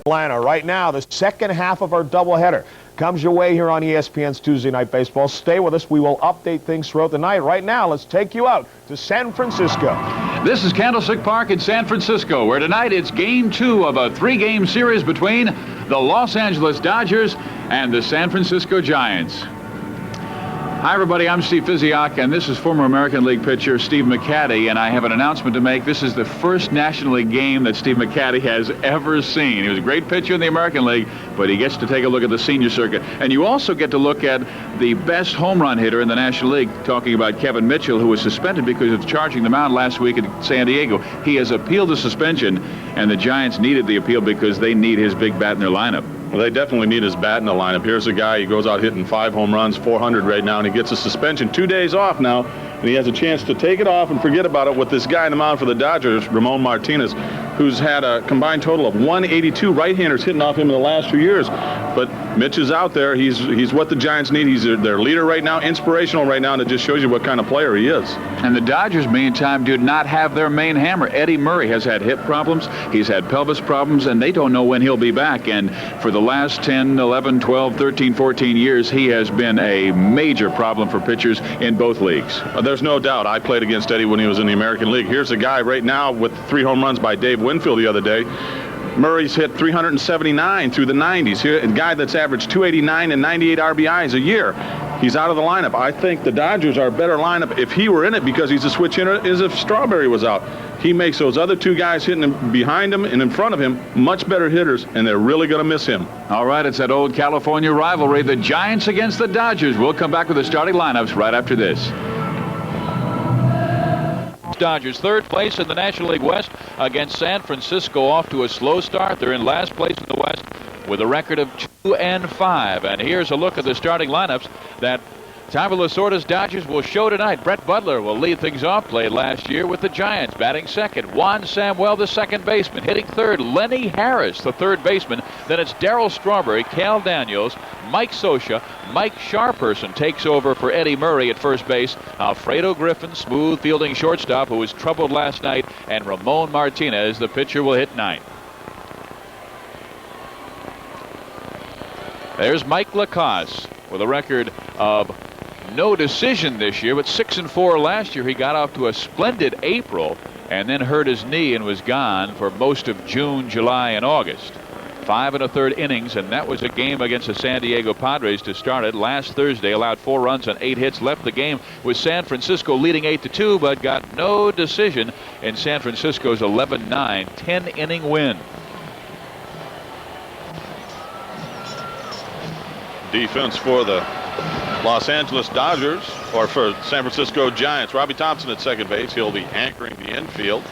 Atlanta. Right now, the second half of our doubleheader comes your way here on ESPN's Tuesday Night Baseball. Stay with us. We will update things throughout the night. Right now, let's take you out to San Francisco. This is Candlestick Park in San Francisco, where tonight it's Game 2 of a 3-game series between the Los Angeles Dodgers and the San Francisco Giants. Hi, everybody. I'm Steve Physiak, and this is former American League pitcher Steve McCatty, and I have an announcement to make. This is the first National League game that Steve McCatty has ever seen. He was a great pitcher in the American League, but he gets to take a look at the senior circuit. And you also get to look at the best home run hitter in the National League, talking about Kevin Mitchell, who was suspended because of charging the mound last week at San Diego. He has appealed the suspension, and the Giants needed the appeal because they need his big bat in their lineup. Well, they definitely need his bat in the lineup. Here's a guy, he goes out hitting 5 home runs, 400 right now, and he gets a suspension 2 days off now, and he has a chance to take it off and forget about it with this guy in the mound for the Dodgers, Ramon Martinez, who's had a combined total of 182 right-handers hitting off him in the last 2 years. But Mitch is out there. He's what the Giants need. He's their leader right now, inspirational right now, and it just shows you what kind of player he is. And the Dodgers, meantime, do not have their main hammer. Eddie Murray has had hip problems. He's had pelvis problems, and they don't know when he'll be back. And for the last 10, 11, 12, 13, 14 years, he has been a major problem for pitchers in both leagues. There's no doubt. I played against Eddie when he was in the American League. Here's a guy right now with 3 home runs by Dave Winfield the other day. Murray's hit 379 through the 90s. Here, a guy that's averaged 289 and 98 RBIs a year. He's out of the lineup. I think the Dodgers are a better lineup if he were in it, because he's a switch hitter, as if Strawberry was out. He makes those other 2 guys hitting him behind him and in front of him much better hitters, and they're really going to miss him. All right, it's that old California rivalry, the Giants against the Dodgers. We'll come back with the starting lineups right after this. Dodgers third place in the National League West against San Francisco, off to a slow start. They're in last place in the West with a record of 2-5. And here's a look at the starting lineups that Tommy Lasorda's Dodgers will show tonight. Brett Butler will lead things off. Played last year with the Giants. Batting second, Juan Samuel, the second baseman. Hitting third, Lenny Harris, the third baseman. Then it's Darryl Strawberry, Cal Daniels, Mike Scioscia. Mike Sharperson takes over for Eddie Murray at first base. Alfredo Griffin, smooth fielding shortstop, who was troubled last night. And Ramon Martinez, the pitcher, will hit ninth. There's Mike Lacasse with a record of no decision this year, but 6-4 last year. He got off to a splendid April and then hurt his knee and was gone for most of June, July, and August. 5 1/3 innings, and that was a game against the San Diego Padres to start it. Last Thursday, allowed 4 runs on 8 hits, left the game with San Francisco leading 8-2, but got no decision in San Francisco's 11-9 10-inning win. Defense for the Los Angeles Dodgers, or for San Francisco Giants. Robbie Thompson at second base. He'll be anchoring the infield.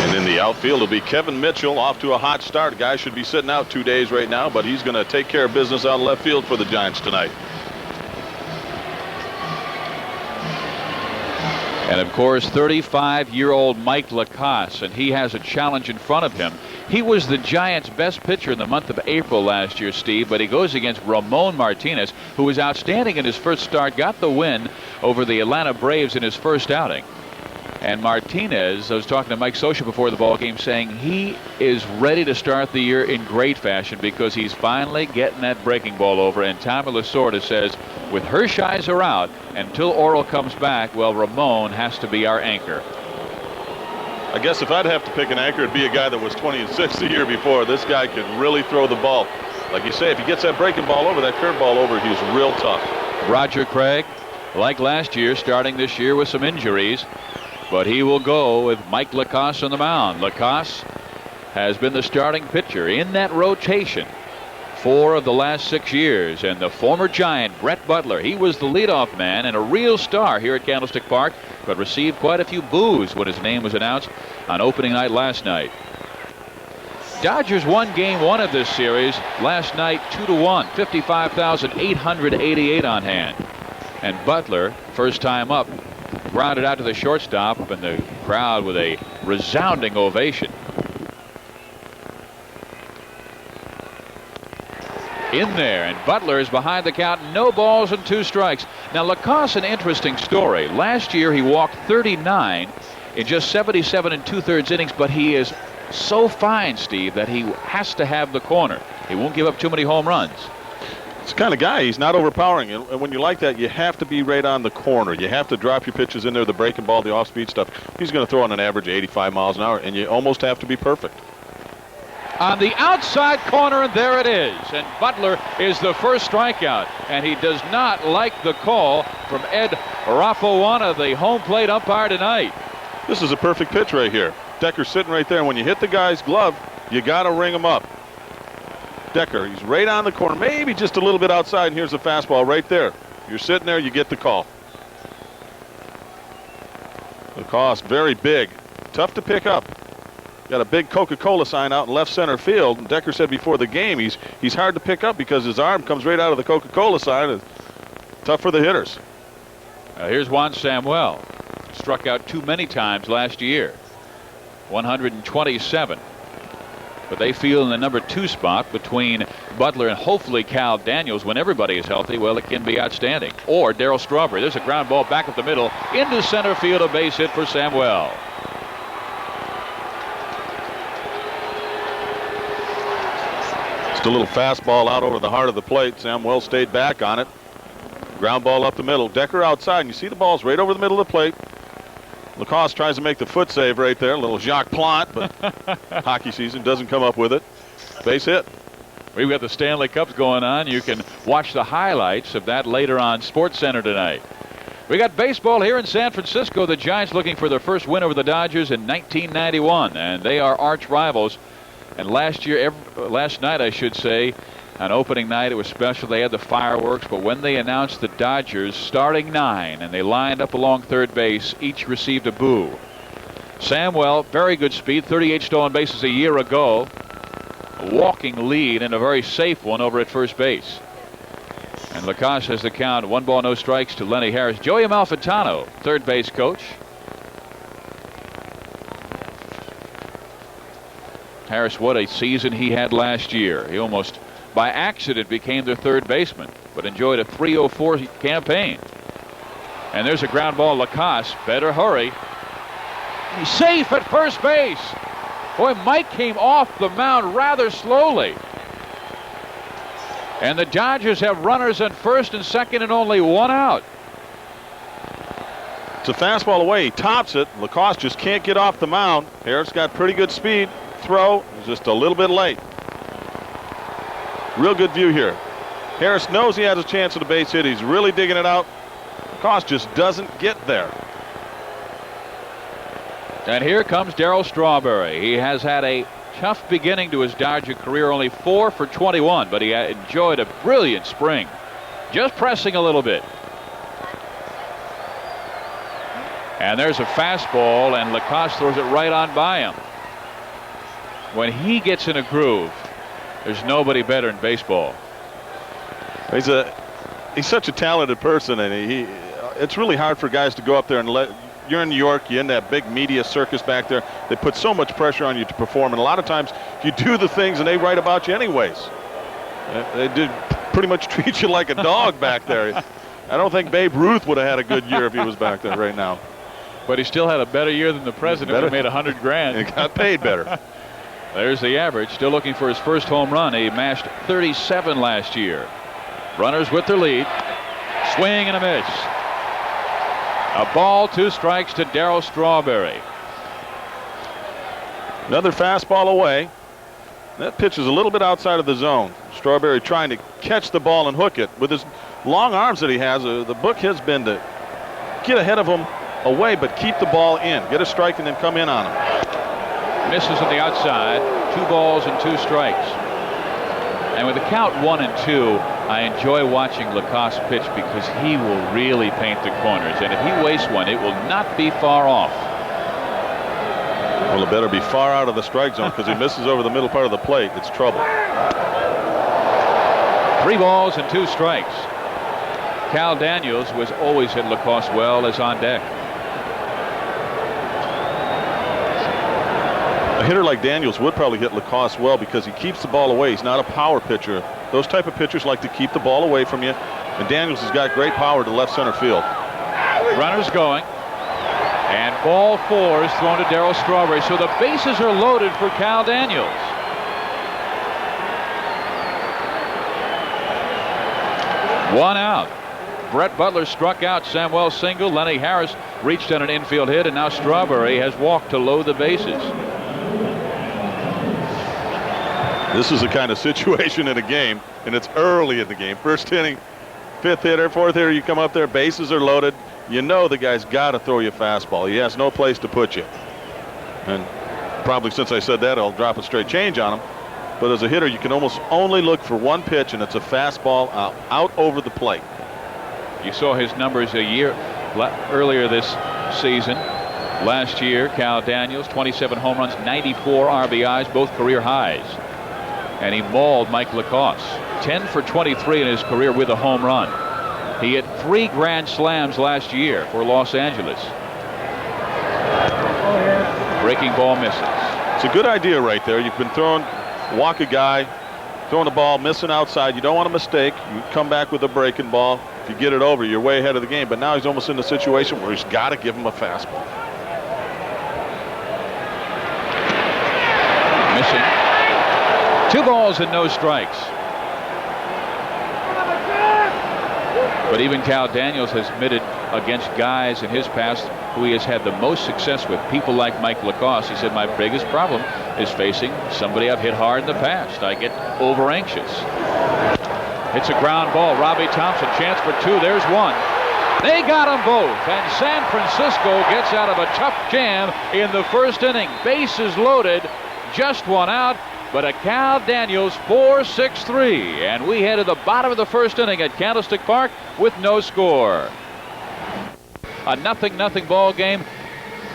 And in the outfield will be Kevin Mitchell, off to a hot start. Guy should be sitting out 2 days right now, but he's going to take care of business out of left field for the Giants tonight. And of course, 35-year-old Mike Lacasse, and he has a challenge in front of him. He was the Giants' best pitcher in the month of April last year, Steve, but he goes against Ramon Martinez, who was outstanding in his first start, got the win over the Atlanta Braves in his first outing. And Martinez, I was talking to Mike Scioscia before the ball game, saying he is ready to start the year in great fashion because he's finally getting that breaking ball over. And Tommy Lasorda says, with Hershiser are out, until Orel comes back, well, Ramon has to be our anchor. I guess if I'd have to pick an anchor, it'd be a guy that was 20-6 the year before. This guy can really throw the ball. Like you say, if he gets that breaking ball over, that curveball over, he's real tough. Roger Craig, like last year, starting this year with some injuries. But he will go with Mike Lacasse on the mound. Lacasse has been the starting pitcher in that rotation 4 of the last 6 years. And the former Giant, Brett Butler, he was the leadoff man and a real star here at Candlestick Park, but received quite a few boos when his name was announced on opening night last night. Dodgers won game 1 of this series last night 2-1, 55,888 on hand. And Butler, first time up, grounded out to the shortstop, and the crowd with a resounding ovation. in there, and Butler is behind the count. No balls and 2 strikes. Now, Lacoste, an interesting story. Last year, he walked 39 in just 77 2/3 innings, but he is so fine, Steve, that he has to have the corner. He won't give up too many home runs. It's the kind of guy, he's not overpowering. And when you like that, you have to be right on the corner. You have to drop your pitches in there, the breaking ball, the off-speed stuff. He's going to throw on an average of 85 miles an hour, and you almost have to be perfect. On the outside corner, and there it is. And Butler is the first strikeout. And he does not like the call from Ed Rafawana, the home plate umpire tonight. This is a perfect pitch right here. Decker's sitting right there, and when you hit the guy's glove, you got to ring him up. Decker, he's right on the corner, maybe just a little bit outside, and here's the fastball right there. You're sitting there, you get the call. Lacoste, very big, tough to pick up. Got a big Coca-Cola sign out in left center field. And Decker said before the game he's hard to pick up because his arm comes right out of the Coca-Cola sign. It's tough for the hitters. Here's Juan Samuel. Struck out too many times last year. 127. But they feel in the number 2 spot between Butler and hopefully Cal Daniels. When everybody is healthy, well, it can be outstanding. Or Darryl Strawberry. There's a ground ball back up the middle into center field, a base hit for Samuel. Just a little fastball out over the heart of the plate. Samuel stayed back on it. Ground ball up the middle. Decker outside, and you see the ball's right over the middle of the plate. Lacoste tries to make the foot save right there. A little Jacques Plante, but hockey season doesn't come up with it. Base hit. We've got the Stanley Cups going on. You can watch the highlights of that later on SportsCenter tonight. We got baseball here in San Francisco. The Giants looking for their first win over the Dodgers in 1991, and they are arch rivals. And last night, I should say, on opening night, it was special. They had the fireworks, but when they announced the Dodgers starting 9 and they lined up along third base, each received a boo. Samuel, very good speed, 38 stolen bases a year ago. A walking lead and a very safe one over at first base. And Lacoste has the count, 1 ball, no strikes to Lenny Harris. Joey Amalfitano, third base coach. Harris, what a season he had last year. He almost by accident became their third baseman, but enjoyed a 304 campaign. And there's a ground ball. Lacoste better hurry. He's safe at first base. Boy, Mike came off the mound rather slowly. And the Dodgers have runners at first and second and only 1 out. It's a fastball away. He tops it. Lacoste just can't get off the mound. Harris got pretty good speed. Throw is just a little bit late. Real good view here. Harris knows he has a chance at a base hit. He's really digging it out. Lacoste just doesn't get there. And here comes Darryl Strawberry. He has had a tough beginning to his Dodger career, only 4 for 21, but he enjoyed a brilliant spring. Just pressing a little bit. And there's a fastball, and Lacoste throws it right on by him. When he gets in a groove, there's nobody better in baseball. He's such a talented person, and it's really hard for guys to go up there and you're in New York, you're in that big media circus back there. They put so much pressure on you to perform, and a lot of times you do the things and they write about you anyways. They did pretty much treat you like a dog back there. I don't think Babe Ruth would have had a good year if he was back there right now. But he still had a better year than the president who made $100 grand. He got paid better. There's the average. Still looking for his first home run. He mashed 37 last year. Runners with their lead. Swing and a miss. A ball, 2 strikes to Darryl Strawberry. Another fastball away. That pitch is a little bit outside of the zone. Strawberry trying to catch the ball and hook it. With his long arms that he has, the book has been to get ahead of him away, but keep the ball in. Get a strike and then come in on him. Misses on the outside. 2 balls and 2 strikes. And with the count 1-2, I enjoy watching Lacoste pitch because he will really paint the corners. And if he wastes one, it will not be far off. Well, it better be far out of the strike zone because he misses over the middle part of the plate. It's trouble. 3 balls and 2 strikes. Cal Daniels was always hit Lacoste well as on deck. A hitter like Daniels would probably hit Lacoste well because he keeps the ball away. He's not a power pitcher. Those type of pitchers like to keep the ball away from you. And Daniels has got great power to left center field. Runners going. And ball 4 is thrown to Darryl Strawberry. So the bases are loaded for Cal Daniels. One out. Brett Butler struck out Samuel single. Lenny Harris reached on an infield hit, and now Strawberry has walked to load the bases. This is the kind of situation in a game, and it's early in the game. First inning, 5th hitter, 4th hitter, you come up there, bases are loaded. You know the guy's got to throw you a fastball. He has no place to put you. And probably since I said that, I'll drop a straight change on him. But as a hitter, you can almost only look for one pitch, and it's a fastball out over the plate. You saw his numbers a year earlier this season. Last year, Cal Daniels, 27 home runs, 94 RBIs, both career highs. And he mauled Mike Lacoste. 10 for 23 in his career with a home run. He hit 3 grand slams last year for Los Angeles. Breaking ball misses. It's a good idea right there. You've been throwing, walk a guy, throwing the ball, missing outside. You don't want a mistake. You come back with a breaking ball. If you get it over, you're way ahead of the game. But now he's almost in a situation where he's got to give him a fastball. Missing. 2 balls and no strikes. But even Cal Daniels has admitted against guys in his past who he has had the most success with, people like Mike Lacoste. He said, my biggest problem is facing somebody I've hit hard in the past. I get over anxious. Hits a ground ball. Robbie Thompson, chance for 2. There's 1. They got them both, and San Francisco gets out of a tough jam in the first inning. Bases loaded, just 1 out. But a Cal Daniels 4-6-3, and we head to the bottom of the first inning at Candlestick Park with no score. A 0-0 ball game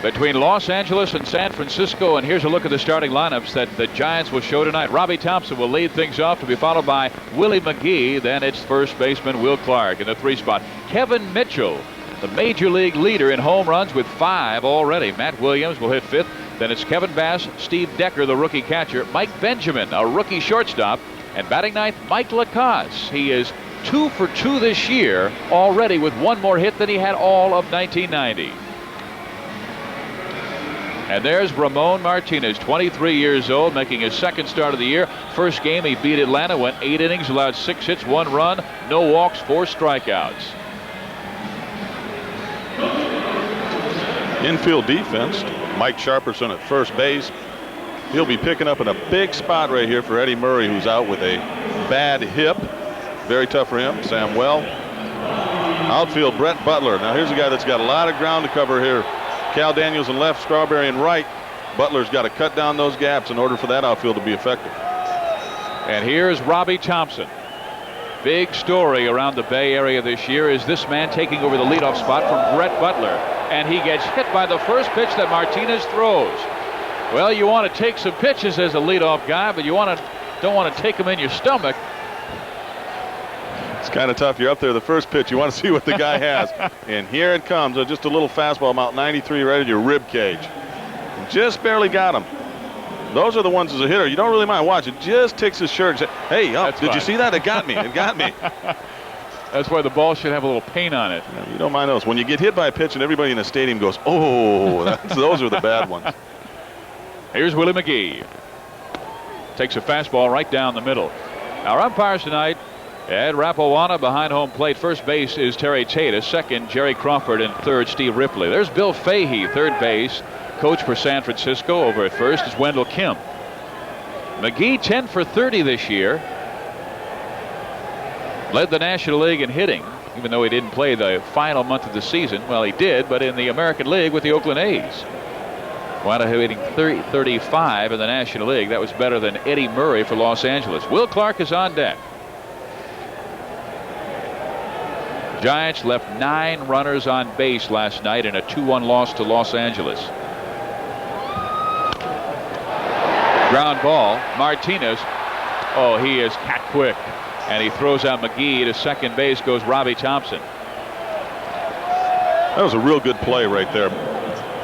between Los Angeles and San Francisco, and here's a look at the starting lineups that the Giants will show tonight. Robbie Thompson will lead things off, to be followed by Willie McGee. Then it's first baseman Will Clark in the 3 spot. Kevin Mitchell, the major league leader in home runs with 5 already. Matt Williams will hit 5th. Then it's Kevin Bass, Steve Decker, the rookie catcher, Mike Benjamin, a rookie shortstop, and batting ninth, Mike Lacoste. He is 2 for 2 this year already with 1 more hit than he had all of 1990. And there's Ramon Martinez, 23 years old, making his 2nd start of the year. First game he beat Atlanta, went 8 innings, allowed 6 hits, 1 run, no walks, 4 strikeouts. Infield defense. Mike Sharperson at first base. He'll be picking up in a big spot right here for Eddie Murray, who's out with a bad hip. Very tough for him. Sam Well. Outfield, Brett Butler. Now here's a guy that's got a lot of ground to cover here. Cal Daniels in left, Strawberry in right. Butler's got to cut down those gaps in order for that outfield to be effective. And here's Robbie Thompson. Big story around the Bay Area this year is this man taking over the leadoff spot from Brett Butler. And he gets hit by the first pitch that Martinez throws. Well, you want to take some pitches as a leadoff guy, but you don't want to take them in your stomach. It's kind of tough. You're up there the first pitch. You want to see what the guy has. And here it comes. Just a little fastball, about 93 right at your rib cage. Just barely got him. Those are the ones as a hitter you don't really mind watching. Just ticks his shirt and say, hey, did you see that? It got me. It got me. That's why the ball should have a little paint on it. Yeah, you don't mind those. When you get hit by a pitch and everybody in the stadium goes, oh, those are the bad ones. Here's Willie McGee. Takes a fastball right down the middle. Our umpires tonight, Ed Rapalwana behind home plate. First base is Terry Tate. Second, Jerry Crawford. And third, Steve Ripley. There's Bill Fahey, third base. Coach for San Francisco. Over at first is Wendell Kim. McGee 10 for 30 this year. Led the National League in hitting, even though he didn't play the final month of the season. Well, he did, but in the American League with the Oakland A's. Wound up hitting 35 in the National League. That was better than Eddie Murray for Los Angeles. Will Clark is on deck. Giants left 9 runners on base last night in a 2-1 loss to Los Angeles. Ground ball. Martinez. Oh, he is cat quick. And he throws out McGee to second base. Goes Robbie Thompson. That was a real good play right there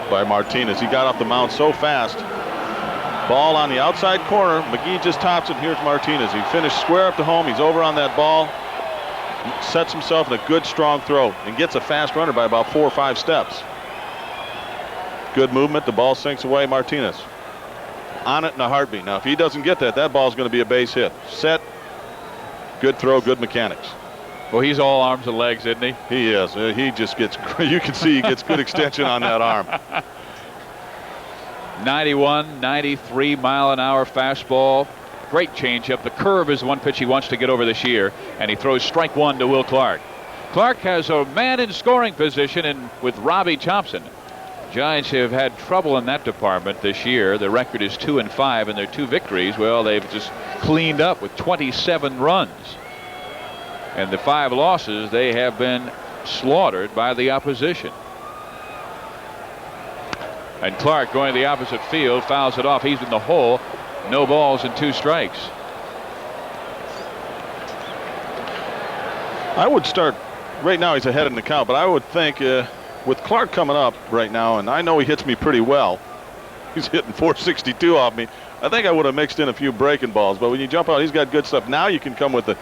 by Martinez. He got off the mound so fast. Ball on the outside corner. McGee just tops it. Here's Martinez. He finished square up to home. He's over on that ball. Sets himself in a good, strong throw and gets a fast runner by about 4 or 5 steps. Good movement. The ball sinks away. Martinez on it in a heartbeat. Now, if he doesn't get that, that ball's going to be a base hit. Set. Good throw. Good mechanics. Well, he's all arms and legs, isn't he? He is. He just gets, you can see he gets good extension on that arm. 91, 93 mile an hour fastball. Great changeup. The curve is the one pitch he wants to get over this year, and he throws strike one to Will Clark. Clark has a man in scoring position and with Robbie Thompson. Giants have had trouble in that department this year. The record is 2-5, and their 2 victories, well, they've just cleaned up with 27 runs. And the 5 losses, they have been slaughtered by the opposition. And Clark going to the opposite field, fouls it off. He's in the hole. No balls and 2 strikes. I would start, right now he's ahead in the count, but I would think with Clark coming up right now, and I know he hits me pretty well. He's hitting 462 off me. I think I would have mixed in a few breaking balls, but when you jump out, he's got good stuff. Now you can come with the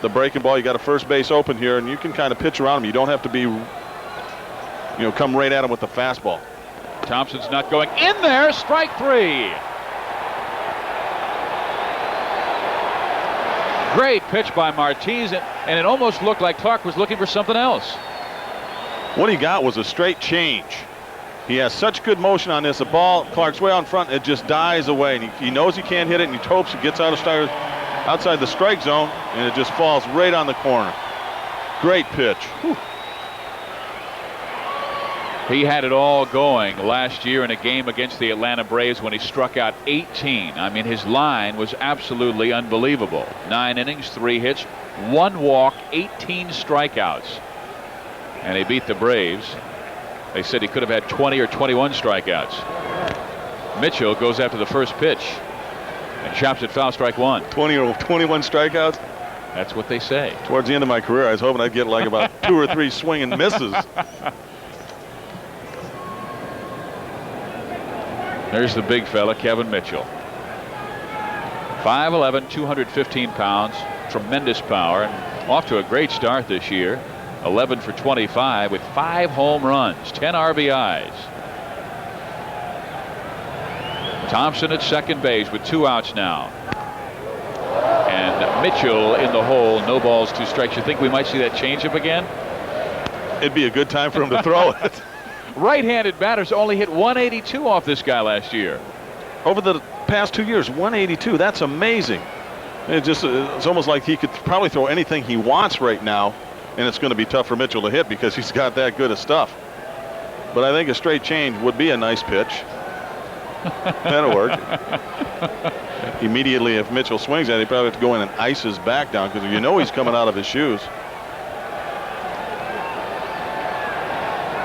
breaking ball. You got a first base open here, and you can kind of pitch around him. You don't have to be, come right at him with the fastball. Thompson's not going in there. Strike 3. Great pitch by Martinez, and it almost looked like Clark was looking for something else. What he got was a straight change. He has such good motion on this. The ball, Clark's way out in front, it just dies away. And he knows he can't hit it, and he hopes it gets outside the strike zone, and it just falls right on the corner. Great pitch. Whew. He had it all going last year in a game against the Atlanta Braves when he struck out 18. I mean, his line was absolutely unbelievable. 9 innings, 3 hits, 1 walk, 18 strikeouts. And he beat the Braves. They said he could have had 20 or 21 strikeouts. Mitchell goes after the first pitch and chops it foul, strike 1. 20 or 21 strikeouts? That's what they say. Towards the end of my career, I was hoping I'd get like about 2 or 3 swinging misses. There's the big fella, Kevin Mitchell. 5'11", 215 pounds, tremendous power, and off to a great start this year. 11 for 25 with 5 home runs, 10 RBIs. Thompson at second base with 2 outs now. And Mitchell in the hole, no balls, 2 strikes. You think we might see that changeup again? It'd be a good time for him to throw it. Right-handed batters only hit 182 off this guy last year. Over the past 2 years, 182. That's amazing. It's almost like he could probably throw anything he wants right now, and it's going to be tough for Mitchell to hit because he's got that good of stuff. But I think a straight change would be a nice pitch. That'll work. Immediately, if Mitchell swings at it, he probably have to go in and ice his back down because he's coming out of his shoes.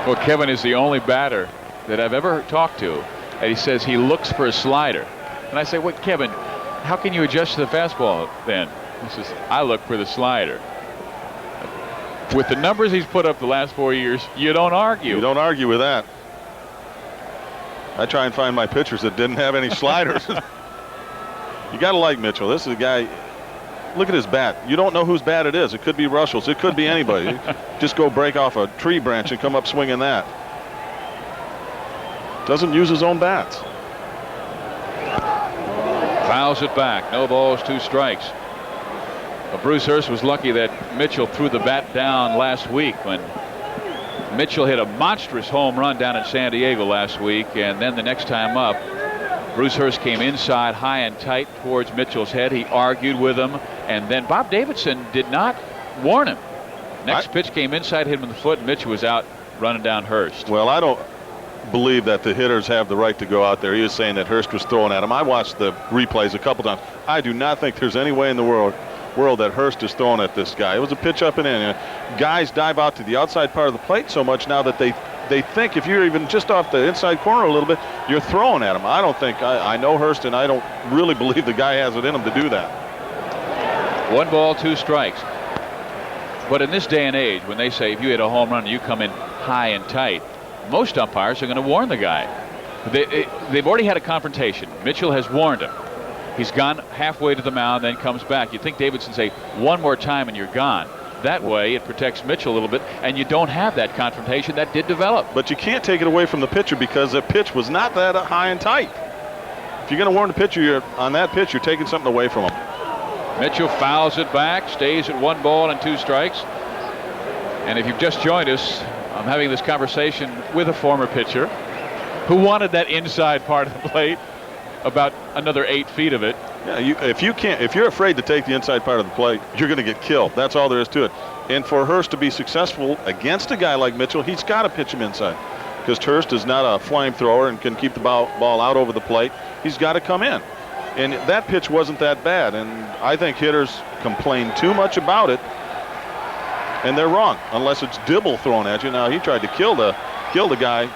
Well, Kevin is the only batter that I've ever talked to, and he says he looks for a slider. And I say, "What, Kevin, how can you adjust to the fastball then?" He says, "I look for the slider." With the numbers he's put up the last 4 years, you don't argue. You don't argue with that. I try and find my pitchers that didn't have any sliders. You got to like Mitchell. This is a guy. Look at his bat. You don't know whose bat it is. It could be Russell's. It could be anybody. Just go break off a tree branch and come up swinging that. Doesn't use his own bats. Fouls it back. No balls, 2 strikes. Well, Bruce Hurst was lucky that Mitchell threw the bat down last week when Mitchell hit a monstrous home run down in San Diego last week, and then the next time up, Bruce Hurst came inside high and tight towards Mitchell's head. He argued with him, and then Bob Davidson did not warn him. Next pitch came inside, hit him in the foot, and Mitchell was out running down Hurst. Well, I don't believe that the hitters have the right to go out there. He was saying that Hurst was throwing at him. I watched the replays a couple times. I do not think there's any way in the world that Hurst is throwing at this guy. It was a pitch up and in. Guys dive out to the outside part of the plate so much now that they think if you're even just off the inside corner a little bit, you're throwing at him. I don't think, I know Hurst, and I don't really believe the guy has it in him to do that. 1 ball, 2 strikes. But in this day and age, when they say if you hit a home run and you come in high and tight, most umpires are going to warn the guy. They've already had a confrontation. Mitchell has warned him. He's gone halfway to the mound, then comes back. You'd think Davidson say, one more time and you're gone. That way, it protects Mitchell a little bit, and you don't have that confrontation that did develop. But you can't take it away from the pitcher because the pitch was not that high and tight. If you're going to warn the pitcher on that pitch, you're taking something away from him. Mitchell fouls it back, stays at 1 ball and 2 strikes. And if you've just joined us, I'm having this conversation with a former pitcher who wanted that inside part of the plate, about another 8 feet of it. Yeah, if you're afraid to take the inside part of the plate, you're going to get killed. That's all there is to it. And for Hurst to be successful against a guy like Mitchell, he's got to pitch him inside, because Hurst is not a flamethrower and can keep the ball out over the plate. He's got to come in. And that pitch wasn't that bad. And I think hitters complain too much about it, and they're wrong, unless it's Dibble thrown at you. Now, he tried to kill the guy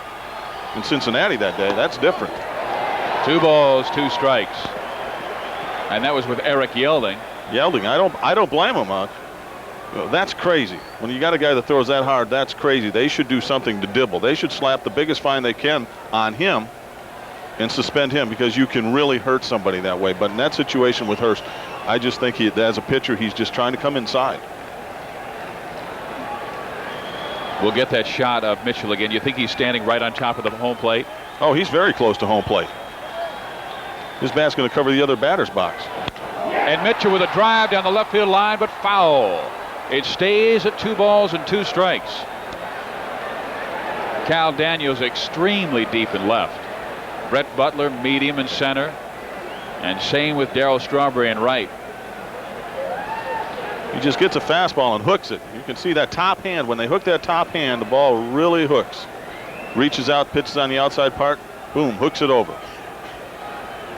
in Cincinnati that day. That's different. 2 balls, 2 strikes. And that was with Eric Yelding. I don't blame him. That's crazy. When you got a guy that throws that hard, that's crazy. They should do something to Dibble. They should slap the biggest fine they can on him and suspend him, because you can really hurt somebody that way. But in that situation with Hurst, I just think as a pitcher, he's just trying to come inside. We'll get that shot of Mitchell again. You think he's standing right on top of the home plate? Oh, he's very close to home plate. His bat's going to cover the other batter's box. And Mitchell with a drive down the left field line, but foul. It stays at 2 balls and 2 strikes. Cal Daniels extremely deep in left. Brett Butler medium in center. And same with Darryl Strawberry in right. He just gets a fastball and hooks it. You can see that top hand. When they hook that top hand, the ball really hooks. Reaches out, pitches on the outside part, boom, hooks it over.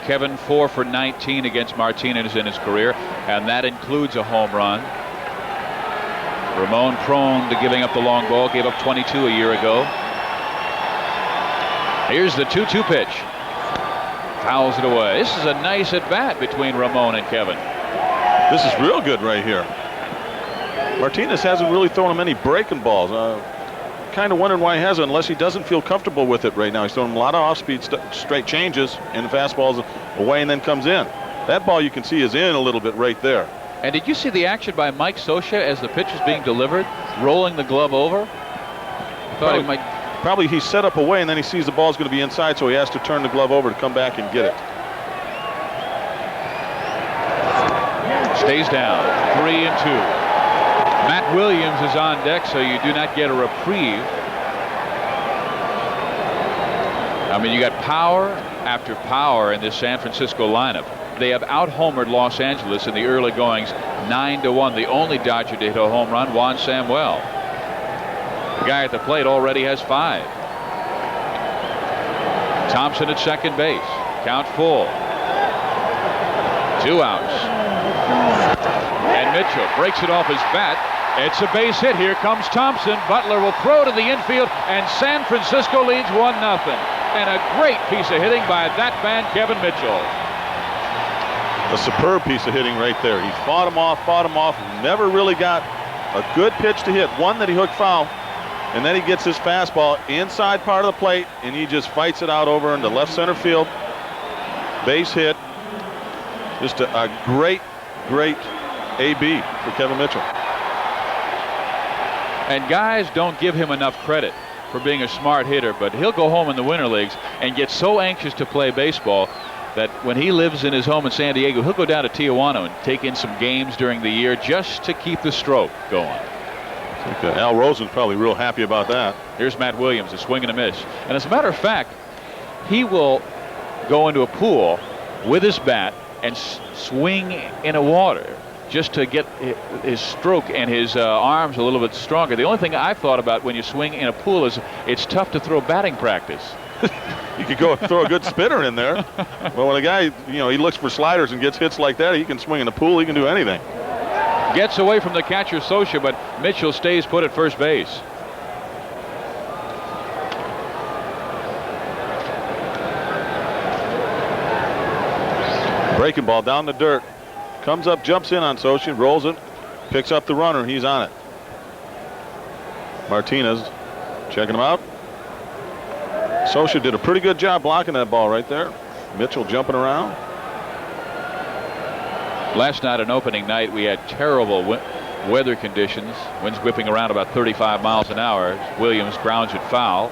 Kevin 4 for 19 against Martinez in his career, and that includes a home run. Ramon prone to giving up the long ball, gave up 22 a year ago. Here's the 2-2 pitch. Fouls it away. This is a nice at-bat between Ramon and Kevin. This is real good right here. Martinez hasn't really thrown him any breaking balls. Kind of wondering why he hasn't, unless he doesn't feel comfortable with it right now. He's throwing a lot of off-speed straight changes, and the fastball's away and then comes in. That ball you can see is in a little bit right there. And did you see the action by Mike Scioscia as the pitch was being delivered, rolling the glove over? Probably he's set up away, and then he sees the ball's going to be inside, so he has to turn the glove over to come back and get it. Stays down, 3-2. Matt Williams is on deck, so you do not get a reprieve. I mean, you got power after power in this San Francisco lineup. They have out-homered Los Angeles in the early goings 9-1. The only Dodger to hit a home run, Juan Samuel. The guy at the plate already has 5. Thompson at second base. Count full. 2 outs. And Mitchell breaks it off his bat. It's a base hit. Here comes Thompson. Butler will throw to the infield, and San Francisco leads 1-0. And a great piece of hitting by that man, Kevin Mitchell. A superb piece of hitting right there. He fought him off, never really got a good pitch to hit. One that he hooked foul, and then he gets his fastball inside part of the plate, and he just fights it out over into left center field. Base hit. Just a great AB for Kevin Mitchell. And guys don't give him enough credit for being a smart hitter, but he'll go home in the winter leagues and get so anxious to play baseball that when he lives in his home in San Diego, he'll go down to Tijuana and take in some games during the year just to keep the stroke going. I think Al Rosen's probably real happy about that. Here's Matt Williams, a swing and a miss. And as a matter of fact, he will go into a pool with his bat and swing in a water just to get his stroke and his arms a little bit stronger. The only thing I've thought about when you swing in a pool is it's tough to throw batting practice. You could go throw a good spinner in there. Well, when a guy, he looks for sliders and gets hits like that, he can swing in a pool, he can do anything. Gets away from the catcher, Scioscia, but Mitchell stays put at first base. Breaking ball down the dirt. Comes up, jumps in on Scioscia, rolls it, picks up the runner, he's on it. Martinez checking him out. Scioscia did a pretty good job blocking that ball right there. Mitchell jumping around. Last night, on opening night, we had terrible weather conditions. Winds whipping around about 35 miles an hour. Williams grounds it foul.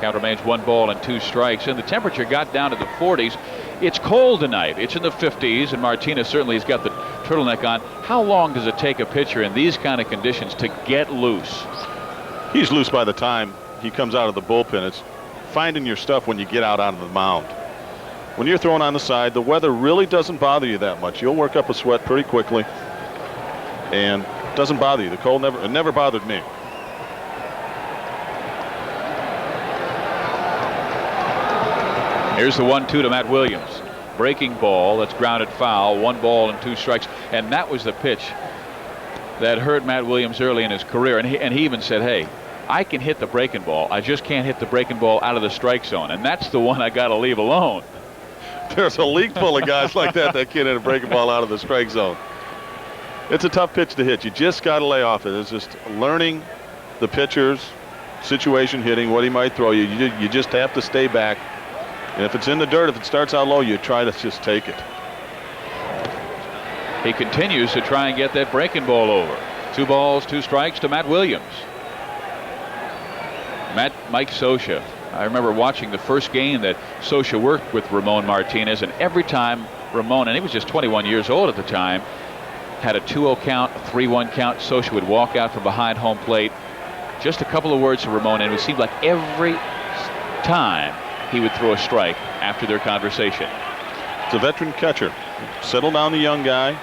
Count remains 1 ball and 2 strikes. And the temperature got down to the 40s. It's cold tonight. It's in the 50s, and Martinez certainly has got the turtleneck on. How long does it take a pitcher in these kind of conditions to get loose? He's loose by the time he comes out of the bullpen. It's finding your stuff when you get out onto the mound. When you're throwing on the side, the weather really doesn't bother you that much. You'll work up a sweat pretty quickly, and it doesn't bother you. The cold never bothered me. Here's the 1-2 to Matt Williams. Breaking ball, that's grounded foul. 1 ball and 2 strikes, and that was the pitch that hurt Matt Williams early in his career. And he even said, "Hey, I can hit the breaking ball. I just can't hit the breaking ball out of the strike zone, and that's the one I got to leave alone." There's a league full of guys like that can't hit a breaking ball out of the strike zone. It's a tough pitch to hit. You just got to lay off it. It's just learning the pitcher's situation hitting, what he might throw you. You just have to stay back. And if it's in the dirt, if it starts out low, you try to just take it. He continues to try and get that breaking ball over. 2 balls, 2 strikes to Matt Williams. Mike Scioscia. I remember watching the first game that Scioscia worked with Ramon Martinez, and every time Ramon, and he was just 21 years old at the time, had a 2-0 count, a 3-1 count, Scioscia would walk out from behind home plate. Just a couple of words to Ramon, and it seemed like every time he would throw a strike after their conversation. It's a veteran catcher. Settle down the young guy.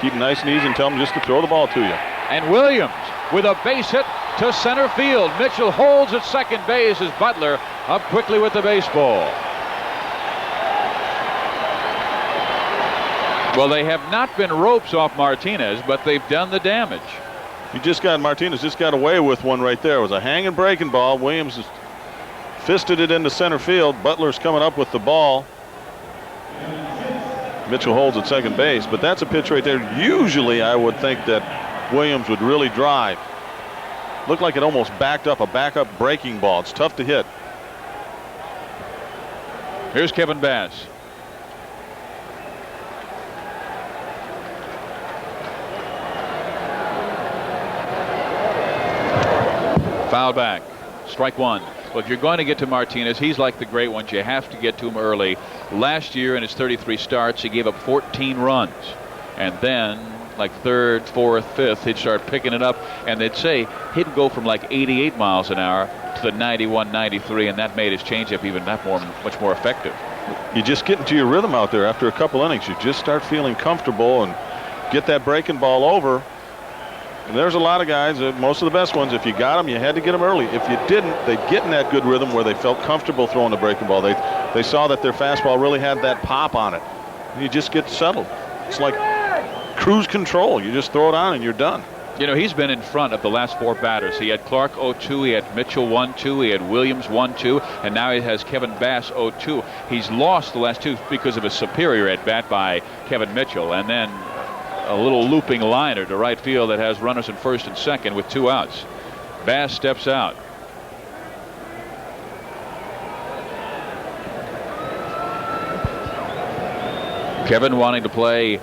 Keep him nice and easy and tell him just to throw the ball to you. And Williams with a base hit to center field. Mitchell holds at second base as Butler up quickly with the baseball. Well, they have not been ropes off Martinez, but they've done the damage. Martinez just got away with one right there. It was a hanging breaking ball. Williams has fisted it into center field. Butler's coming up with the ball. Mitchell holds at second base, but that's a pitch right there. Usually I would think that Williams would really drive. Looked like it almost backed up, a backup breaking ball. It's tough to hit. Here's Kevin Bass. Foul back. Strike 1. Well, if you're going to get to Martinez, he's like the great ones. You have to get to him early. Last year in his 33 starts, he gave up 14 runs. And then, like 3rd, 4th, 5th, he'd start picking it up. And they'd say he'd go from like 88 miles an hour to the 91, 93, and that made his changeup even much more effective. You just get into your rhythm out there after a couple innings. You just start feeling comfortable and get that breaking ball over. And there's a lot of guys, most of the best ones, if you got them, you had to get them early. If you didn't, they'd get in that good rhythm where they felt comfortable throwing the breaking ball. They saw that their fastball really had that pop on it. And you just get settled. It's like cruise control. You just throw it on and you're done. You know, he's been in front of the last 4 batters. He had Clark 0-2, he had Mitchell 1-2, he had Williams 1-2, and now he has Kevin Bass 0-2. He's lost the last 2 because of a superior at bat by Kevin Mitchell, and then a little looping liner to right field that has runners in first and second with 2 outs. Bass steps out. Kevin wanting to play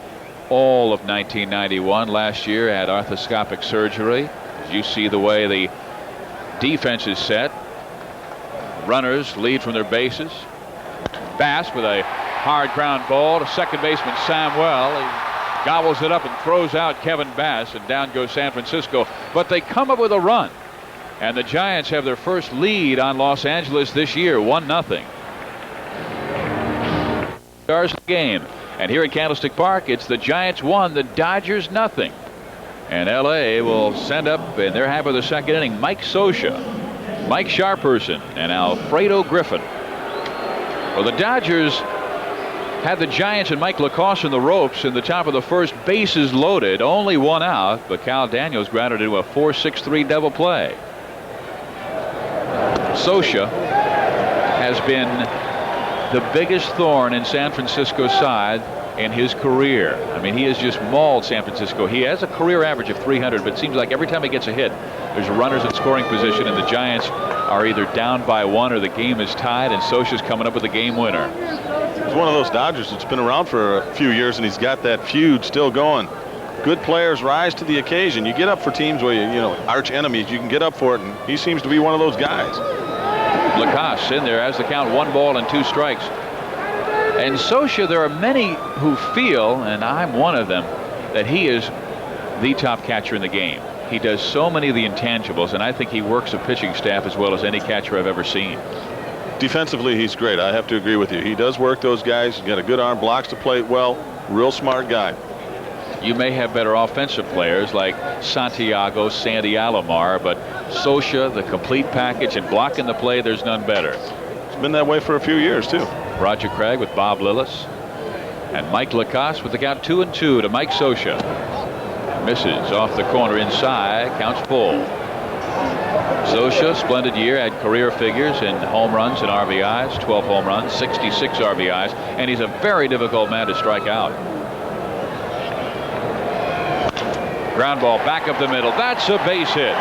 all of 1991. Last year had arthroscopic surgery. As you see the way the defense is set, runners lead from their bases. Bass with a hard ground ball to second baseman Samuel. He gobbles it up and throws out Kevin Bass, and down goes San Francisco. But they come up with a run, and the Giants have their first lead on Los Angeles this year, 1-0. Stars of the game. And here at Candlestick Park, it's the Giants 1, the Dodgers 0. And L.A. will send up in their half of the second inning Mike Scioscia, Mike Sharperson, and Alfredo Griffin. Well, the Dodgers had the Giants and Mike LaCosse in the ropes in the top of the first, bases loaded, only 1 out, but Cal Daniels grounded into a 4-6-3 double play. Scioscia has been the biggest thorn in San Francisco's side in his career. I mean, he has just mauled San Francisco. He has a career average of 300, but it seems like every time he gets a hit, there's runners in scoring position, and the Giants are either down by 1 or the game is tied, and Scioscia's coming up with a game winner. He's one of those Dodgers that's been around for a few years, and he's got that feud still going. Good players rise to the occasion. You get up for teams where you know, arch enemies, you can get up for it, and he seems to be one of those guys. Lacoste in there as the count 1 ball and 2 strikes. And Scioscia, there are many who feel, and I'm one of them, that he is the top catcher in the game. He does so many of the intangibles, and I think he works a pitching staff as well as any catcher I've ever seen. Defensively, he's great. I have to agree with you. He does work those guys. He's got a good arm, blocks the plate well, real smart guy. You may have better offensive players like Santiago, Sandy Alomar, but Scioscia, the complete package, and blocking the play, there's none better. It's been that way for a few years, too. Roger Craig with Bob Lillis, and Mike Lacoste with the count 2-2 to Mike Scioscia. Misses off the corner inside, counts full. Scioscia, splendid year, had career figures in home runs and RBIs, 12 home runs, 66 RBIs, and he's a very difficult man to strike out. Ground ball back up the middle. That's a base hit.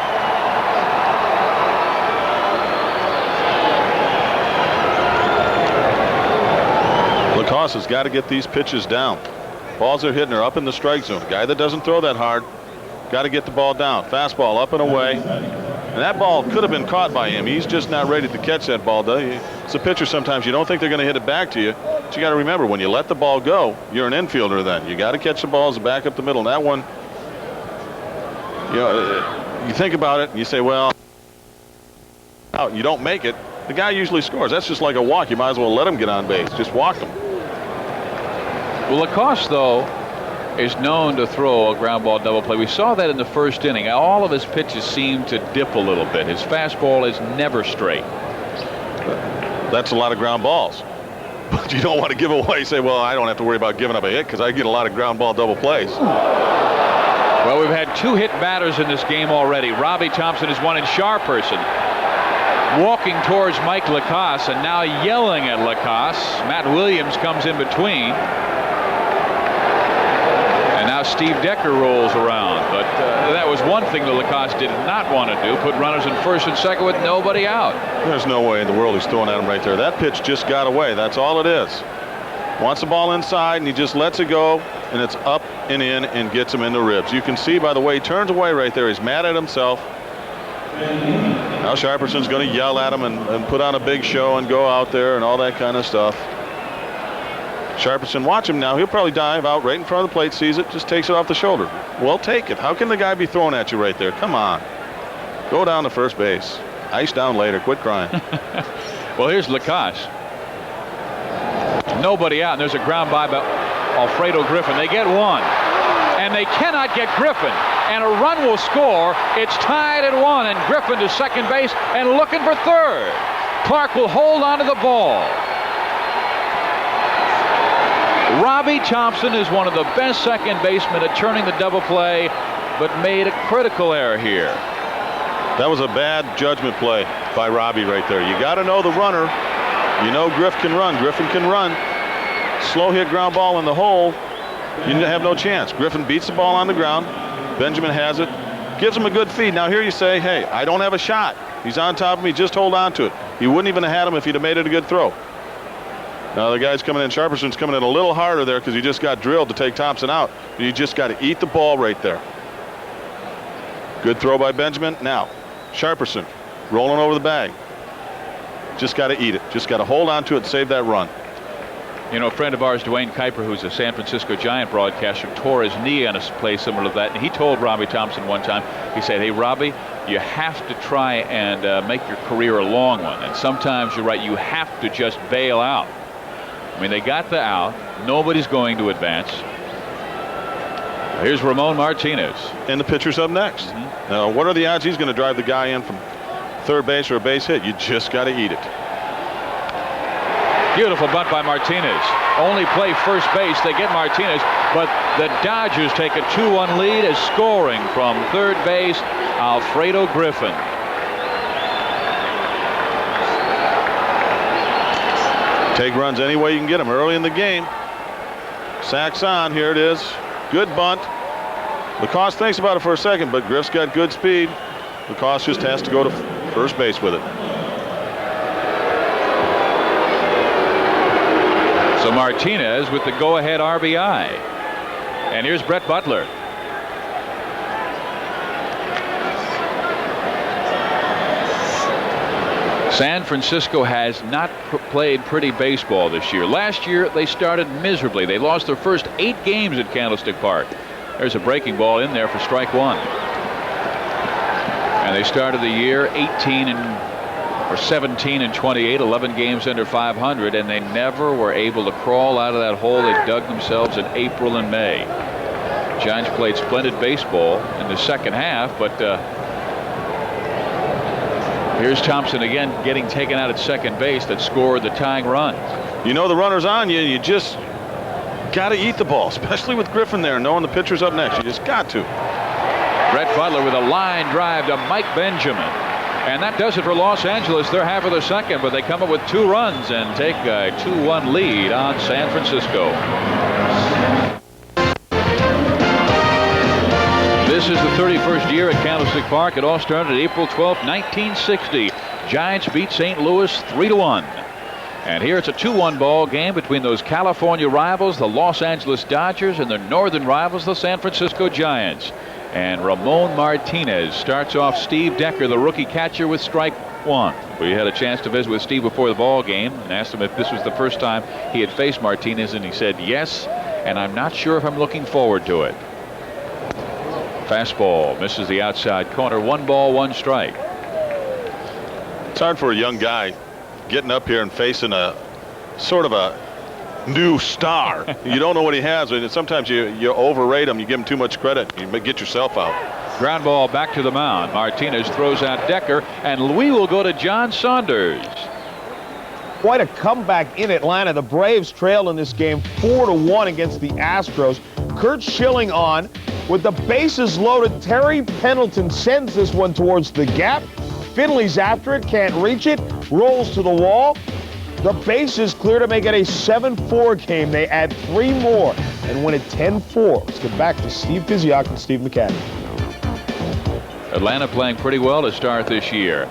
Lacoste has got to get these pitches down. Balls they're hitting are up in the strike zone. A guy that doesn't throw that hard, got to get the ball down. Fastball up and away. And that ball could have been caught by him. He's just not ready to catch that ball, though. It's a pitcher sometimes you don't think they're going to hit it back to you. But you got to remember, when you let the ball go, you're an infielder then. You got to catch the balls back up the middle. And that one, you know, you think about it and you say, well, you don't make it. The guy usually scores. That's just like a walk. You might as well let him get on base. Just walk him. Well, Lacoste, though, is known to throw a ground ball double play. We saw that in the first inning. All of his pitches seem to dip a little bit. His fastball is never straight. That's a lot of ground balls. But you don't want to give away, say, well, I don't have to worry about giving up a hit because I get a lot of ground ball double plays. Well, we've had 2 hit batters in this game already. Robbie Thompson is one, and Sharperson walking towards Mike Lacoste and now yelling at Lacoste. Matt Williams comes in between. And now Steve Decker rolls around. But that was one thing that Lacoste did not want to do, put runners in first and second with nobody out. There's no way in the world he's throwing at him right there. That pitch just got away. That's all it is. Wants the ball inside, and he just lets it go, and it's up and in and gets him in the ribs. You can see by the way he turns away right there. He's mad at himself. Now Sharperson's going to yell at him and put on a big show and go out there and all that kind of stuff. Sharperson, watch him now. He'll probably dive out right in front of the plate, sees it, just takes it off the shoulder. Well, take it. How can the guy be throwing at you right there? Come on. Go down to first base. Ice down later. Quit crying. Well, here's Lacoste. Nobody out, and there's a ground by Alfredo Griffin. They get one, and they cannot get Griffin, and a run will score. It's tied at 1, and Griffin to second base and looking for third. Clark will hold on to the ball. Robbie Thompson is one of the best second basemen at turning the double play, but made a critical error here. That was a bad judgment play by Robbie right there. You got to know the runner. You know Griffin can run. Griffin can run. Slow hit ground ball in the hole. You have no chance. Griffin beats the ball on the ground. Benjamin has it. Gives him a good feed. Now here you say, hey, I don't have a shot. He's on top of me. Just hold on to it. He wouldn't even have had him if he'd have made it a good throw. Now the guy's coming in. Sharperson's coming in a little harder there because he just got drilled to take Thompson out. You just got to eat the ball right there. Good throw by Benjamin. Now Sharperson rolling over the bag. Just got to eat it. Just got to hold on to it and save that run. You know, a friend of ours, Dwayne Kuiper, who's a San Francisco Giant broadcaster, tore his knee on a play similar to that. And he told Robbie Thompson one time, he said, hey, Robbie, you have to try and make your career a long one. And sometimes you're right, you have to just bail out. I mean, they got the out. Nobody's going to advance. Here's Ramon Martinez. And the pitcher's up next. Now, what are the odds he's going to drive the guy in from third base or a base hit? You just got to eat it. Beautiful bunt by Martinez. Only play first base. They get Martinez, but the Dodgers take a 2-1 lead as scoring from third base, Alfredo Griffin. Take runs any way you can get them early in the game. Sacks on. Here it is. Good bunt. Lacoste thinks about it for a second, but Griff's got good speed. Lacoste just has to go to first base with it. So Martinez with the go-ahead RBI. And here's Brett Butler. San Francisco has not played pretty baseball this year. Last year, they started miserably. They lost their first 8 games at Candlestick Park. There's a breaking ball in there for strike one. And they started the year 17 and 28, 11 games under 500, and they never were able to crawl out of that hole they dug themselves in April and May. Giants played splendid baseball in the second half, but here's Thompson again getting taken out at second base that scored the tying run. You know the runner's on you. You just got to eat the ball, especially with Griffin there, knowing the pitcher's up next. You just got to. Brett Butler with a line drive to Mike Benjamin. And that does it for Los Angeles. They're half of the second, but they come up with 2 runs and take a 2-1 lead on San Francisco. This is the 31st year at Candlestick Park. It all started April 12, 1960. Giants beat St. Louis 3-1. And here it's a 2-1 ball game between those California rivals, the Los Angeles Dodgers, and their northern rivals, the San Francisco Giants. And Ramon Martinez starts off Steve Decker, the rookie catcher, with strike one. We had a chance to visit with Steve before the ball game and asked him if this was the first time he had faced Martinez, and he said yes, and I'm not sure if I'm looking forward to it. Fastball misses the outside corner. 1 ball, 1 strike. It's hard for a young guy getting up here and facing a sort of a new star. You don't know what he has, and sometimes you overrate him. You give him too much credit. You get yourself out. Ground ball back to the mound. Martinez throws out Decker, and we will go to John Saunders. Quite a comeback in Atlanta. The Braves trailed in this game 4-1 against the Astros. Curt Schilling on with the bases loaded. Terry Pendleton sends this one towards the gap. Finley's after it, can't reach it, rolls to the wall. The base is clear to make it a 7-4 game. They add 3 more and win it 10-4. Let's get back to Steve Pizioc and Steve McCann. Atlanta playing pretty well to start this year.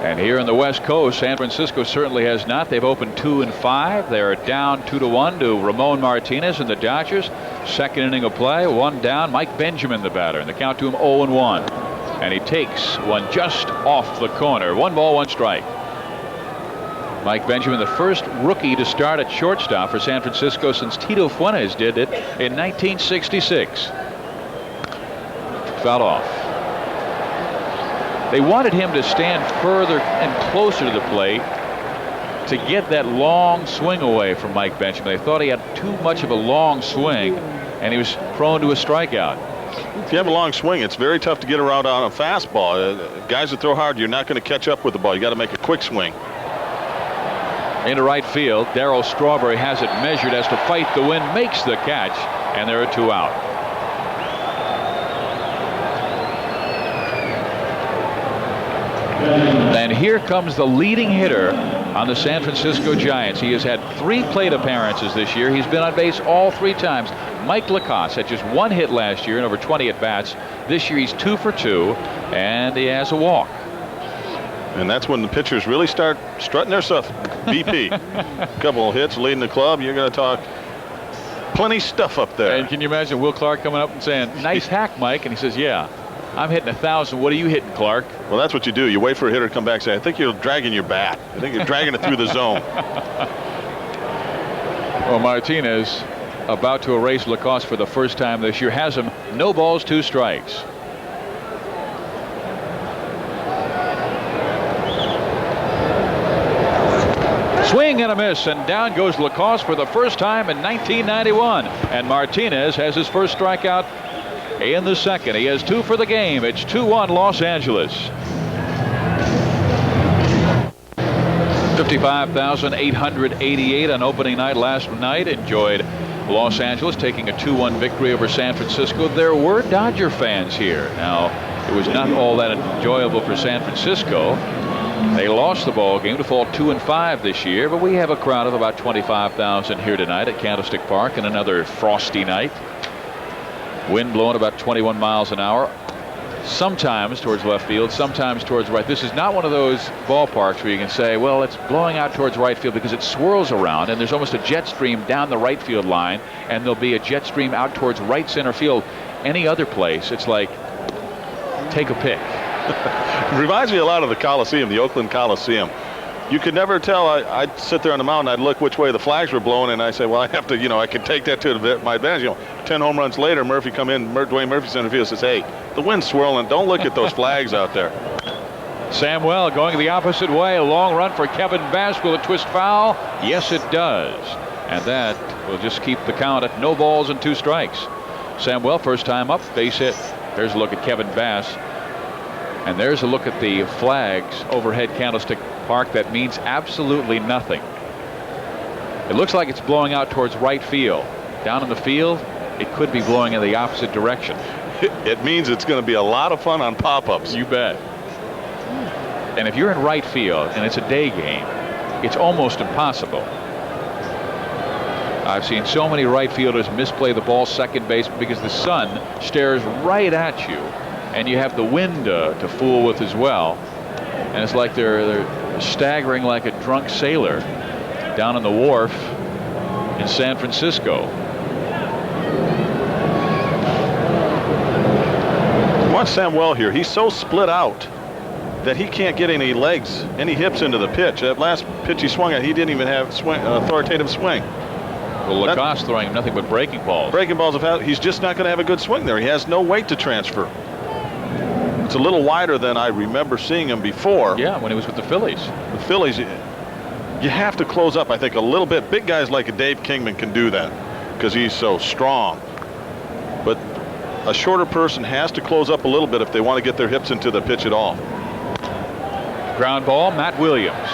And here in the West Coast, San Francisco certainly has not. They've opened 2-5. They're down 2-1 to Ramon Martinez and the Dodgers. Second inning of play, 1 down. Mike Benjamin, the batter, and the count to him 0-1. And he takes one just off the corner. 1 ball, 1 strike. Mike Benjamin, the first rookie to start at shortstop for San Francisco since Tito Fuentes did it in 1966. Foul off. They wanted him to stand further and closer to the plate to get that long swing away from Mike Benjamin. They thought he had too much of a long swing, and he was prone to a strikeout. If you have a long swing, it's very tough to get around on a fastball. Guys that throw hard, you're not going to catch up with the ball. You got to make a quick swing. Into right field, Darryl Strawberry has it measured, has to fight the wind, makes the catch, and there are 2 out. And here comes the leading hitter on the San Francisco Giants. He has had 3 plate appearances this year. He's been on base all 3 times. Mike Lacoste had just 1 hit last year and over 20 at-bats. This year he's 2 for 2, and he has a walk. And that's when the pitchers really start strutting their stuff. BP. Couple of hits leading the club. You're going to talk plenty stuff up there. And can you imagine Will Clark coming up and saying, nice hack, Mike? And he says, yeah, I'm hitting 1,000. What are you hitting, Clark? Well, that's what you do. You wait for a hitter to come back and say, I think you're dragging your bat. I think you're dragging it through the zone. Well, Martinez, about to erase Lacoste for the first time this year, has him no balls, 2 strikes. Swing and a miss, and down goes Lacoste for the first time in 1991. And Martinez has his first strikeout in the second. He has 2 for the game. It's 2-1 Los Angeles. 55,888 on opening night last night. Enjoyed Los Angeles taking a 2-1 victory over San Francisco. There were Dodger fans here. Now, it was not all that enjoyable for San Francisco. They lost the ball game to fall 2-5 this year, but we have a crowd of about 25,000 here tonight at Candlestick Park and another frosty night. Wind blowing about 21 miles an hour. Sometimes towards left field, sometimes towards right. This is not one of those ballparks where you can say, well, it's blowing out towards right field, because it swirls around and there's almost a jet stream down the right field line, and there'll be a jet stream out towards right center field. Any other place, it's like, take a pick. Reminds me a lot of the Coliseum, the Oakland Coliseum. You could never tell. I'd sit there on the mountain, I'd look which way the flags were blowing, and I say, well, I have to, I can take that to my advantage. 10 home runs later, Murphy come in, Dwayne Murphy center field says, hey, the wind's swirling. Don't look at those flags out there. Samuel going the opposite way. A long run for Kevin Bass. Will it twist foul? Yes, it does. And that will just keep the count at no balls and 2 strikes. Samuel, first time up, base hit. There's a look at Kevin Bass. And there's a look at the flags overhead Candlestick Park. That means absolutely nothing. It looks like it's blowing out towards right field. Down in the field, it could be blowing in the opposite direction. It means it's going to be a lot of fun on pop-ups. You bet. And if you're in right field and it's a day game, it's almost impossible. I've seen so many right fielders misplay the ball second base because the sun stares right at you, and you have the wind to fool with as well. And it's like they're staggering like a drunk sailor down on the wharf in San Francisco. Watch Samuel here. He's so split out that he can't get any legs, any hips into the pitch. That last pitch he swung at, he didn't even have authoritative swing. Well, Lacoste throwing him nothing but breaking balls. Breaking balls have had, he's just not going to have a good swing there. He has no weight to transfer. It's a little wider than I remember seeing him before. Yeah, when he was with the Phillies. The Phillies, you have to close up, I think, a little bit. Big guys like a Dave Kingman can do that because he's so strong. But a shorter person has to close up a little bit if they want to get their hips into the pitch at all. Ground ball, Matt Williams.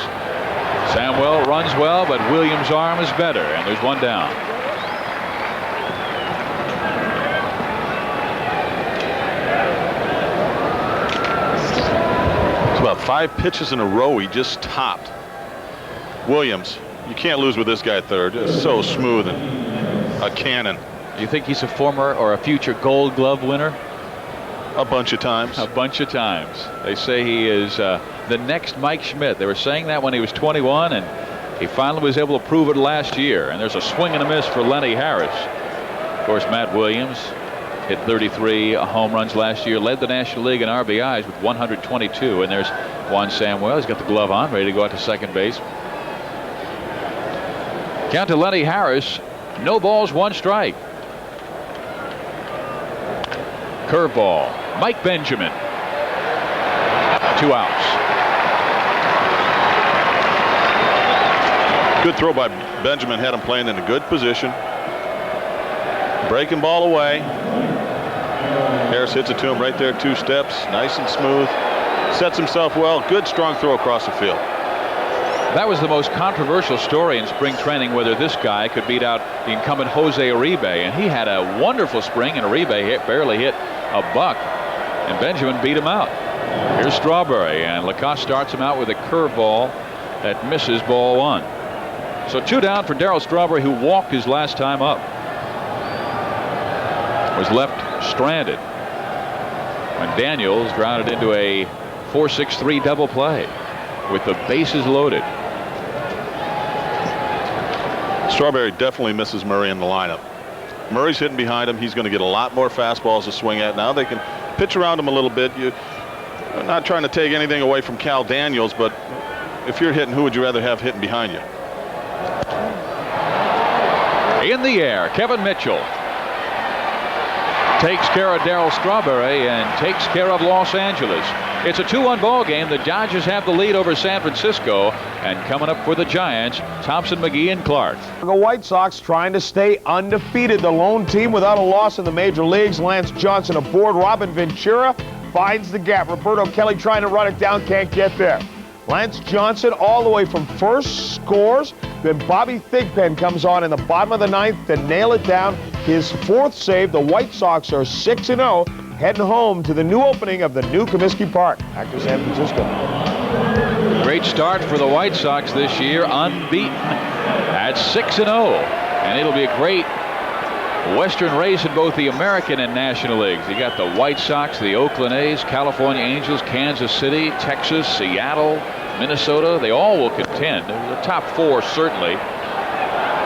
Samuel runs well, but Williams' arm is better, and there's 1 down. It's about 5 pitches in a row he just topped. Williams, you can't lose with this guy at third. Just so smooth and a cannon. Do you think he's a former or a future Gold Glove winner? A bunch of times. A bunch of times. They say he is the next Mike Schmidt. They were saying that when he was 21, and he finally was able to prove it last year. And there's a swing and a miss for Lenny Harris. Of course, Matt Williams hit 33 home runs last year, led the National League in RBIs with 122. And there's Juan Samuel. He's got the glove on, ready to go out to second base. Count to Lenny Harris. No balls, 1 strike. Curveball. Mike Benjamin. 2 outs. Good throw by Benjamin. Had him playing in a good position. Breaking ball away. Harris hits it to him right there, 2 steps. Nice and smooth. Sets himself well. Good strong throw across the field. That was the most controversial story in spring training, whether this guy could beat out the incumbent Jose Uribe. And he had a wonderful spring, and Uribe barely hit a buck, and Benjamin beat him out. Here's Strawberry, and Lacoste starts him out with a curveball that misses ball 1. So 2 down for Darryl Strawberry, who walked his last time up. Was left stranded when Daniels grounded into a 4-6-3 double play with the bases loaded. Strawberry definitely misses Murray in the lineup. Murray's hitting behind him. He's going to get a lot more fastballs to swing at. Now they can pitch around him a little bit. I'm not trying to take anything away from Cal Daniels, but if you're hitting, who would you rather have hitting behind you? In the air, Kevin Mitchell takes care of Darryl Strawberry and takes care of Los Angeles. It's a 2-1 ball game. The Dodgers have the lead over San Francisco, and coming up for the Giants, Thompson, McGee, and Clark. The White Sox trying to stay undefeated. The lone team without a loss in the major leagues. Lance Johnson aboard. Robin Ventura finds the gap. Roberto Kelly trying to run it down, can't get there. Lance Johnson all the way from first scores. Then Bobby Thigpen comes on in the bottom of the 9th to nail it down. His 4th save. The White Sox are 6-0, heading home to the new opening of the new Comiskey Park. Back to San Francisco. Great start for the White Sox this year, unbeaten at 6-0. And it'll be a great Western race in both the American and National Leagues. You got the White Sox, the Oakland A's, California Angels, Kansas City, Texas, Seattle, Minnesota. They all will contend. The top four certainly.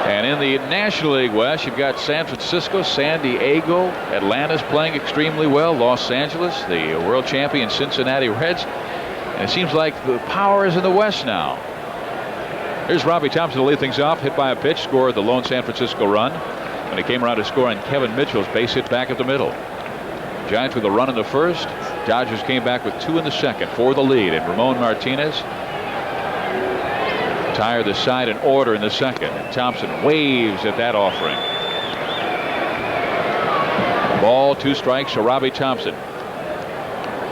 And in the National League West, you've got San Francisco, San Diego, Atlanta's playing extremely well, Los Angeles, the world champion Cincinnati Reds. And it seems like the power is in the West now. Here's Robbie Thompson to lead things off, hit by a pitch, scored the lone San Francisco run. When he came around to score on Kevin Mitchell's base hit back at the middle. Giants with a run in the first. Dodgers came back with 2 in the second for the lead. And Ramon Martinez tired the side in order in the second. And Thompson waves at that offering. Ball, 2 strikes to Robbie Thompson.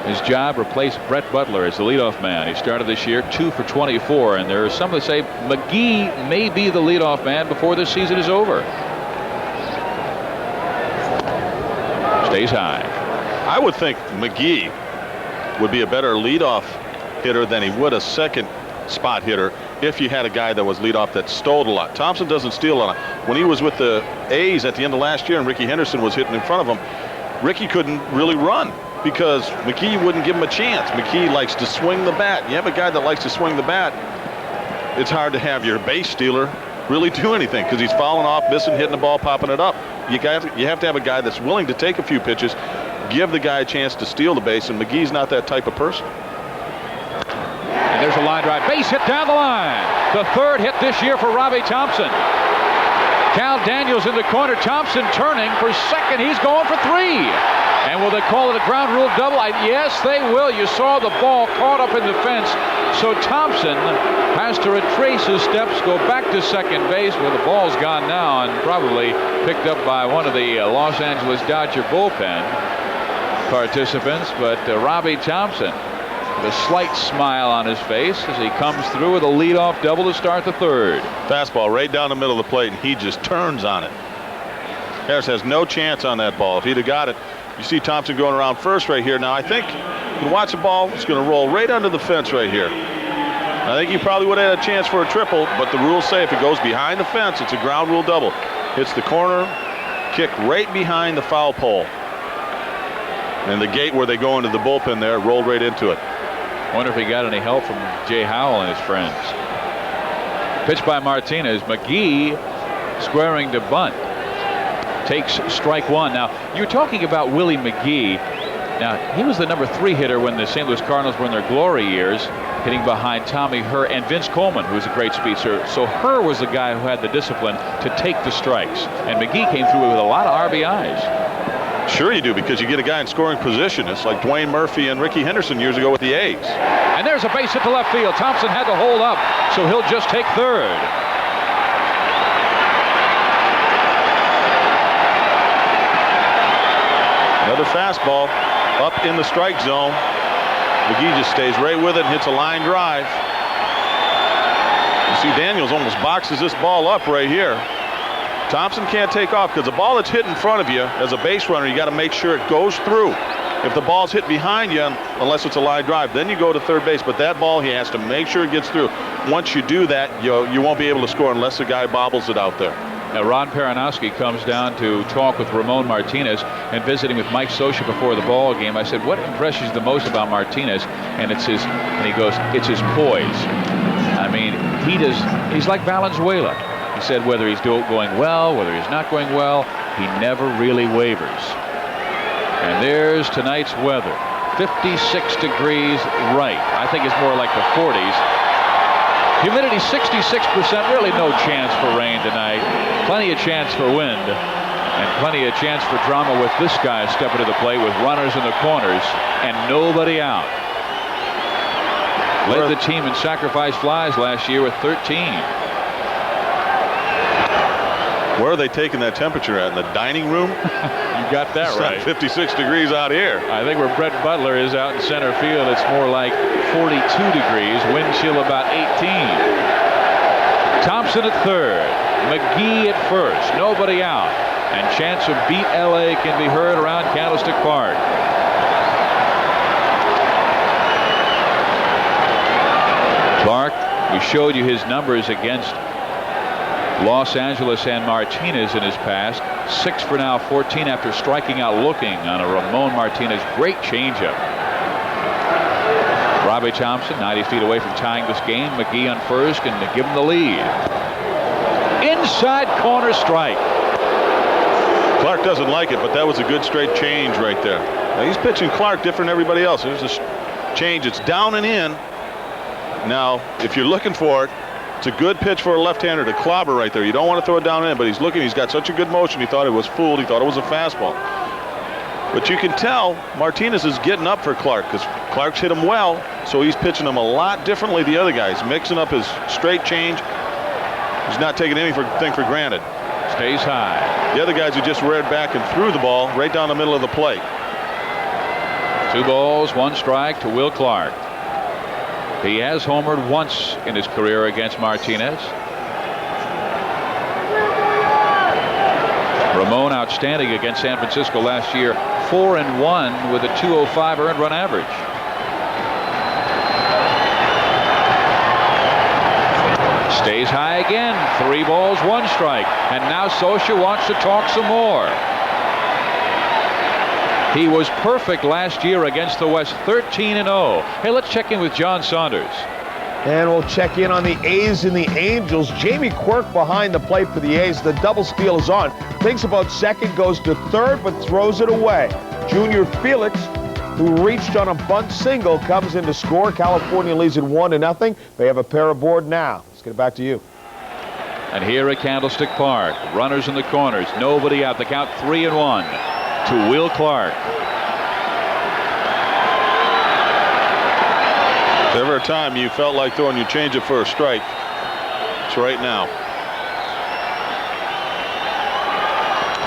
His job, replaced Brett Butler as the leadoff man. He started this year 2 for 24. And there are some that say McGee may be the leadoff man before this season is over. Stays high. I would think McGee would be a better leadoff hitter than he would a second spot hitter if you had a guy that was leadoff that stole a lot. Thompson doesn't steal a lot. When he was with the A's at the end of last year and Ricky Henderson was hitting in front of him, Ricky couldn't really run because McGee wouldn't give him a chance. McGee likes to swing the bat. You have a guy that likes to swing the bat, it's hard to have your base stealer really do anything because he's falling off, missing, hitting the ball, popping it up. You have to have a guy that's willing to take a few pitches, give the guy a chance to steal the base, and McGee's not that type of person. And there's a line drive. Base hit down the line. The third hit this year for Robbie Thompson. Cal Daniels in the corner. Thompson turning for second. He's going for 3. And will they call it a ground rule double? Yes, they will. You saw the ball caught up in the fence. So Thompson has to retrace his steps, go back to second base. Well, the ball's gone now and probably picked up by one of the Los Angeles Dodger bullpen participants. But Robbie Thompson with a slight smile on his face as he comes through with a leadoff double to start the third. Fastball right down the middle of the plate, and he just turns on it. Harris has no chance on that ball. If he'd have got it, you see Thompson going around first right here. Now, I think you watch the ball, it's going to roll right under the fence right here. I think he probably would have had a chance for a triple, but the rules say if it goes behind the fence, it's a ground rule double. Hits the corner, kick right behind the foul pole. And the gate where they go into the bullpen there, rolled right into it. Wonder if he got any help from Jay Howell and his friends. Pitch by Martinez. McGee squaring to bunt. Takes strike 1. Now, you're talking about Willie McGee. Now, he was the number 3 hitter when the St. Louis Cardinals were in their glory years, hitting behind Tommy Herr and Vince Coleman, who was a great speedster. So Herr was the guy who had the discipline to take the strikes. And McGee came through with a lot of RBIs. Sure you do, because you get a guy in scoring position. It's like Dwayne Murphy and Ricky Henderson years ago with the A's. And there's a base hit to left field. Thompson had to hold up, so he'll just take third. Another fastball up in the strike zone. McGee just stays right with it and hits a line drive. You see Daniels almost boxes this ball up right here. Thompson can't take off because the ball that's hit in front of you as a base runner, you got to make sure it goes through. If the ball's hit behind you, unless it's a line drive, then you go to third base. But that ball, he has to make sure it gets through. Once you do that, you won't be able to score unless the guy bobbles it out there. Now, Ron Peranowski comes down to talk with Ramon Martinez and visiting with Mike Scioscia before the ball game. I said, what impresses you the most about Martinez? And it's his, and he goes, it's his poise. I mean, he's like Valenzuela. He said whether he's going well, whether he's not going well, he never really wavers. And there's tonight's weather. 56 degrees right. I think it's more like the 40s. Humidity 66%. Really no chance for rain tonight. Plenty of chance for wind. And plenty of chance for drama with this guy stepping to the plate with runners in the corners and nobody out. Led the team in sacrifice flies last year with 13. Where are they taking that temperature at? In the dining room? You got that it's right. 56 degrees out here. I think where Brett Butler is out in center field, it's more like 42 degrees. Wind chill about 18. Thompson at third. McGee at first. Nobody out. And chance of beat LA can be heard around Candlestick Park. Clark, we showed you his numbers against Los Angeles and Martinez in his past. 6 for now, 14 after striking out looking on a Ramon Martinez great changeup. Robbie Thompson 90 feet away from tying this game. McGee on first and to give him the lead. Inside corner strike. Clark doesn't like it, but that was a good straight change right there. Now he's pitching Clark different than everybody else. There's a change. It's down and in. Now, if you're looking for it, it's a good pitch for a left-hander to clobber right there. You don't want to throw it down and in, but he's looking. He's got such a good motion. He thought it was fooled. He thought it was a fastball. But you can tell Martinez is getting up for Clark because Clark's hit him well, so he's pitching him a lot differently the other guys, mixing up his straight change. He's not taking anything for granted. Stays high. The other guys who just reared back and threw the ball right down the middle of the plate. 2 balls, 1 strike to Will Clark. He has homered once in his career against Martinez. Ramon outstanding against San Francisco last year, 4-1 with a .205 earned run average. Stays high again. 3 balls, 1 strike. And now Scioscia wants to talk some more. He was perfect last year against the West, 13-0. Hey, let's check in with John Saunders. And we'll check in on the A's and the Angels. Jamie Quirk behind the plate for the A's. The double steal is on. Thinks about second, goes to third, but throws it away. Junior Felix, who reached on a bunt single, comes in to score. California leads it 1-0. They have a pair aboard now. Let's get it back to you. And here at Candlestick Park, runners in the corners, nobody out. The count 3-1 to Will Clark. If ever a time you felt like throwing your changeup for a strike, it's right now.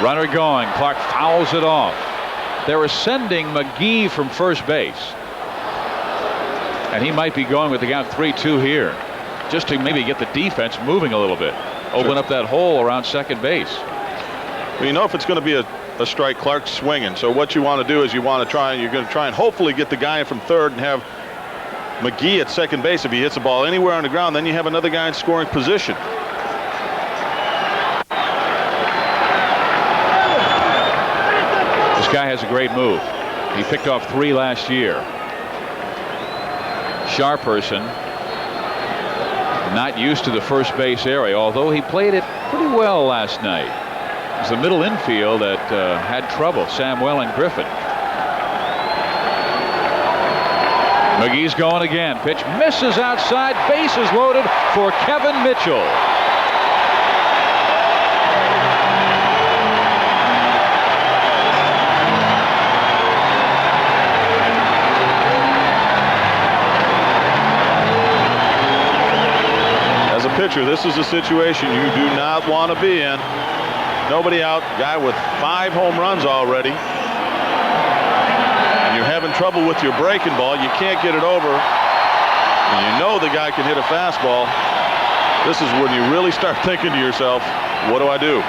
Runner going. Clark fouls it off. They're sending McGee from first base. And he might be going with the count 3-2 here, just to maybe get the defense moving a little bit. Open up that hole around second base. Well, you know if it's going to be a strike, Clark's swinging. So what you want to do is you're going to try and hopefully get the guy in from third and have McGee at second base. If he hits the ball anywhere on the ground, then you have another guy in scoring position. This guy has a great move. He picked off 3 last year. Sharperson not used to the first base area, although he played it pretty well last night. It was the middle infield that had trouble, Samuel and Griffin. McGee's going again. Pitch misses outside. Bases loaded for Kevin Mitchell. As a pitcher, this is a situation you do not want to be in. Nobody out. Guy with 5 home runs already. You're having trouble with your breaking ball. You can't get it over. And you know the guy can hit a fastball. This is when you really start thinking to yourself, what do I do?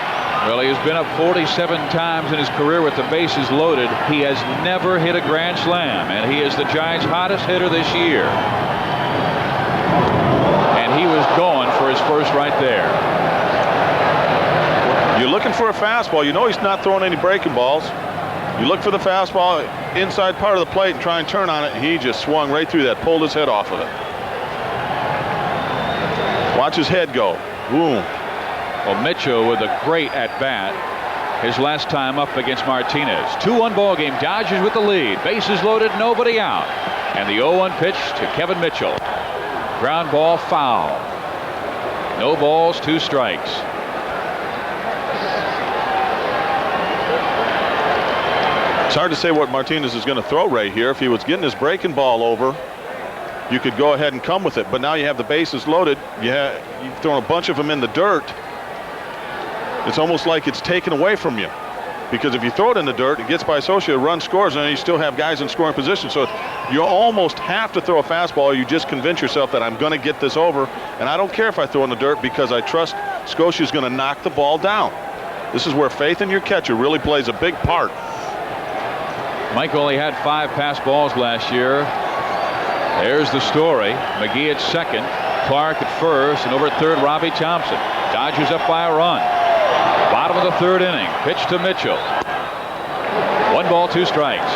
Well, he has been up 47 times in his career with the bases loaded. He has never hit a grand slam, and he is the Giants' hottest hitter this year. And he was going for his first right there. You're looking for a fastball. You know he's not throwing any breaking balls. You look for the fastball inside part of the plate and try and turn on it. He just swung right through that, pulled his head off of it. Watch his head go. Boom. Well, Mitchell with a great at-bat. His last time up against Martinez. 2-1 ball game. Dodgers with the lead. Bases loaded, nobody out. And the 0-1 pitch to Kevin Mitchell. Ground ball, foul. No balls, 2 strikes. It's hard to say what Martinez is going to throw right here. If he was getting his breaking ball over, you could go ahead and come with it. But now you have the bases loaded. You've thrown a bunch of them in the dirt. It's almost like it's taken away from you. Because if you throw it in the dirt, it gets by Scioscia, run scores, and then you still have guys in scoring position. So you almost have to throw a fastball, or you just convince yourself that I'm going to get this over. And I don't care if I throw in the dirt because I trust Scioscia is going to knock the ball down. This is where faith in your catcher really plays a big part. Mike only had 5 pass balls last year. There's the story. McGee at second, Clark at first, and over at third, Robbie Thompson. Dodgers up by a run. Bottom of the third inning. Pitch to Mitchell. 1 ball, 2 strikes.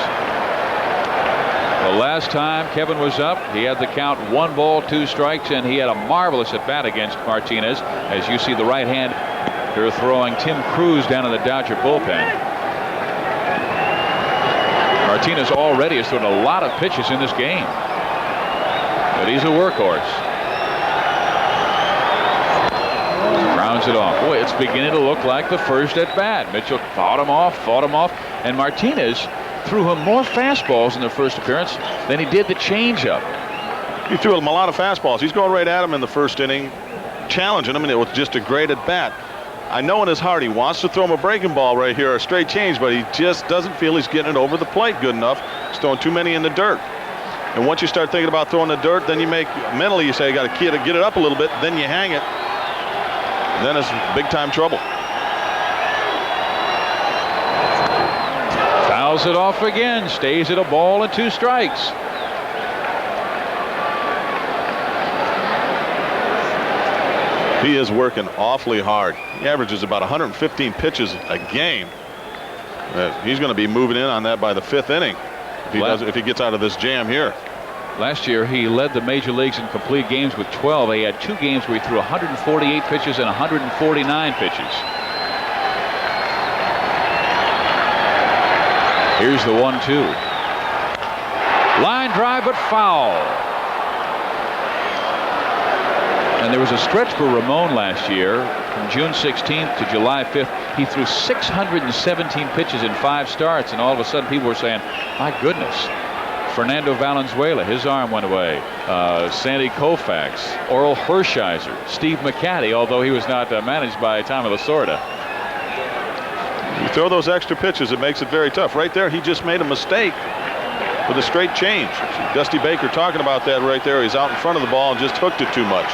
The last time Kevin was up, he had the count 1 ball, 2 strikes, and he had a marvelous at bat against Martinez. As you see the right hand, they're throwing Tim Cruz down in the Dodger bullpen. Martinez already has thrown a lot of pitches in this game, but he's a workhorse. Grounds it off. Boy, it's beginning to look like the first at bat. Mitchell fought him off, and Martinez threw him more fastballs in the first appearance than he did the changeup. He threw him a lot of fastballs. He's going right at him in the first inning, challenging him, and it was just a great at bat. I know in his heart he wants to throw him a breaking ball right here, a straight change, but he just doesn't feel he's getting it over the plate good enough. He's throwing too many in the dirt. And once you start thinking about throwing the dirt, then you make mentally you say you got to get it up a little bit, then you hang it. Then it's big time trouble. Fouls it off again, stays at a ball and 2 strikes. He is working awfully hard. He averages about 115 pitches a game. He's going to be moving in on that by the 5th inning if he gets out of this jam here. Last year he led the major leagues in complete games with 12. He had 2 games where he threw 148 pitches and 149 pitches. Here's the 1-2. Line drive, but foul. And there was a stretch for Ramon last year from June 16th to July 5th. He threw 617 pitches in 5 starts, and all of a sudden people were saying, my goodness. Fernando Valenzuela, his arm went away. Sandy Koufax, Oral Hershiser, Steve McCatty, although he was not managed by Tommy Lasorda. You throw those extra pitches, it makes it very tough. Right there, he just made a mistake with a straight change. Dusty Baker talking about that right there. He's out in front of the ball and just hooked it too much.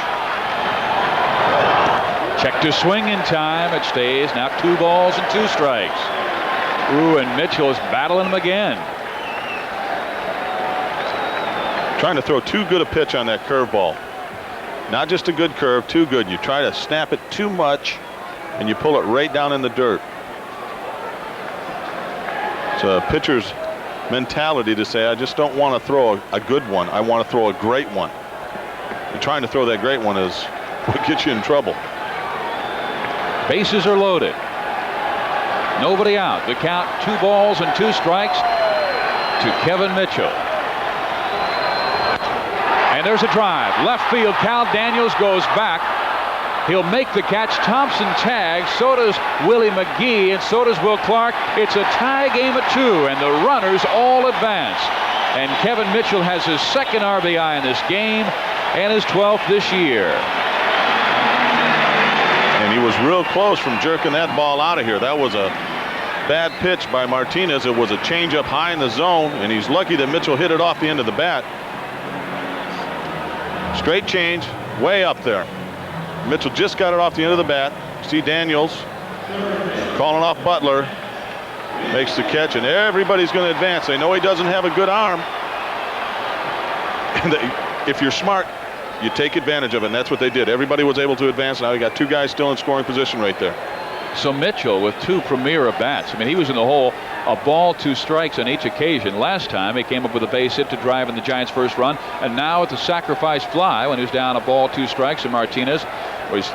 Check to swing in time. It stays. Now 2 balls and 2 strikes. Ooh, and Mitchell is battling him again. Trying to throw too good a pitch on that curveball. Not just a good curve, too good. You try to snap it too much, and you pull it right down in the dirt. It's a pitcher's mentality to say, I just don't want to throw a good one. I want to throw a great one. And trying to throw that great one is what gets you in trouble. Bases are loaded. Nobody out. The count 2 balls and 2 strikes to Kevin Mitchell. And there's a drive. Left field. Cal Daniels goes back. He'll make the catch. Thompson tags. So does Willie McGee, and so does Will Clark. It's a tie game at 2, and the runners all advance. And Kevin Mitchell has his 2nd RBI in this game and his 12th this year. And he was real close from jerking that ball out of here. That was a bad pitch by Martinez. It was a changeup high in the zone, and he's lucky that Mitchell hit it off the end of the bat. Straight change, way up there. Mitchell just got it off the end of the bat. See Daniels calling off Butler. Makes the catch, and everybody's going to advance. They know he doesn't have a good arm. And if you're smart, you take advantage of it, and that's what they did. Everybody was able to advance. Now you got 2 guys still in scoring position right there. So Mitchell with 2 premier at-bats. I mean, he was in the hole, a ball, 2 strikes on each occasion. Last time he came up with a base hit to drive in the Giants' first run, and now at the sacrifice fly when he was down a ball, 2 strikes, and Martinez was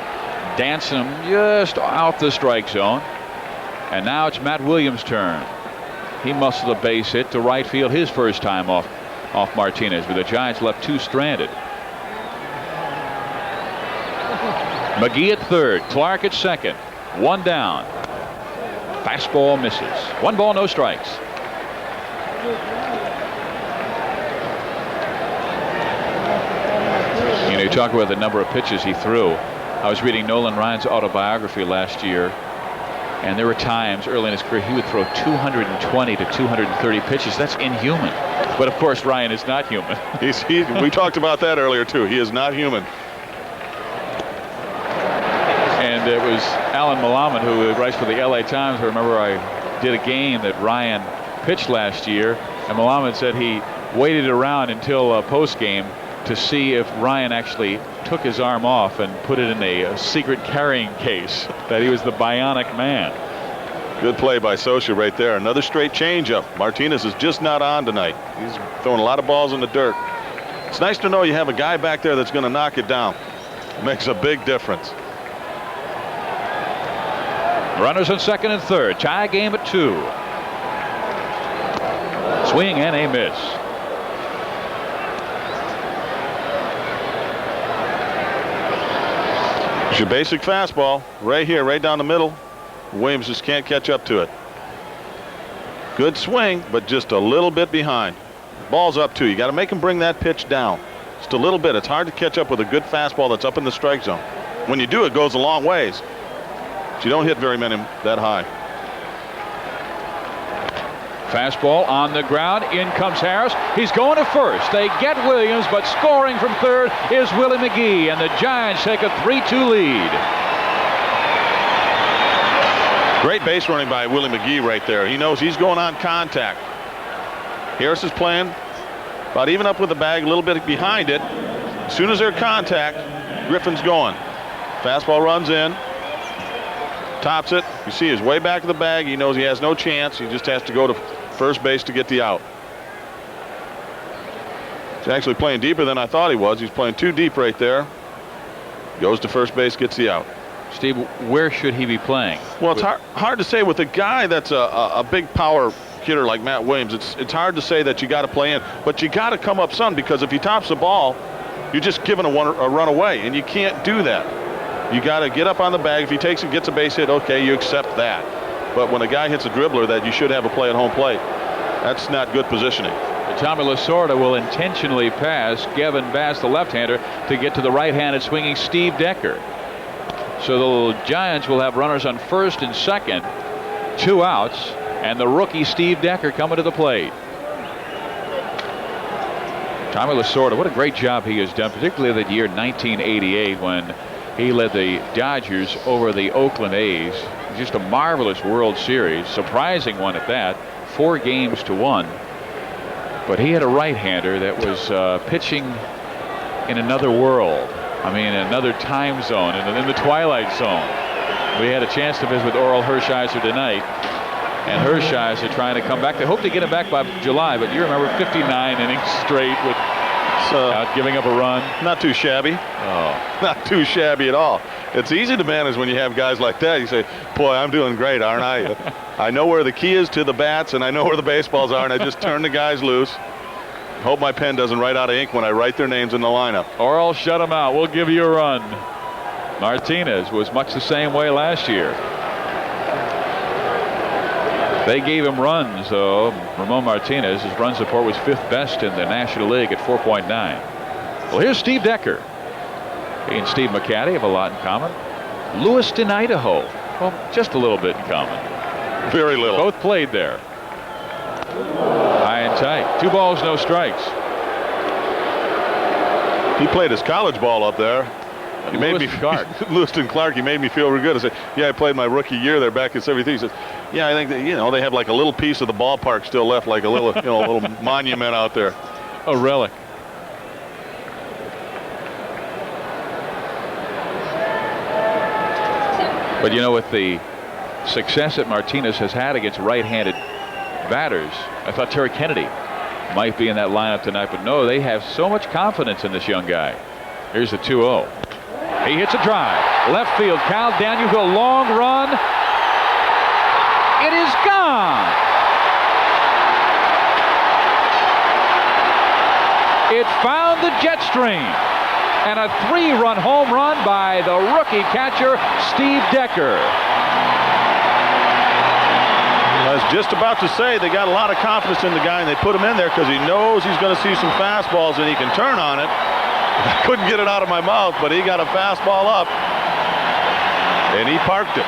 dancing him just out the strike zone. And now it's Matt Williams' turn. He muscled a base hit to right field his first time off Martinez, but the Giants left 2 stranded. McGee at third, Clark at second. 1 down. Fastball misses. 1 ball, no strikes. You know, you talk about the number of pitches he threw. I was reading Nolan Ryan's autobiography last year, and there were times early in his career he would throw 220 to 230 pitches. That's inhuman. But of course, Ryan is not human. We talked about that earlier too. He is not human. And it was Alan Malaman, who writes for the LA Times. I remember I did a game that Ryan pitched last year, and Malaman said he waited around until post-game to see if Ryan actually took his arm off and put it in a secret carrying case, that he was the bionic man. Good play by Scioscia right there. Another straight changeup. Martinez is just not on tonight. He's throwing a lot of balls in the dirt. It's nice to know you have a guy back there that's going to knock it down. It makes a big difference. Runners on second and third. Tie game at 2. Swing and a miss. It's your basic fastball right here, right down the middle. Williams just can't catch up to it. Good swing, but just a little bit behind. Ball's up too. You got to make him bring that pitch down. Just a little bit. It's hard to catch up with a good fastball that's up in the strike zone. When you do, it goes a long ways. But you don't hit very many that high. Fastball on the ground. In comes Harris. He's going to first. They get Williams, but scoring from third is Willie McGee, and the Giants take a 3-2 lead. Great base running by Willie McGee right there. He knows he's going on contact. Harris is playing about even up with the bag, a little bit behind it. As soon as there's contact, Griffin's going. Fastball runs in. Tops it. You see he's way back of the bag. He knows he has no chance. He just has to go to first base to get the out. He's actually playing deeper than I thought he was. He's playing too deep right there. Goes to first base, gets the out. Steve, where should he be playing? Well, it's hard to say with a guy that's a big power hitter like Matt Williams. It's hard to say that you got to play in, but you got to come up some, because if he tops the ball, you're just giving a run away, and you can't do that. You got to get up on the bag. If he takes it, gets a base hit, okay, you accept that. But when a guy hits a dribbler, that you should have a play at home plate. That's not good positioning. Tommy Lasorda will intentionally pass Kevin Bass, the left-hander, to get to the right-handed swinging Steve Decker. So the Giants will have runners on first and second, 2 outs, and the rookie Steve Decker coming to the plate. Tommy Lasorda, what a great job he has done, particularly the year 1988 when he led the Dodgers over the Oakland A's. Just a marvelous World Series, surprising one at that, 4-1. But he had a right-hander that was pitching in another world. I mean, another time zone, in the twilight zone. We had a chance to visit with Oral Hershiser tonight, and Hershiser trying to come back. They hope to get him back by July, but you remember 59 innings straight without giving up a run. Not too shabby. Oh, not too shabby at all. It's easy to manage when you have guys like that. You say, boy, I'm doing great, aren't I? I know where the key is to the bats, and I know where the baseballs are, and I just turn the guys loose. Hope my pen doesn't write out of ink when I write their names in the lineup. Or I'll shut them out. We'll give you a run. Martinez was much the same way last year. They gave him runs, though. Ramon Martinez, his run support was 5th best in the National League at 4.9. Well, here's Steve Decker. He and Steve McCatty have a lot in common. Lewiston, Idaho. Well, just a little bit in common. Very little. Both played there. High and tight. 2 balls, no strikes. He played his college ball up there. He made me Lewiston Clark. He made me feel real good. I said, "Yeah, I played my rookie year there back in '73." He says, "Yeah, I think that, they have like a little piece of the ballpark still left, like a little, a little monument out there, a relic." But with the success that Martinez has had against right-handed batters, I thought Terry Kennedy might be in that lineup tonight, but no, they have so much confidence in this young guy. Here's the 2-0. He hits a drive. Left field. Cal Daniels, a long run. It is gone. It found the jet stream. And a 3-run home run by the rookie catcher, Steve Decker. I was just about to say they got a lot of confidence in the guy, and they put him in there because he knows he's going to see some fastballs and he can turn on it. I couldn't get it out of my mouth, but he got a fastball up, and he parked it.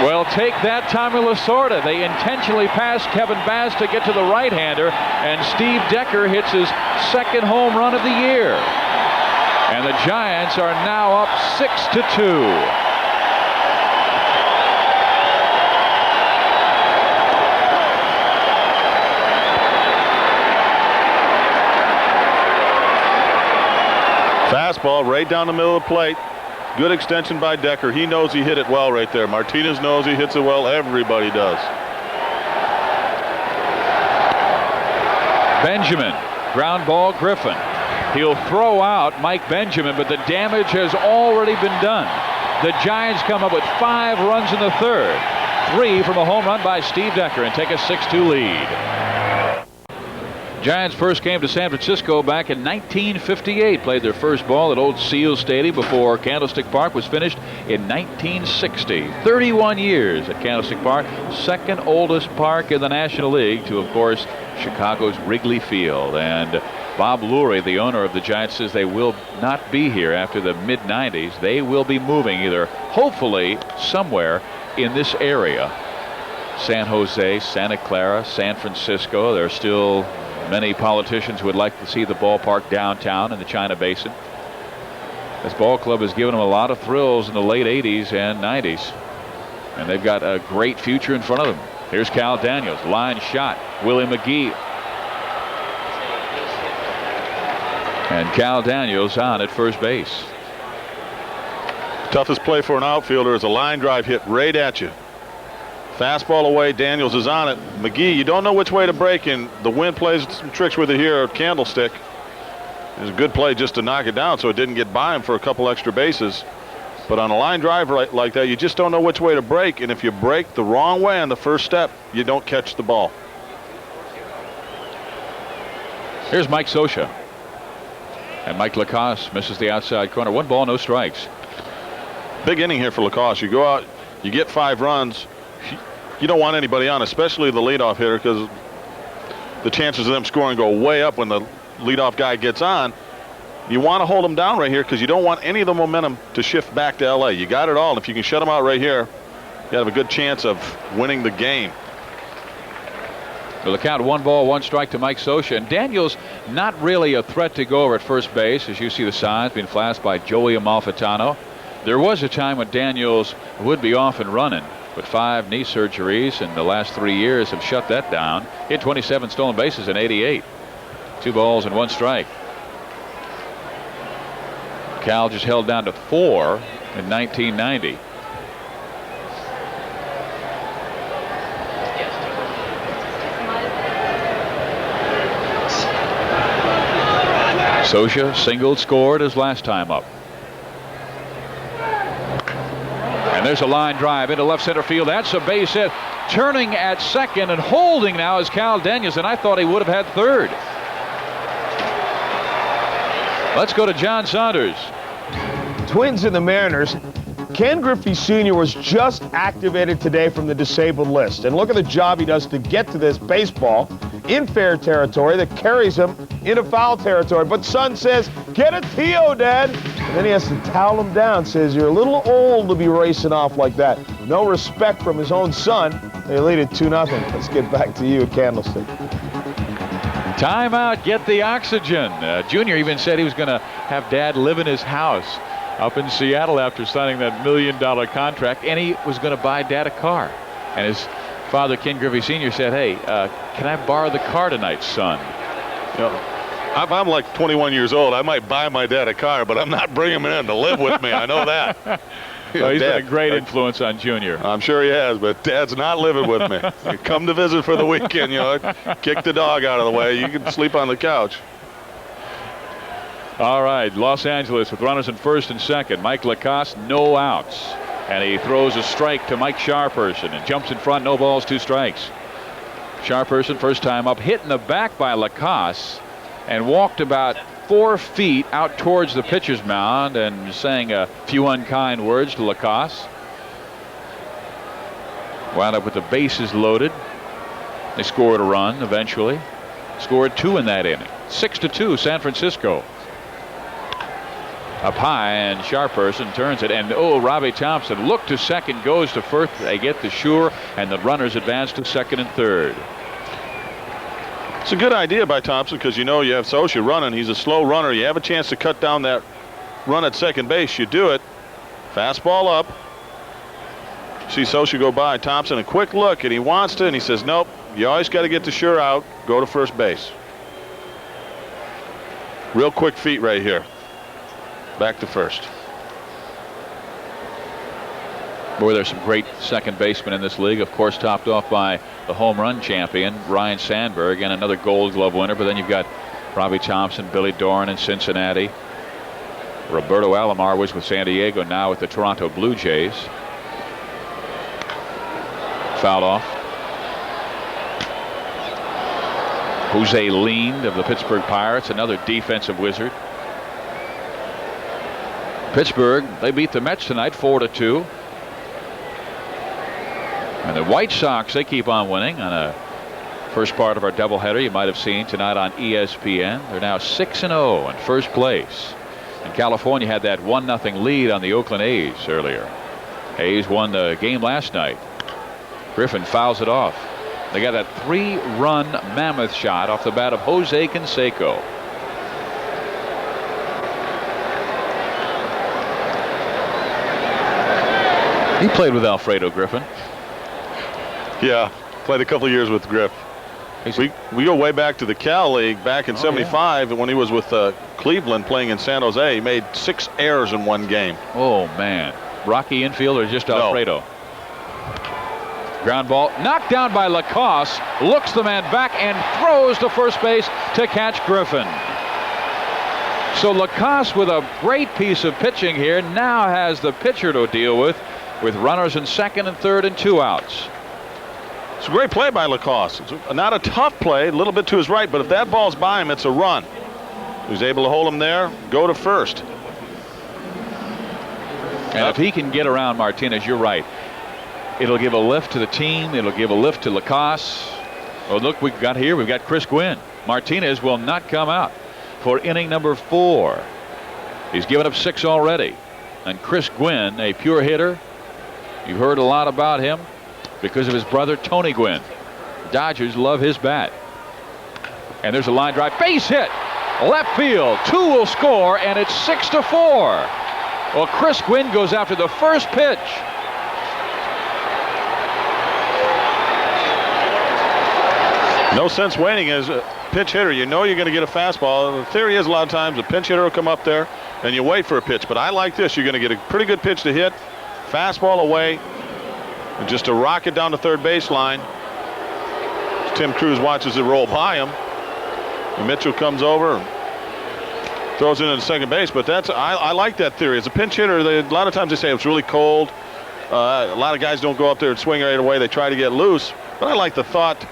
Well, take that, Tommy Lasorda. They intentionally passed Kevin Bass to get to the right-hander, and Steve Decker hits his 2nd home run of the year. And the Giants are now up 6-2. Fastball right down the middle of the plate. Good extension by Decker. He knows he hit it well right there. Martinez knows he hits it well. Everybody does. Benjamin, ground ball, Griffin. He'll throw out Mike Benjamin, but the damage has already been done. The Giants come up with 5 runs in the third. 3 from a home run by Steve Decker and take a 6-2 lead. Giants first came to San Francisco back in 1958. Played their first ball at Old Seal Stadium before Candlestick Park was finished in 1960. 31 years at Candlestick Park, second oldest park in the National League to, of course, Chicago's Wrigley Field. And Bob Lurie, the owner of the Giants, says they will not be here after the mid-90s. They will be moving either, hopefully, somewhere in this area. San Jose, Santa Clara, San Francisco. There are still many politicians who would like to see the ballpark downtown in the China Basin. This ball club has given them a lot of thrills in the late 80s and 90s. And they've got a great future in front of them. Here's Cal Daniels, line shot. Willie McGee. And Cal Daniels on at first base. Toughest play for an outfielder is a line drive hit right at you. Fastball away, Daniels is on it. McGee, you don't know which way to break, and the wind plays some tricks with it here at Candlestick. It was a good play just to knock it down so it didn't get by him for a couple extra bases. But on a line drive like that, you just don't know which way to break, and if you break the wrong way on the first step, you don't catch the ball. Here's Mike Scioscia. And Mike Lacoste misses the outside corner. 1 ball, no strikes. Big inning here for Lacoste. You go out, you get 5 runs. You don't want anybody on, especially the leadoff hitter, because the chances of them scoring go way up when the leadoff guy gets on. You want to hold them down right here because you don't want any of the momentum to shift back to L.A. You got it all, and if you can shut them out right here, you have a good chance of winning the game. Well, the count 1 ball, 1 strike to Mike Scioscia. And Daniels not really a threat to go over at first base, as you see the signs being flashed by Joey Amalfitano. There was a time when Daniels would be off and running, but 5 knee surgeries in the last 3 years have shut that down. Hit 27 stolen bases in '88. 2 balls and 1 strike. Cal just held down to 4 in 1990. Scioscia singled, scored his last time up. And there's a line drive into left center field. That's a base hit. Turning at second and holding now is Cal Daniels, and I thought he would have had third. Let's go to John Saunders. Twins and the Mariners. Ken Griffey Sr. was just activated today from the disabled list. And look at the job he does to get to this baseball in fair territory that carries him into foul territory. But son says, get a TO, Dad. And then he has to towel him down, says, you're a little old to be racing off like that. No respect from his own son. They lead it 2-0. Let's get back to you at Candlestick. Timeout, get the oxygen. Junior even said he was going to have Dad live in his house up in Seattle after signing that $1 million contract, and he was going to buy Dad a car. And his father, Ken Griffey Sr., said, hey, can I borrow the car tonight, son? You know, I'm like 21 years old. I might buy my dad a car, but I'm not bringing him in to live with me. I know that. Well, he's been a great influence on Junior. I'm sure he has, but Dad's not living with me. Come to visit for the weekend, you know. Kick the dog out of the way. You can sleep on the couch. All right, Los Angeles with runners in first and second. Mike Lacoste, no outs. And he throws a strike to Mike Sharperson and jumps in front, no balls, 2 strikes. Sharperson, first time up, hit in the back by Lacoste and walked about 4 feet out towards the pitcher's mound and saying a few unkind words to Lacoste. Wound up with the bases loaded. They scored a run eventually. Scored 2 in that inning. 6-2, San Francisco. Up high, and Sharperson turns it, and Robbie Thompson look to second, goes to first. They get the sure, and the runners advance to second and third. It's a good idea by Thompson because you know you have Scioscia running. He's a slow runner. You have a chance to cut down that run at second base. You do it. Fastball up. See Scioscia go by. Thompson a quick look, and he wants to, and he says, nope, you always got to get the sure out. Go to first base. Real quick feet right here. back to first. Boy, there's some great second basemen in this league. Of course, topped off by the home run champion, Ryne Sandberg, and another Gold Glove winner. But then you've got Robbie Thompson, Billy Doran in Cincinnati. Roberto Alomar was with San Diego, now with the Toronto Blue Jays. Fouled off. Jose Lean of the Pittsburgh Pirates, another defensive wizard. Pittsburgh, they beat the Mets tonight 4-2. And the White Sox, they keep on winning on a first part of our doubleheader you might have seen tonight on ESPN. They're now 6-0 in first place. And California had that 1-0 lead on the Oakland A's earlier. A's won the game last night. Griffin fouls it off. They got that 3-run mammoth shot off the bat of Jose Canseco. He played with Alfredo Griffin. Yeah, played a couple of years with Griff. We go way back to the Cal League back in '75 when he was with Cleveland playing in San Jose. He made 6 errors in one game. Oh, man. Rocky infield or just Alfredo? No. Ground ball knocked down by Lacoste. Looks the man back and throws to first base to catch Griffin. So Lacoste with a great piece of pitching here now has the pitcher to deal with runners in second and third and 2 outs. It's a great play by Lacoste. It's not a tough play, a little bit to his right, but if that ball's by him, it's a run. He was able to hold him there, go to first. And if he can get around Martinez, you're right. It'll give a lift to the team. It'll give a lift to Lacoste. Oh, look, we've got Chris Gwynn. Martinez will not come out for inning number 4. He's given up 6 already. And Chris Gwynn, a pure hitter. You've heard a lot about him because of his brother Tony Gwynn. Dodgers love his bat. And there's a line drive, base hit, left field. 2 will score, and it's 6-4. Well, Chris Gwynn goes after the first pitch. No sense waiting as a pinch hitter. You know you're going to get a fastball. The theory is a lot of times a pinch hitter will come up there and you wait for a pitch. But I like this. You're going to get a pretty good pitch to hit, fastball away, and just a rocket down the third baseline. Tim Cruz watches it roll by him. And Mitchell comes over and throws it into second base. But I like that theory. As a pinch hitter, a lot of times they say it's really cold. A lot of guys don't go up there and swing right away. They try to get loose. But I like the thought.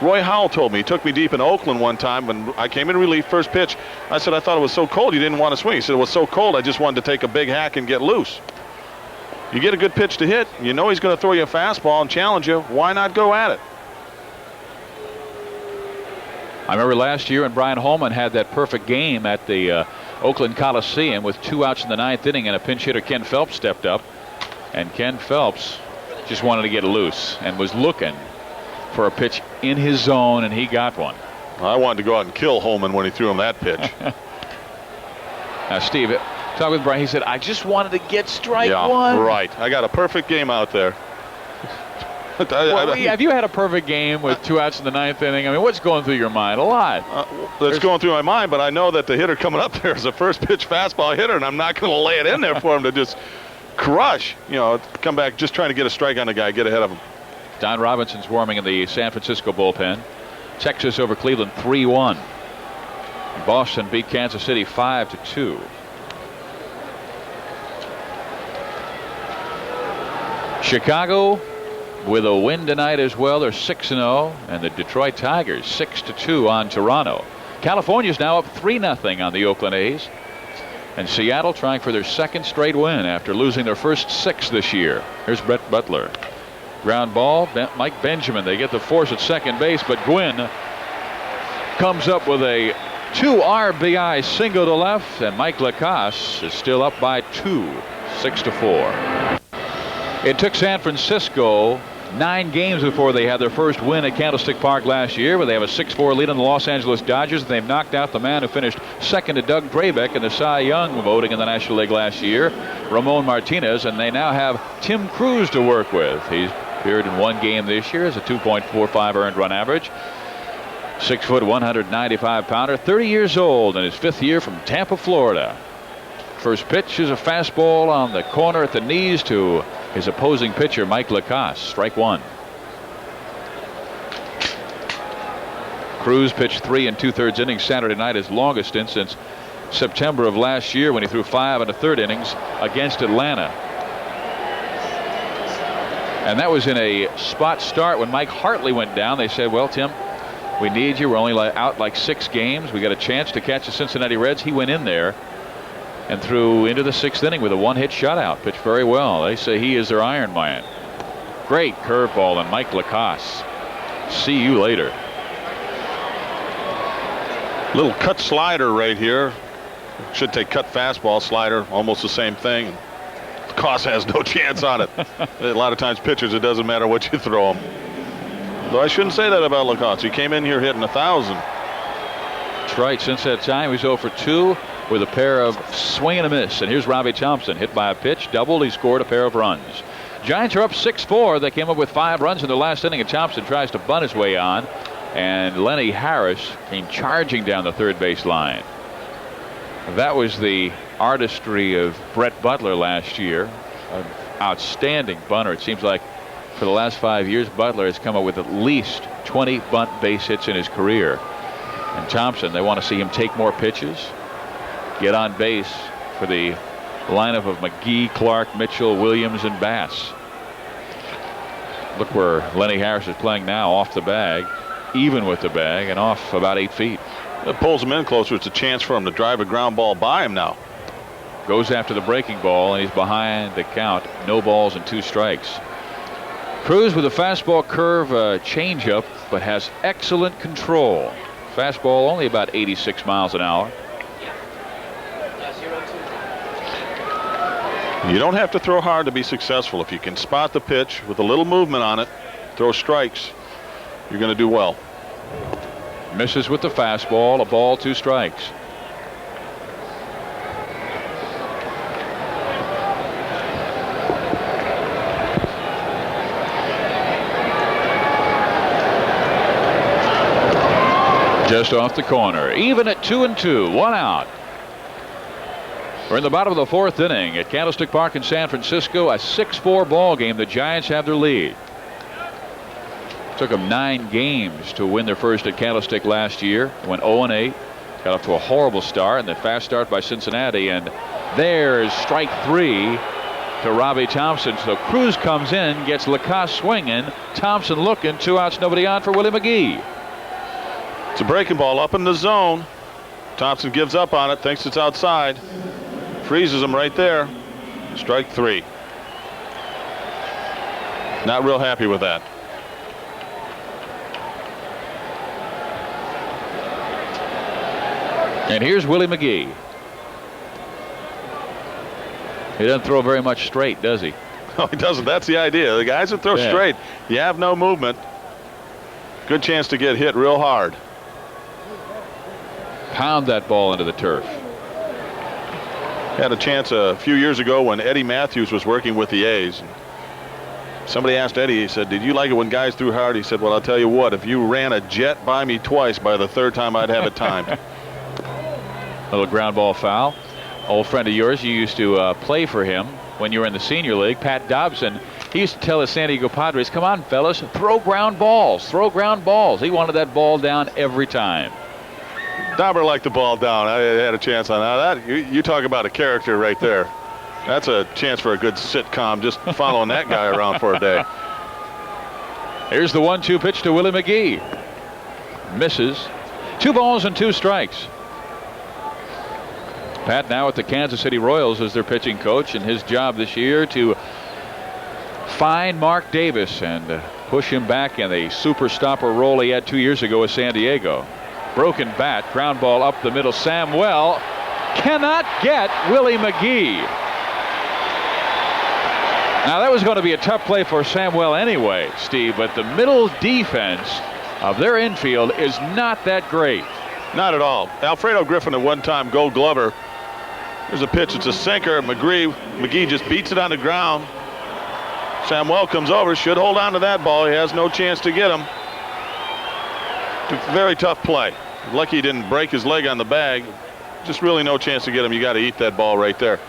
Roy Howell told me, he took me deep in Oakland one time when I came in relief, first pitch. I said, I thought it was so cold you didn't want to swing. He said, it was so cold I just wanted to take a big hack and get loose. You get a good pitch to hit, you know he's going to throw you a fastball and challenge you. Why not go at it? I remember last year when Brian Holman had that perfect game at the Oakland Coliseum with 2 outs in the 9th inning, and a pinch hitter, Ken Phelps, stepped up. And Ken Phelps just wanted to get loose and was looking for a pitch in his zone, and he got one. I wanted to go out and kill Holman when he threw him that pitch. Now, Steve, talk with Brian. He said, I just wanted to get strike one. Right. I got a perfect game out there. Have you had a perfect game with 2 outs in the 9th inning? I mean, what's going through your mind? A lot. That's going through my mind, but I know that the hitter coming up there is a first pitch fastball hitter, and I'm not going to lay it in there for him to just crush. You know, come back just trying to get a strike on the guy, get ahead of him. Don Robinson's warming in the San Francisco bullpen. Texas over Cleveland 3-1. Boston beat Kansas City 5-2. Chicago with a win tonight as well. They're 6-0, and the Detroit Tigers 6-2 on Toronto. California's now up 3-0 on the Oakland A's. And Seattle trying for their 2nd straight win after losing their first 6 this year. Here's Brett Butler. Ground ball, Mike Benjamin. They get the force at second base, but Gwynn comes up with a 2 RBI single to left, and Mike Lacoste is still up by 2, 6-4. It took San Francisco 9 games before they had their first win at Candlestick Park last year, where they have a 6-4 lead on the Los Angeles Dodgers. They've knocked out the man who finished second to Doug Drabek in the Cy Young voting in the National League last year, Ramon Martinez, and they now have Tim Cruz to work with. He's appeared in 1 game this year as a 2.45 earned run average. 6 foot, 195 pounder, 30 years old in his 5th year from Tampa, Florida. First pitch is a fastball on the corner at the knees to his opposing pitcher, Mike Lacoste. Strike one. Cruz pitched 3 2/3 innings Saturday night, his longest stint since September of last year when he threw 5 1/3 innings against Atlanta. And that was in a spot start when Mike Hartley went down. They said, well, Tim, we need you. We're only out like 6 games. We got a chance to catch the Cincinnati Reds. He went in there and threw into the 6th inning with a 1-hit shutout. Pitched very well. They say he is their Iron Man. Great curveball on Mike Lacoste. See you later. Little cut slider right here. Should take cut fastball, slider, almost the same thing. Lacoste has no chance on it. A lot of times pitchers, it doesn't matter what you throw them. Though I shouldn't say that about Lacoste. He came in here hitting 1,000. That's right. Since that time, he's 0 for 2 with a pair of swing and a miss. And here's Robbie Thompson, hit by a pitch, doubled. He scored a pair of runs. Giants are up 6-4. They came up with 5 runs in the last inning, and Thompson tries to bunt his way on. And Lenny Harris came charging down the third base line. That was the artistry of Brett Butler last year. An outstanding bunter. It seems like for the last 5 years, Butler has come up with at least 20 bunt base hits in his career. And Thompson, they want to see him take more pitches, get on base for the lineup of McGee, Clark, Mitchell, Williams, and Bass. Look where Lenny Harris is playing now, off the bag, even with the bag, and off about 8 feet. It pulls him in closer. It's a chance for him to drive a ground ball by him now. Goes after the breaking ball, and he's behind the count. No balls and 2 strikes. Cruz with a fastball curve changeup, but has excellent control. Fastball only about 86 miles an hour. You don't have to throw hard to be successful. If you can spot the pitch with a little movement on it, throw strikes, you're going to do well. Misses with the fastball, a ball, 2 strikes. Just off the corner, even at 2-2, 1 out. We're in the bottom of the 4th inning at Candlestick Park in San Francisco. A 6-4 ball game. The Giants have their lead. Took them 9 games to win their first at Candlestick last year. They went 0-8. Got off to a horrible start, and the fast start by Cincinnati. And there's strike 3 to Robbie Thompson. So Cruz comes in, gets Lacoste swinging. Thompson looking, 2 outs, nobody on for Willie McGee. It's a breaking ball up in the zone. Thompson gives up on it, thinks it's outside. Freezes him right there. Strike 3. Not real happy with that. And here's Willie McGee. He doesn't throw very much straight, does he? No, he doesn't. That's the idea. The guys that throw straight, you have no movement. Good chance to get hit real hard. Pound that ball into the turf. Had a chance a few years ago when Eddie Matthews was working with the A's. Somebody asked Eddie, he said, did you like it when guys threw hard? He said, well, I'll tell you what, if you ran a jet by me twice, by the 3rd time I'd have it timed. Little ground ball foul. Old friend of yours, you used to play for him when you were in the senior league, Pat Dobson. He used to tell the San Diego Padres, come on, fellas, throw ground balls, throw ground balls. He wanted that ball down every time. Dauber liked the ball down. I had a chance on that. You talk about a character right there. That's a chance for a good sitcom, just following that guy around for a day. Here's the 1-2 pitch to Willie McGee. Misses. 2 balls and 2 strikes. Pat now at the Kansas City Royals as their pitching coach, and his job this year to find Mark Davis and push him back in the super stopper role he had 2 years ago with San Diego. Broken bat, ground ball up the middle. Samuel cannot get Willie McGee. Now that was going to be a tough play for Samuel anyway, Steve, but the middle defense of their infield is not that great. Not at all. Alfredo Griffin at one time Gold Glover. There's a pitch, it's a sinker. McGee just beats it on the ground. Samuel comes over, should hold on to that ball. He has no chance to get him. Very tough play. Lucky he didn't break his leg on the bag. just really no chance to get him. You got to eat that ball right there.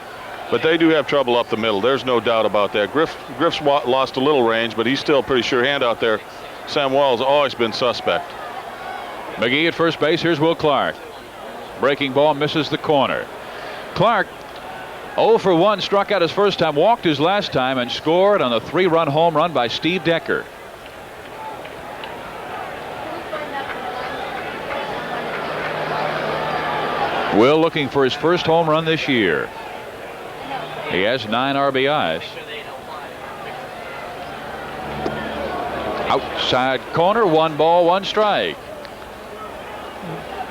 But they do have trouble up the middle. There's no doubt about that. Griff's lost a little range, but he's still a pretty sure hand out there. Samuel's always been suspect. McGee at first base. Here's Will Clark. Breaking ball misses the corner. Clark 0 for 1, struck out his first time, walked his last time, and scored on a 3-run home run by Steve Decker. Will looking for his first home run this year. He has 9 RBIs. Outside corner, 1 ball, 1 strike.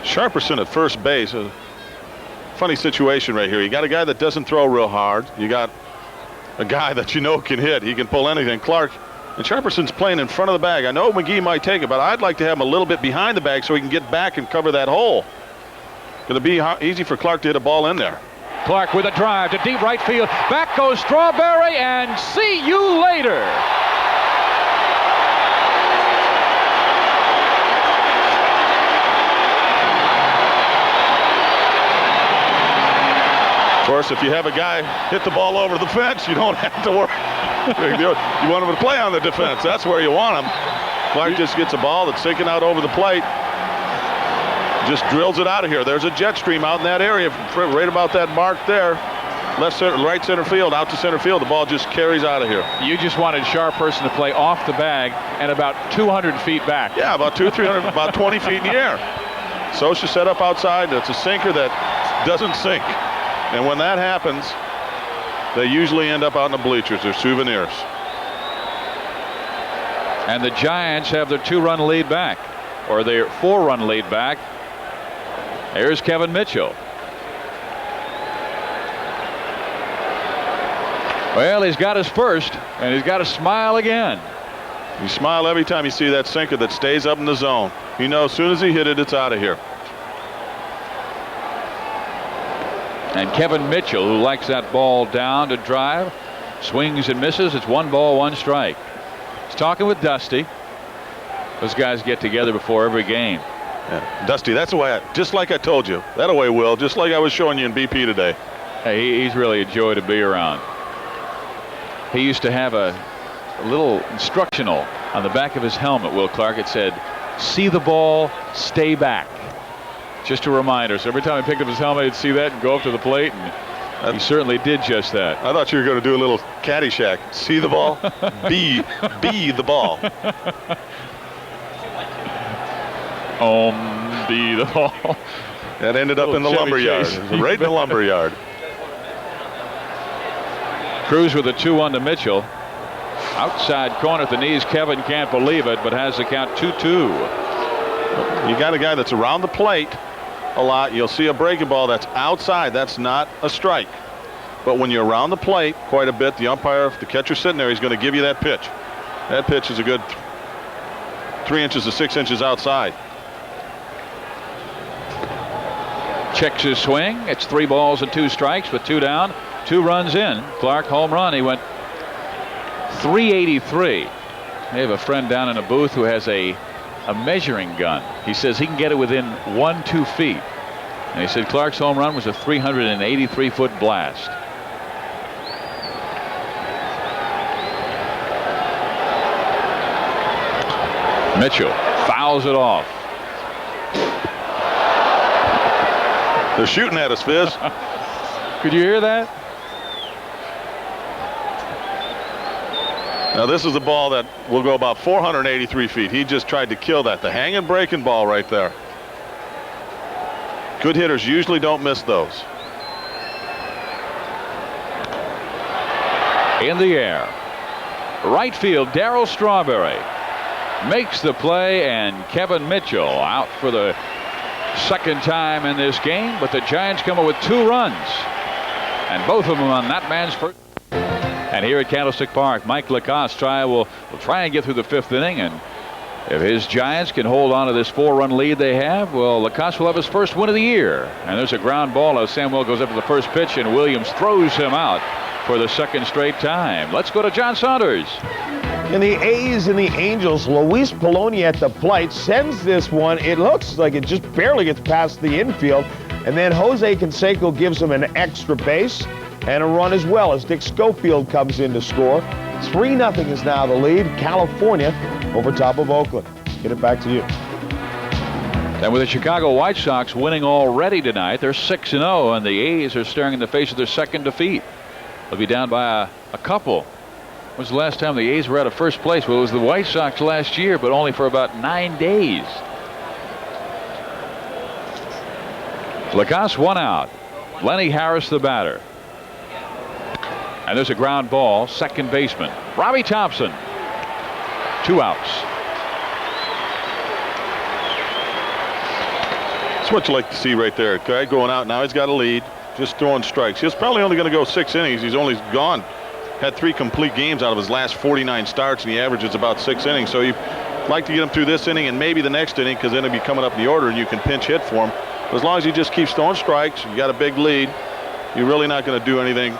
Sharperson at first base. A funny situation right here. You got a guy that doesn't throw real hard. You got a guy that you know can hit. He can pull anything. Clark and Sharperson's playing in front of the bag. I know McGee might take it, but I'd like to have him a little bit behind the bag so he can get back and cover that hole. Going to be easy for Clark to hit a ball in there. Clark with a drive to deep right field. Back goes Strawberry, and see you later. Of course, if you have a guy hit the ball over the fence, you don't have to worry. You want him to play on the defense. That's where you want him. Clark just gets a ball that's sinking out over the plate. Just drills it out of here. There's a jet stream out in that area, right about that mark there. Left center, right center field, out to center field. The ball just carries out of here. You just wanted Sharperson to play off the bag and about 200 feet back. Yeah, about 300, about 20 feet in the air. Socha set up outside. It's a sinker that doesn't sink. And when that happens, they usually end up out in the bleachers. They're souvenirs. And the Giants have their 2-run lead back, or their 4-run lead back. Here's Kevin Mitchell. Well, he's got his first, and he's got to smile again. You smile every time you see that sinker that stays up in the zone. You know, as soon as he hit it, it's out of here. And Kevin Mitchell, who likes that ball down to drive, swings and misses. It's 1 ball, 1 strike. He's talking with Dusty. Those guys get together before every game. Yeah. Dusty, that's the way, just like I told you. That way, Will, just like I was showing you in BP today. Hey, he's really a joy to be around. He used to have a little instructional on the back of his helmet, Will Clark. It said, "See the ball, stay back." Just a reminder. So every time he picked up his helmet, he'd see that and go up to the plate, and he certainly did just that. I thought you were going to do a little Caddyshack. See the ball, be the ball. Be the ball. That ended up in the lumber yard. Right in the lumber yard. Cruz with a 2-1 to Mitchell. Outside corner at the knees. Kevin can't believe it, but has the count 2-2. You got a guy that's around the plate a lot. You'll see a breaking ball that's outside. That's not a strike. But when you're around the plate quite a bit, the umpire, if the catcher's sitting there, he's going to give you that pitch. That pitch is a good 3 inches to 6 inches outside. Checks his swing. It's 3 balls and 2 strikes with 2 down, 2 runs in. Clark home run. He went 383. They have a friend down in a booth who has a measuring gun. He says he can get it within 1-2 feet. And he said Clark's home run was a 383-foot blast. Mitchell fouls it off. They're shooting at us, Fizz. Could you hear that? Now this is a ball that will go about 483 feet. He just tried to kill that. The hanging breaking ball right there. Good hitters usually don't miss those. In the air. Right field, Darryl Strawberry makes the play, and Kevin Mitchell out for the second time in this game, but the Giants come up with 2 runs, and both of them on that man's first. And here at Candlestick Park, Mike Lacoste will try and get through the 5th inning, and if his Giants can hold on to this 4-run lead they have, well, Lacoste will have his first win of the year. And there's a ground ball as Samuel goes up to the first pitch, and Williams throws him out for the second straight time. Let's go to John Saunders. In the A's and the Angels, Luis Poloni at the plate sends this one. It looks like it just barely gets past the infield. And then Jose Canseco gives him an extra base and a run as well as Dick Schofield comes in to score. 3-0 is now the lead. California over top of Oakland. Get it back to you. And with the Chicago White Sox winning already tonight, they're 6-0, and the A's are staring in the face of their second defeat. They'll be down by a couple. When was the last time the A's were out of first place? Well, it was the White Sox last year, but only for about 9 days. Lacasse one out. Lenny Harris the batter. And there's a ground ball, second baseman Robbie Thompson. 2 outs. That's what you like to see right there. Guy going out now. He's got a lead. Just throwing strikes. He's probably only going to go 6 innings. He's only had 3 complete games out of his last 49 starts, and he averages about 6 innings. So you like to get him through this inning and maybe the next inning, because then he'll be coming up in the order and you can pinch hit for him. But as long as he just keeps throwing strikes, you got a big lead, you're really not going to do anything,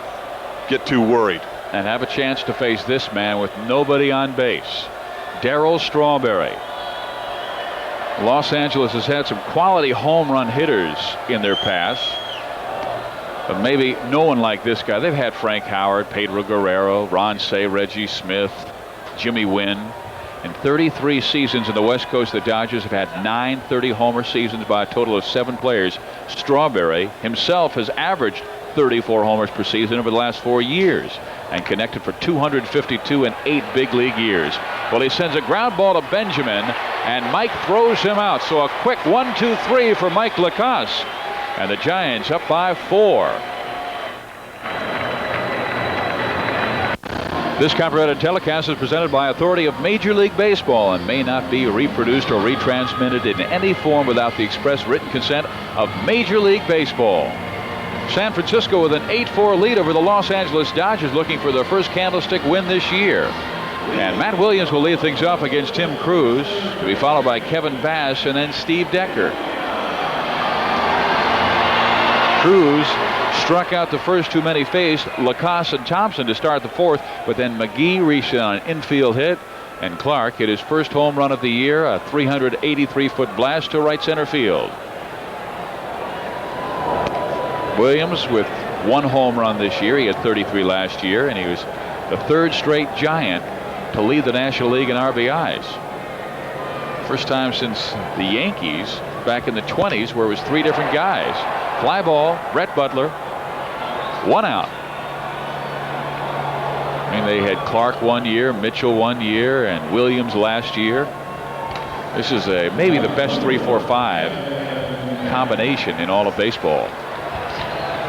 get too worried. And have a chance to face this man with nobody on base. Darryl Strawberry. Los Angeles has had some quality home run hitters in their past, but maybe no one like this guy. They've had Frank Howard, Pedro Guerrero, Ron Cey, Reggie Smith, Jimmy Wynn. In 33 seasons in the West Coast, the Dodgers have had 9 30-homer seasons by a total of 7 players. Strawberry himself has averaged 34 homers per season over the last 4 years and connected for 252 in 8 big league years. Well, he sends a ground ball to Benjamin, and Mike throws him out. So a quick 1-2-3 for Mike Lacasse, and the Giants up by 4. This copyrighted telecast is presented by authority of Major League Baseball and may not be reproduced or retransmitted in any form without the express written consent of Major League Baseball. San Francisco with an 8-4 lead over the Los Angeles Dodgers, looking for their first candlestick win this year. And Matt Williams will lead things off against Tim Cruz, to be followed by Kevin Bass and then Steve Decker. Cruz struck out the first 2 men he faced, Lacasse and Thompson, to start the 4th, but then McGee reached on an infield hit, and Clark hit his first home run of the year, a 383-foot blast to right center field. Williams with 1 home run this year. He had 33 last year, and he was the 3rd straight Giant to lead the National League in RBIs. First time since the Yankees back in the 20s, where it was 3 different guys. Fly ball, Brett Butler, 1 out. I mean, they had Clark 1 year, Mitchell 1 year, and Williams last year. This is maybe the best 3-4-5 combination in all of baseball.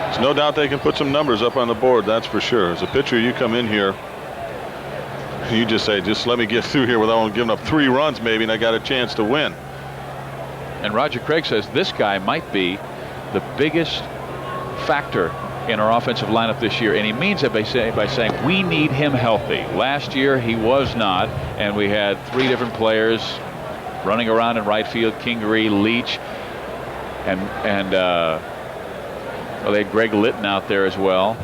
There's no doubt they can put some numbers up on the board, that's for sure. As a pitcher, you come in here, you just say, just let me get through here without giving up 3 runs maybe, and I got a chance to win. And Roger Craig says this guy might be the biggest factor in our offensive lineup this year, and he means it by saying we need him healthy. Last year he was not, and we had 3 different players running around in right field: Kingery, Leach, and well, they had Greg Litton out there as well.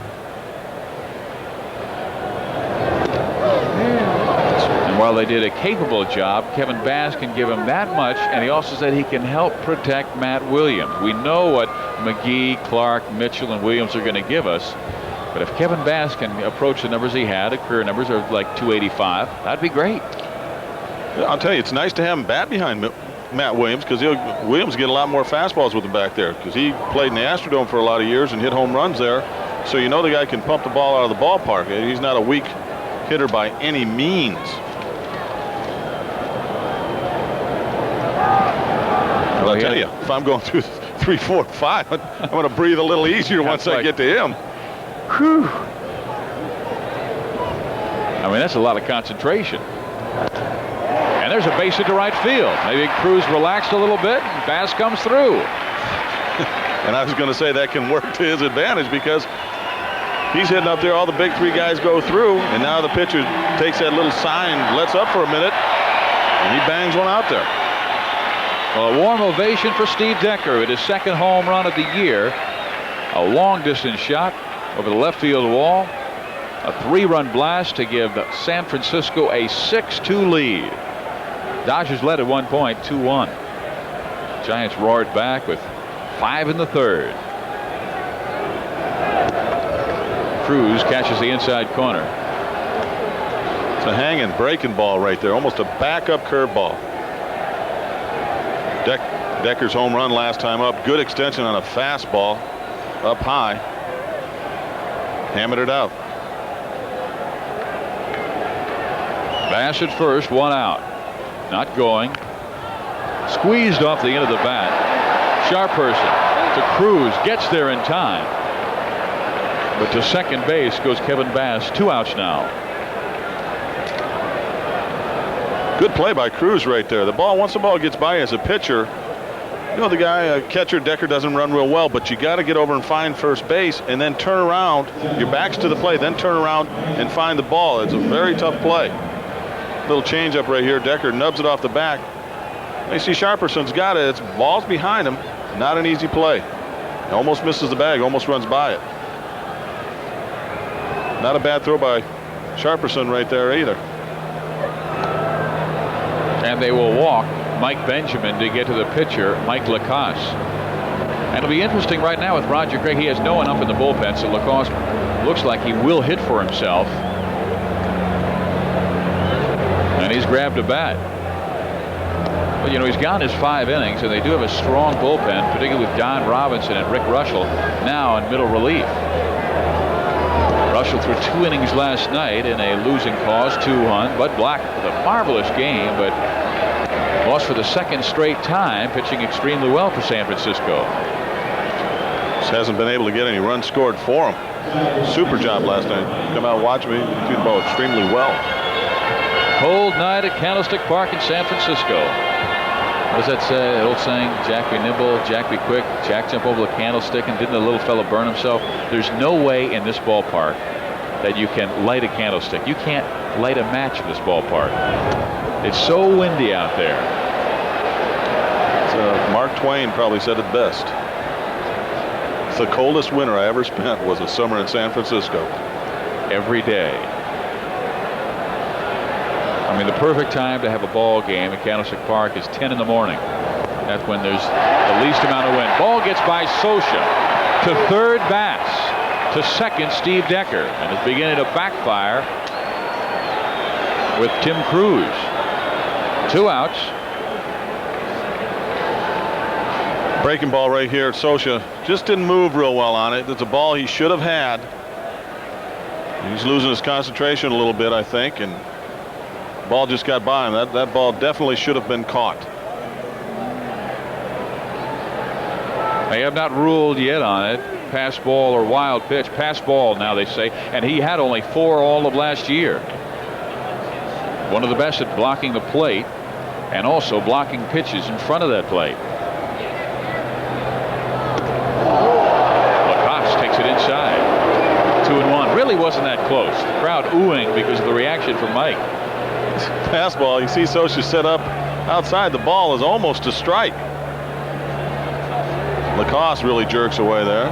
And while they did a capable job, Kevin Bass can give him that much, and he also said he can help protect Matt Williams. We know what McGee, Clark, Mitchell, and Williams are going to give us, but if Kevin Bass can approach the numbers he had, career numbers are like 285, that'd be great. I'll tell you, it's nice to have him bat behind Matt Williams, because Williams get a lot more fastballs with him back there, because he played in the Astrodome for a lot of years and hit home runs there. So you know the guy can pump the ball out of the ballpark. He's not a weak hitter by any means. I'll tell you, if I'm going through 3, 4, 5, I'm going to breathe a little easier once I get to him. Whew. I mean, that's a lot of concentration. And there's a base hit to right field. Maybe Cruz relaxed a little bit, and Bass comes through. And I was going to say that can work to his advantage, because he's hitting up there, all the big 3 guys go through, and now the pitcher takes that little sign, lets up for a minute, and he bangs one out there. Well, a warm ovation for Steve Decker with his 2nd home run of the year. A long distance shot over the left field wall. A 3-run blast to give San Francisco a 6-2 lead. Dodgers led at one point, 2-1. Giants roared back with 5 in the third. Cruz catches the inside corner. It's a hanging breaking ball right there, almost a backup curveball. Decker's home run last time up. Good extension on a fastball up high. Hammered it out. Bass at first, 1 out. Not going. Squeezed off the end of the bat. Sharperson to Cruz, gets there in time. But to second base goes Kevin Bass. 2 outs now. Good play by Cruz right there. The ball, once the ball gets by as a pitcher, you know, the guy, catcher Decker doesn't run real well, but you got to get over and find first base and then turn around. Your back's to the plate, then turn around and find the ball. It's a very tough play. Little changeup right here. Decker nubs it off the back. You see Sharperson's got it. It's ball's behind him. Not an easy play. He almost misses the bag, almost runs by it. Not a bad throw by Sharperson right there either. And they will walk Mike Benjamin to get to the pitcher, Mike Lacoste. And it'll be interesting right now with Roger Craig. He has no one up in the bullpen, so Lacoste looks like he will hit for himself. And he's grabbed a bat. Well, you know, he's gone his 5 innings, and they do have a strong bullpen, particularly with Don Robinson and Rick Russell now in middle relief. Russell threw 2 innings last night in a losing cause, 2-1. Bud Black with a marvelous game, but lost for the 2nd straight time, pitching extremely well for San Francisco. Just hasn't been able to get any runs scored for him. Super job last night. Come out and watch me. He threw the ball extremely well. Cold night at Candlestick Park in San Francisco. What does that say? The old saying, Jack be nimble, Jack be quick, Jack jump over the candlestick, and didn't the little fellow burn himself? There's no way in this ballpark that you can light a candlestick. You can't light a match in this ballpark. It's so windy out there. So Mark Twain probably said it best. It's the coldest winter I ever spent was a summer in San Francisco. Every day. I mean, the perfect time to have a ball game at Candlestick Park is 10 in the morning. That's when there's the least amount of wind. Ball gets by Scioscia to third, Bass. To second, Steve Decker. And it's beginning to backfire with Tim Cruz. 2 outs. Breaking ball right here. Scioscia just didn't move real well on it. It's a ball he should have had. He's losing his concentration a little bit, I think, and ball just got by him. That ball definitely should have been caught. They have not ruled yet on it. Pass ball or wild pitch. Pass ball now, they say. And he had only 4 all of last year. One of the best at blocking the plate and also blocking pitches in front of that plate. Lacoste takes it inside. 2-1. Really wasn't that close. The crowd oohing because of the reaction from Mike. Fastball. You see Scioscia set up outside. The ball is almost a strike. Lacoste really jerks away there.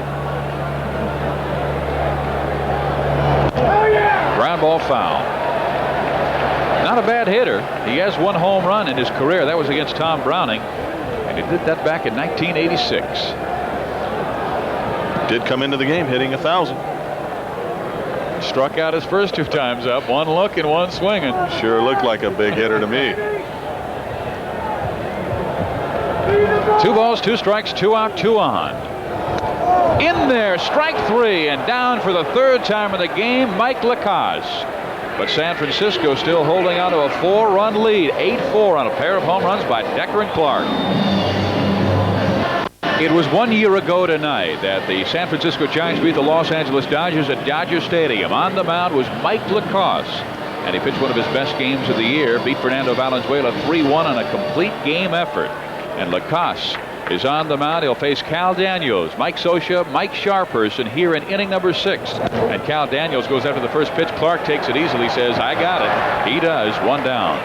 Ground ball foul. Not a bad hitter. He has 1 home run in his career. That was against Tom Browning, and he did that back in 1986. Did come into the game hitting 1,000. Struck out his first 2 times up. 1 look and 1 swinging. Sure looked like a big hitter to me. 2 balls, 2 strikes, 2 out, 2 on. In there, strike 3, and down for the 3rd time of the game, Mike Lacoste. But San Francisco still holding on to a 4-run lead, 8-4 on a pair of home runs by Decker and Clark. It was 1 year ago tonight that the San Francisco Giants beat the Los Angeles Dodgers at Dodger Stadium. On the mound was Mike Lacoste, and he pitched one of his best games of the year, beat Fernando Valenzuela 3-1 on a complete game effort. And Lacoste is on the mound. He'll face Cal Daniels, Mike Scioscia, Mike Sharperson here in inning number 6. And Cal Daniels goes after the first pitch. Clark takes it easily, says, I got it. He does. 1 down.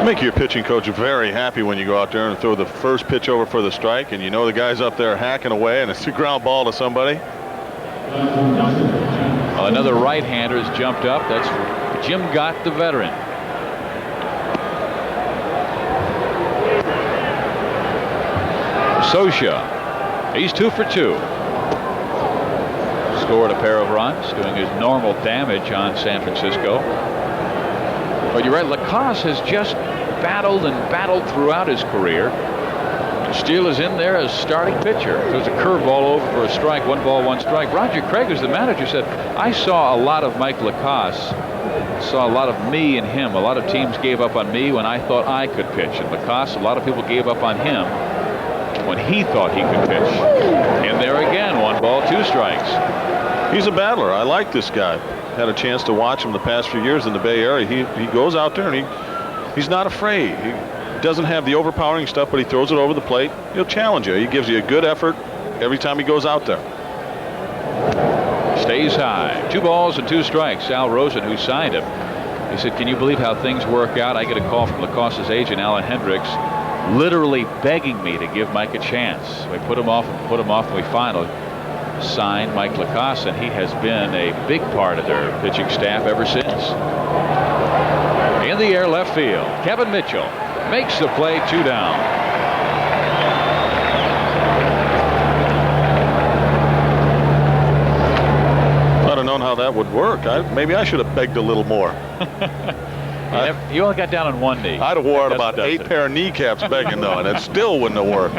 Make your pitching coach very happy when you go out there and throw the first pitch over for the strike, and you know the guy's up there hacking away, and it's a ground ball to somebody. Well, another right-hander has jumped up. That's Jim Gott, the veteran. Scioscia, he's 2 for 2. Scored a pair of runs, doing his normal damage on San Francisco. But you're right, Lacoste has just battled and battled throughout his career. Steele is in there as starting pitcher. There's a curveball over for a strike, 1 ball, 1 strike. Roger Craig, who's the manager, said, I saw a lot of Mike Lacoste. Saw a lot of me in him. A lot of teams gave up on me when I thought I could pitch. And Lacoste, a lot of people gave up on him when he thought he could pitch. And there again, 1 ball, 2 strikes. He's a battler. I like this guy. Had a chance to watch him the past few years in the Bay Area. He goes out there and he's not afraid. He doesn't have the overpowering stuff, but he throws it over the plate. He'll challenge you. He gives you a good effort every time he goes out there. Stays high. 2 balls and 2 strikes. Sal Rosen, who signed him, he said, can you believe how things work out? I get a call from Lacoste's agent, Alan Hendricks, literally begging me to give Mike a chance. We put him off and we finally signed Mike Lacoste, and he has been a big part of their pitching staff ever since. In the air, left field, Kevin Mitchell makes the play, 2 down. I'd have known how that would work. Maybe I should have begged a little more. You only got down on 1 knee. I'd have worn about 8 pair of kneecaps begging though, and it still wouldn't have worked.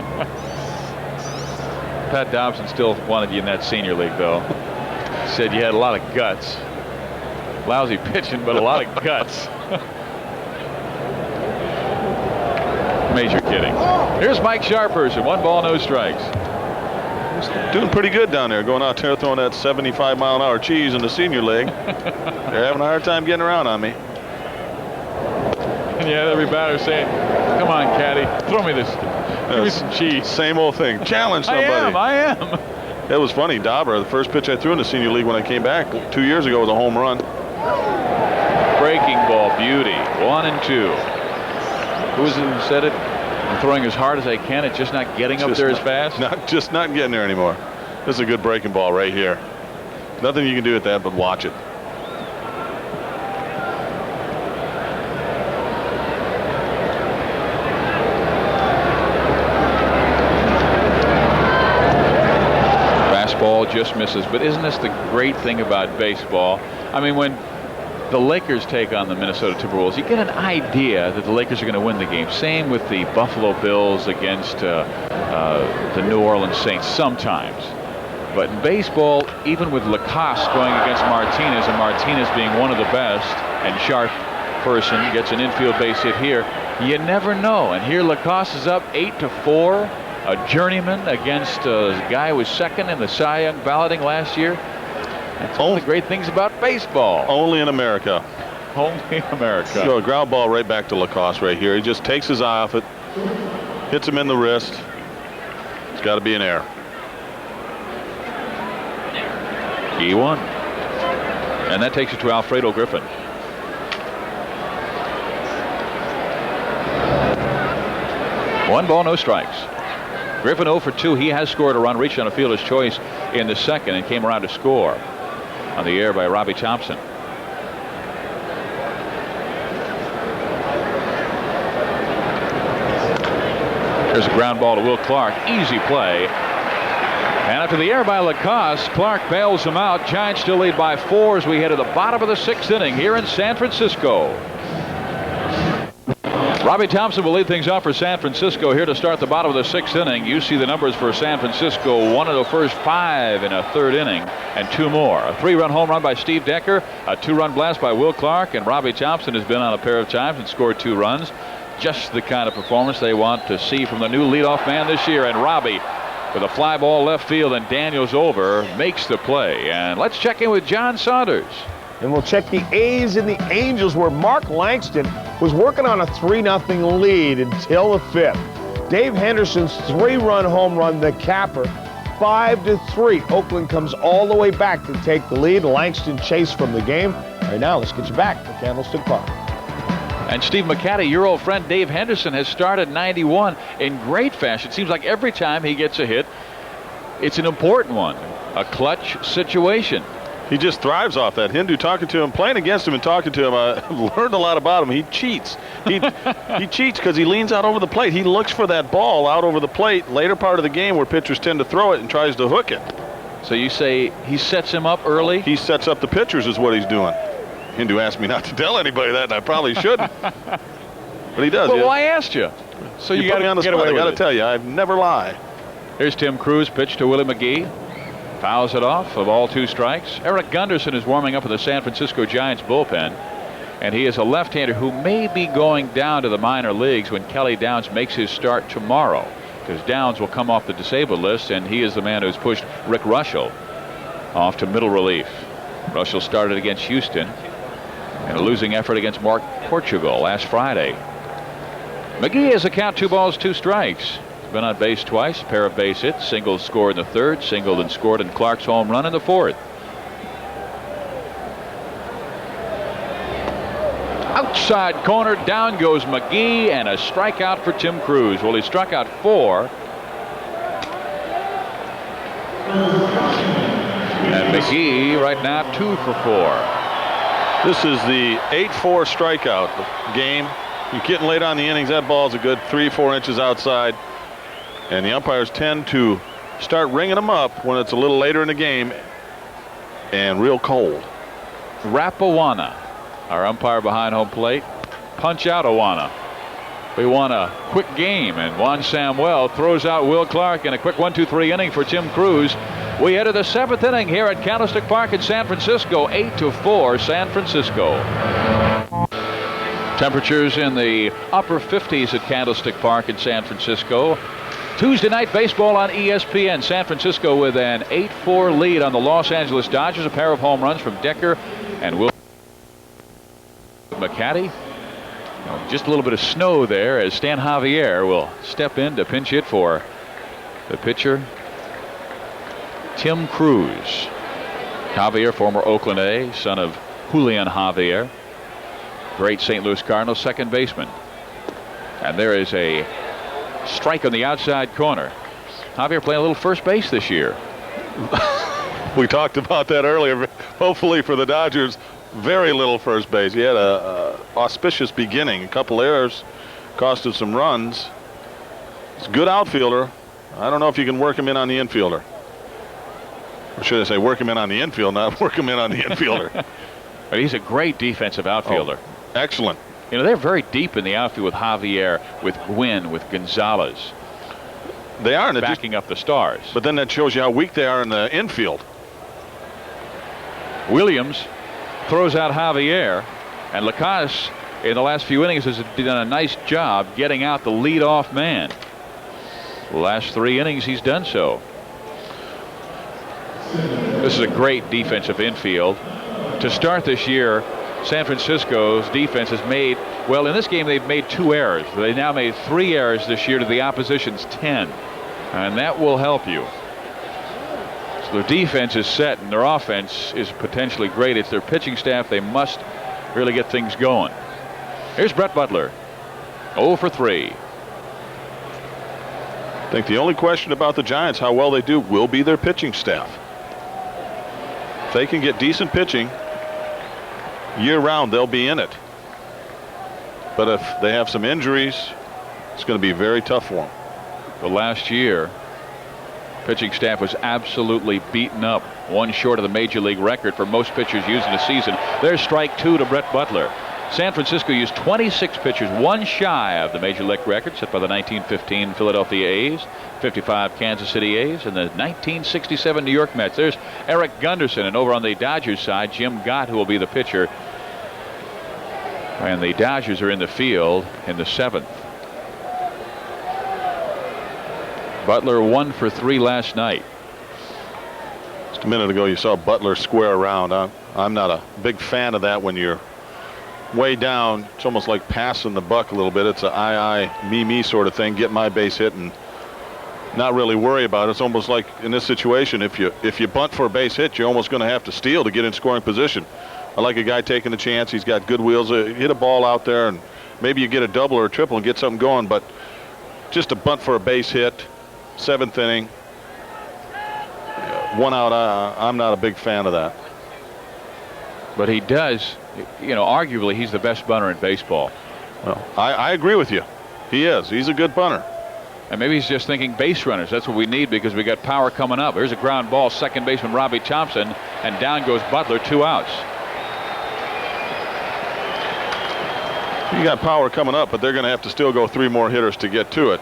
Pat Dobson still wanted you in that senior league, though. Said you had a lot of guts. Lousy pitching, but a lot of guts. Major kidding. Here's Mike Sharperson, 1 ball, no strikes. Doing pretty good down there, going out there throwing that 75-mile-an-hour cheese in the senior league. They're having a hard time getting around on me. And you had every batter saying, come on, caddy, throw me this. Give me some cheese. Same old thing. Challenge somebody. I am. It was funny. Dauber, the first pitch I threw in the senior league when I came back 2 years ago was a home run. Breaking ball beauty. 1 and 2. Who was it who said it? I'm throwing as hard as I can. It's just not getting up there as fast. Not getting there anymore. This is a good breaking ball right here. Nothing you can do with that but watch it. Ball just misses. But isn't this the great thing about baseball? I mean, when the Lakers take on the Minnesota Timberwolves, you get an idea that the Lakers are going to win the game. Same with the Buffalo Bills against the New Orleans Saints sometimes. But in baseball, even with Lacoste going against Martinez, and Martinez being one of the best, and Sharperson gets an infield base hit here, you never know. And here Lacoste is up 8-4. A journeyman against a guy who was second in the Cy Young balloting last year. That's one of the great things about baseball. Only in America. Only in America. So a ground ball right back to Lacoste right here. He just takes his eye off it, hits him in the wrist. It's got to be an error. Key 1. And that takes it to Alfredo Griffin. One ball, no strikes. Griffin 0 for 2. He has scored a run, reached on a fielder's choice in the second, and came around to score on the air by Robbie Thompson. There's a ground ball to Will Clark. Easy play. And after the air by Lacoste, Clark bails him out. Giants still lead by 4 as we head to the bottom of the 6th inning here in San Francisco. Robbie Thompson will lead things off for San Francisco here to start the bottom of the 6th inning. You see the numbers for San Francisco: 1 in the first, 5 in a 3rd inning, and 2 more. A 3-run home run by Steve Decker, a 2-run blast by Will Clark, and Robbie Thompson has been on a pair of times and scored 2 runs. Just the kind of performance they want to see from the new leadoff man this year. And Robbie, with a fly ball left field and Daniels over, makes the play. And let's check in with John Saunders. And we'll check the A's and the Angels, where Mark Langston was working on a 3-0 lead until the 5th. Dave Henderson's 3-run home run, the capper, 5-3. Oakland comes all the way back to take the lead. Langston chased from the game. Right now, let's get you back to Candlestick Park. And Steve McCatty, your old friend Dave Henderson, has started 91 in great fashion. It seems like every time he gets a hit, it's an important one, a clutch situation. He just thrives off that. Hindu, talking to him, playing against him and talking to him, I learned a lot about him. He cheats. He cheats because he leans out over the plate. He looks for that ball out over the plate later part of the game where pitchers tend to throw it and tries to hook it. So you say he sets him up early? He sets up the pitchers is what he's doing. Hindu asked me not to tell anybody that, and I probably shouldn't. But he does. Well, I asked you. So you got to get away with it. I got to tell you, I never lie. Here's Tim Cruz, pitch to Willie McGee. Fouls it off of all 2 strikes. Eric Gunderson is warming up with the San Francisco Giants bullpen. And he is a left-hander who may be going down to the minor leagues when Kelly Downs makes his start tomorrow. Because Downs will come off the disabled list, and he is the man who's pushed Rick Russell off to middle relief. Russell started against Houston in a losing effort against Mark Portugal last Friday. McGee has a count 2 balls, 2 strikes. Been on base twice, pair of base hits, single scored in the 3rd, singled and scored in Clark's home run in the 4th. Outside corner, down goes McGee, and a strikeout for Tim Cruz. Well, he struck out 4. And McGee right now 2 for 4. This is the 8-4 strikeout game. You're getting late on the innings. That ball's a good 3-4 inches outside. And the umpires tend to start ringing them up when it's a little later in the game and real cold. Rapawana, our umpire behind home plate. Punch out Awana. We want a quick game, and Juan Samuel throws out Will Clark in a quick 1-2-3 inning for Tim Cruz. We enter the 7th inning here at Candlestick Park in San Francisco. 8-4 San Francisco. Temperatures in the upper 50s at Candlestick Park in San Francisco. Tuesday night baseball on ESPN. San Francisco with an 8-4 lead on the Los Angeles Dodgers. A pair of home runs from Decker and Will McCarty. Just a little bit of snow there as Stan Javier will step in to pinch hit for the pitcher, Tim Cruz. Javier, former Oakland A, son of Julian Javier, great St. Louis Cardinals second baseman. And there is a strike on the outside corner. Javier playing a little first base this year. We talked about that earlier. Hopefully for the Dodgers, very little first base. He had a auspicious beginning. A couple errors cost him some runs. He's a good outfielder. I don't know if you can work him in on the infielder. Or should I say work him in on the infield, not work him in on the infielder. But he's a great defensive outfielder. Oh, excellent. You know, they're very deep in the outfield with Javier, with Gwynn, with Gonzalez. They are. Backing up the Stars. But then that shows you how weak they are in the infield. Williams throws out Javier, and Lacasse in the last few innings has done a nice job getting out the leadoff man. The last 3 innings he's done so. This is a great defensive infield. To start this year, San Francisco's defense has made, well, in this game they've made 2 errors. They now made 3 errors this year to the opposition's 10. And that will help you. So their defense is set and their offense is potentially great. It's their pitching staff. They must really get things going. Here's Brett Butler. 0 for 3. I think the only question about the Giants, how well they do, will be their pitching staff. If they can get decent pitching year-round, they'll be in it. But if they have some injuries, it's going to be very tough for them. The last year, pitching staff was absolutely beaten up. 1 short of the major league record for most pitchers used in a season. There's strike 2 to Brett Butler. San Francisco used 26 pitchers, 1 shy of the major league record set by the 1915 Philadelphia A's, 55 Kansas City A's, and the 1967 New York Mets. There's Eric Gunderson, and over on the Dodgers side, Jim Gott, who will be the pitcher. And the Dodgers are in the field in the 7th. Butler 1 for 3 last night. Just a minute ago you saw Butler square around. I'm not a big fan of that when you're way down. It's almost like passing the buck a little bit. It's a I, me sort of thing. Get my base hit and not really worry about it. It's almost like in this situation, if you bunt for a base hit, you're almost going to have to steal to get in scoring position. I like a guy taking a chance. He's got good wheels. Hit a ball out there and maybe you get a double or a triple and get something going. But just a bunt for a base hit, 7th inning, 1 out. I'm not a big fan of that. But he does, arguably he's the best bunter in baseball. Well, I agree with you. He is. He's a good bunter. And maybe he's just thinking base runners. That's what we need because we got power coming up. Here's a ground ball, second baseman Robbie Thompson, and down goes Butler, 2 outs. You got power coming up, but they're going to have to still go 3 more hitters to get to it.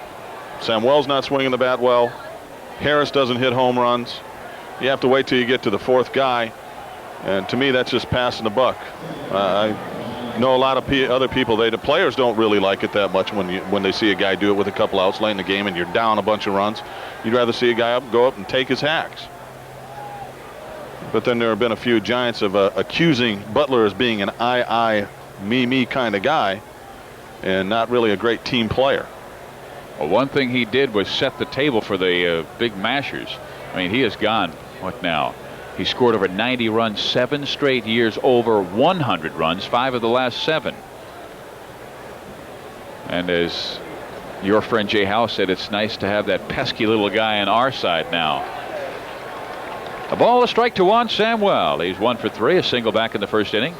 Samuel's not swinging the bat well. Harris doesn't hit home runs. You have to wait till you get to the 4th guy. And to me, that's just passing the buck. I know a lot of other people, the players don't really like it that much when they see a guy do it with a couple outs late in the game and you're down a bunch of runs. You'd rather see a guy go up and take his hacks. But then there have been a few Giants of accusing Butler as being an I, me kind of guy and not really a great team player. Well, one thing he did was set the table for the big mashers. I mean, he has gone, what now? He scored over 90 runs 7 straight years, over 100 runs 5 of the last 7. And as your friend Jay House said, it's nice to have that pesky little guy on our side now. A ball, a strike to Juan Samuel. He's 1 for 3, a single back in the first inning.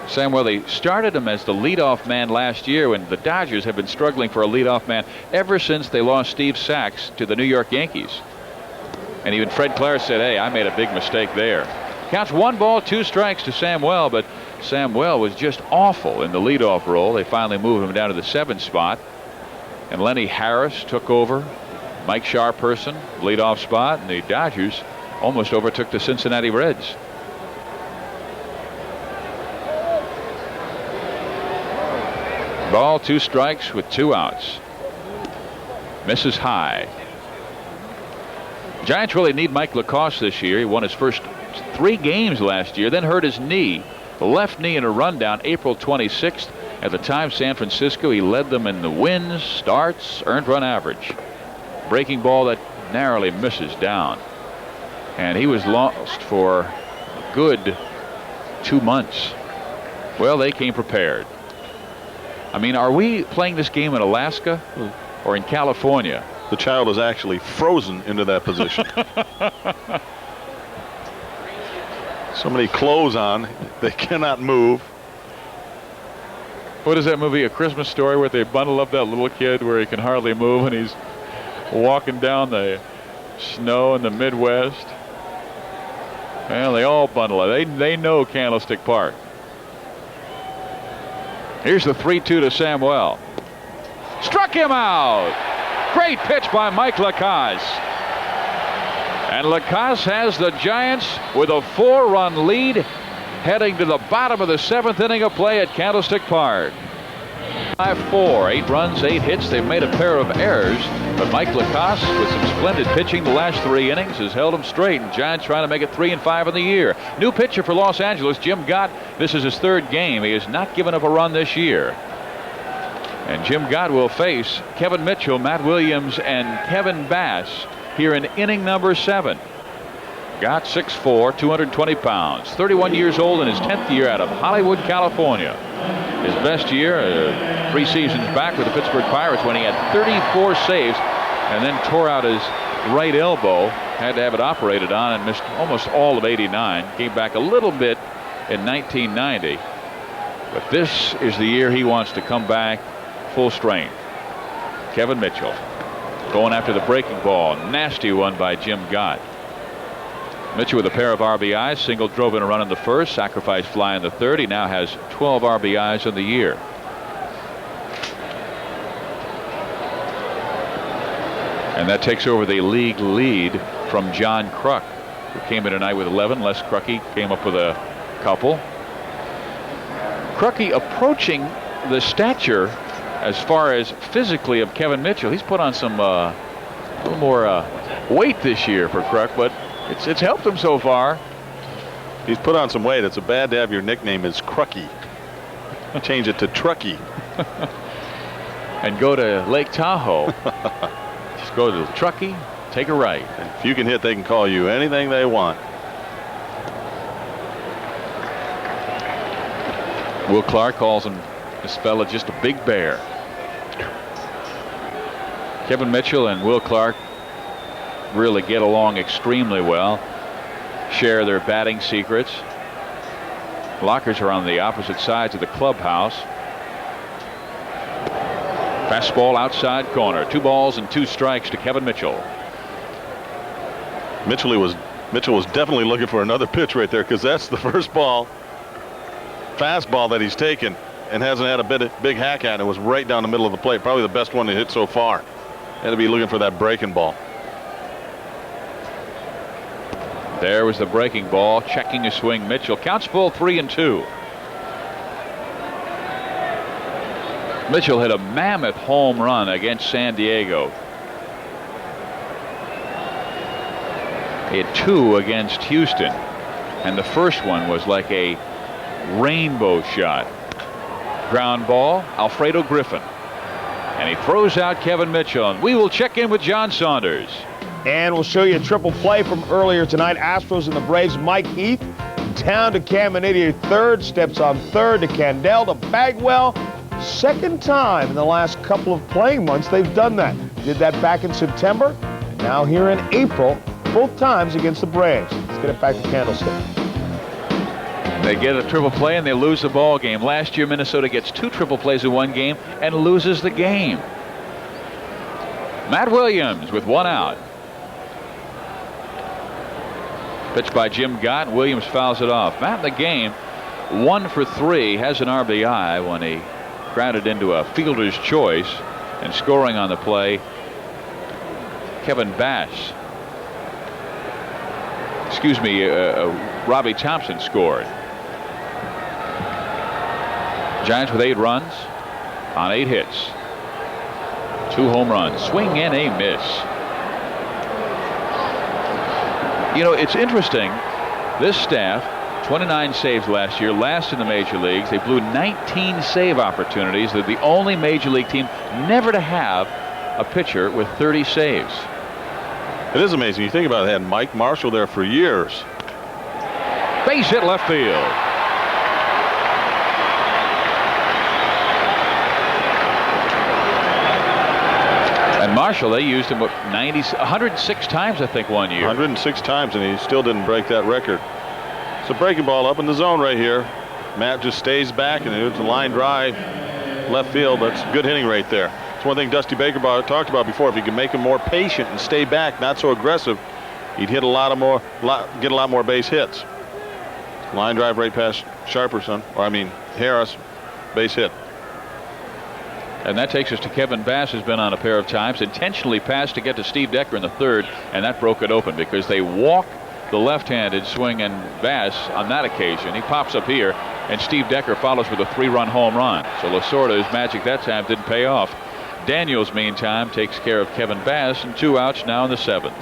Samuel, they started him as the leadoff man last year when the Dodgers have been struggling for a leadoff man ever since they lost Steve Sax to the New York Yankees. And even Fred Clare said, hey, I made a big mistake there. Counts 1 ball, 2 strikes to Samuel, but Samuel was just awful in the leadoff role. They finally moved him down to the 7th spot. And Lenny Harris took over Mike Sharperson, leadoff spot, and the Dodgers almost overtook the Cincinnati Reds. Ball, 2 strikes with 2 outs. Misses high. Giants really need Mike Lacoste this year. He won his first 3 games last year, then hurt his knee, the left knee in a rundown April 26th. At the time, San Francisco, he led them in the wins, starts, earned run average. Breaking ball that narrowly misses down. And he was lost for a good 2 months. Well, they came prepared. I mean, are we playing this game in Alaska or in California? The child is actually frozen into that position. So many clothes on, they cannot move. What is that movie, A Christmas Story, where they bundle up that little kid where he can hardly move and he's walking down the snow in the Midwest? Well, they all bundle it. They know Candlestick Park. Here's the 3-2 to Samuel. Struck him out. Great pitch by Mike Lacasse. And Lacasse has the Giants with a 4-run lead heading to the bottom of the 7th inning of play at Candlestick Park. 5-4, 8 runs, 8 hits. They've made a pair of errors, but Mike Lacasse, with some splendid pitching the last 3 innings, has held them straight. And Giants trying to make it 3-5 in the year. New pitcher for Los Angeles, Jim Gott. This is his 3rd game. He has not given up a run this year. And Jim Gott will face Kevin Mitchell, Matt Williams, and Kevin Bass here in inning number 7. Gott 6'4", 220 pounds, 31 years old in his 10th year out of Hollywood, California. His best year, 3 seasons back with the Pittsburgh Pirates when he had 34 saves and then tore out his right elbow, had to have it operated on and missed almost all of '89. Came back a little bit in 1990. But this is the year he wants to come back full strength. Kevin Mitchell going after the breaking ball. Nasty one by Jim Gott. Mitchell with a pair of RBIs, single drove in a run in the first, sacrifice fly in the third. He now has 12 RBIs in the year. And that takes over the league lead from John Kruk, who came in tonight with 11. Les Crucky came up with a couple. Crucky approaching the stature as far as physically of Kevin Mitchell. He's put on some a little more weight this year for Kruk, but it's helped him so far. He's put on some weight. It's bad to have your nickname is Crucky. Change it to Trucky. And go to Lake Tahoe. Just go to Truckee, take a right. If you can hit, they can call you anything they want. Will Clark calls him, this fella, just a big bear. Kevin Mitchell and Will Clark really get along extremely well, share their batting secrets. Lockers are on the opposite sides of the clubhouse. Fastball outside corner. 2 balls and 2 strikes to Kevin Mitchell. Mitchell was definitely looking for another pitch right there, because that's the first ball, fastball that he's taken, and hasn't had a big hack at it. It was right down the middle of the plate. Probably the best one to hit so far. Had to be looking for that breaking ball. There was the breaking ball. Checking his swing. Mitchell counts full 3-2. Mitchell hit a mammoth home run against San Diego. He had 2 against Houston, and the first one was like a rainbow shot. Ground ball, Alfredo Griffin, and he throws out Kevin Mitchell. And we will check in with John Saunders. And we'll show you a triple play from earlier tonight. Astros and the Braves. Mike Heath down to Caminiti, third, steps on third to Candel to Bagwell. Second time in the last couple of playing months they've done that. Did that back in September, and now here in April, both times against the Braves. Let's get it back to Candlestick. They get a triple play and they lose the ball game. Last year, Minnesota gets 2 triple plays in one game and loses the game. Matt Williams with 1 out. Pitch by Jim Gott. Williams fouls it off. Matt in the game, 1 for 3, has an RBI when he grounded into a fielder's choice, and scoring on the play, Kevin Bass. Excuse me, Robbie Thompson scored. Giants with 8 runs on 8 hits. 2 home runs. Swing and a miss. You know, it's interesting. This staff, 29 saves last year, last in the major leagues. They blew 19 save opportunities. They're the only major league team never to have a pitcher with 30 saves. It is amazing. You think about it, they had Mike Marshall there for years. Base hit left field. And Marshall, they used him 106 times, I think, one year. 106 times, and he still didn't break that record. It's a breaking ball up in the zone right here. Matt just stays back, and it's a line drive left field. That's good hitting right there. It's one thing Dusty Baker talked about before. If you can make him more patient and stay back, not so aggressive, he'd hit get a lot more base hits. Line drive right past Harris, base hit. And that takes us to Kevin Bass, has been on a pair of times, intentionally passed to get to Steve Decker in the third, and that broke it open because they walked the left-handed swing, and Bass on that occasion, he pops up here, and Steve Decker follows with a 3-run home run. So Lasorda's magic that time didn't pay off. Daniels, meantime, takes care of Kevin Bass, and 2 outs now in the 7th.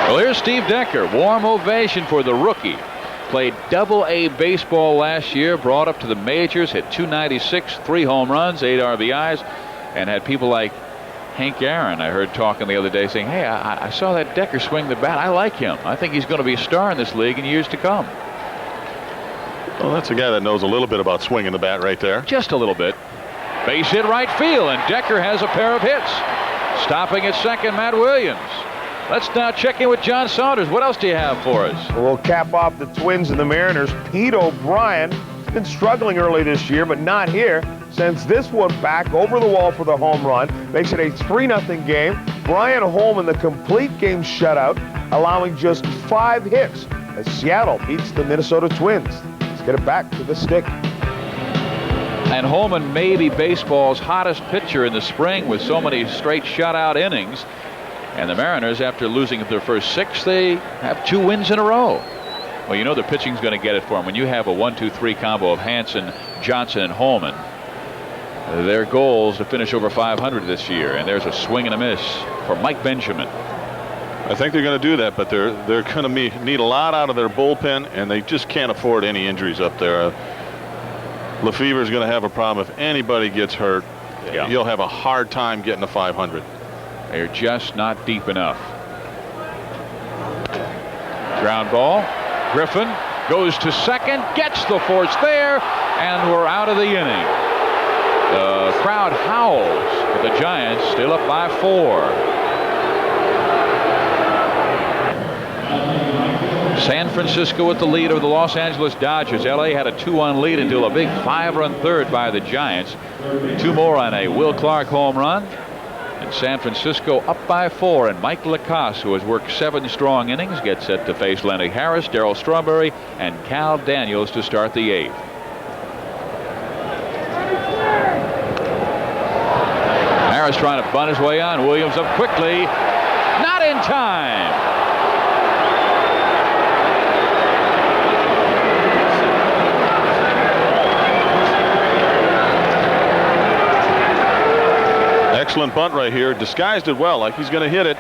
Well, here's Steve Decker. Warm ovation for the rookie. Played Double-A baseball last year, brought up to the majors, hit .296, 3 home runs, 8 RBIs, and had people like Hank Aaron, I heard talking the other day, saying, hey, I saw that Decker swing the bat. I like him. I think he's going to be a star in this league in years to come. Well, that's a guy that knows a little bit about swinging the bat right there. Just a little bit. Base hit right field, and Decker has a pair of hits. Stopping at second, Matt Williams. Let's now check in with John Saunders. What else do you have for us? We'll cap off the Twins and the Mariners. Pete O'Brien has been struggling early this year, but not here. Sends this one back over the wall for the home run. Makes it a 3-0 game. Brian Holman, the complete game shutout, allowing just 5 hits as Seattle beats the Minnesota Twins. Let's get it back to the stick. And Holman may be baseball's hottest pitcher in the spring with so many straight shutout innings. And the Mariners, after losing their first 6, they have 2 wins in a row. Well, you know the pitching's going to get it for them. When you have a 1-2-3 combo of Hanson, Johnson, and Holman, their goal is to finish over 500 this year. And there's a swing and a miss for Mike Benjamin. I think they're going to do that, but they're going to need a lot out of their bullpen, and they just can't afford any injuries up there. Lefebvre's going to have a problem. If anybody gets hurt, You'll have a hard time getting to 500. They're just not deep enough. Ground ball. Griffin goes to second, gets the force there, and we're out of the inning. The crowd howls, but the Giants still up by 4. San Francisco with the lead over the Los Angeles Dodgers. LA had a 2-1 lead until a big 5-run third by the Giants. 2 more on a Will Clark home run. And San Francisco up by 4. And Mike Lacoste, who has worked 7 strong innings, gets set to face Lenny Harris, Darryl Strawberry, and Cal Daniels to start the 8th. Harris trying to bunt his way on. Williams up quickly. Not in time. Excellent bunt right here. Disguised it well, like he's going to hit it.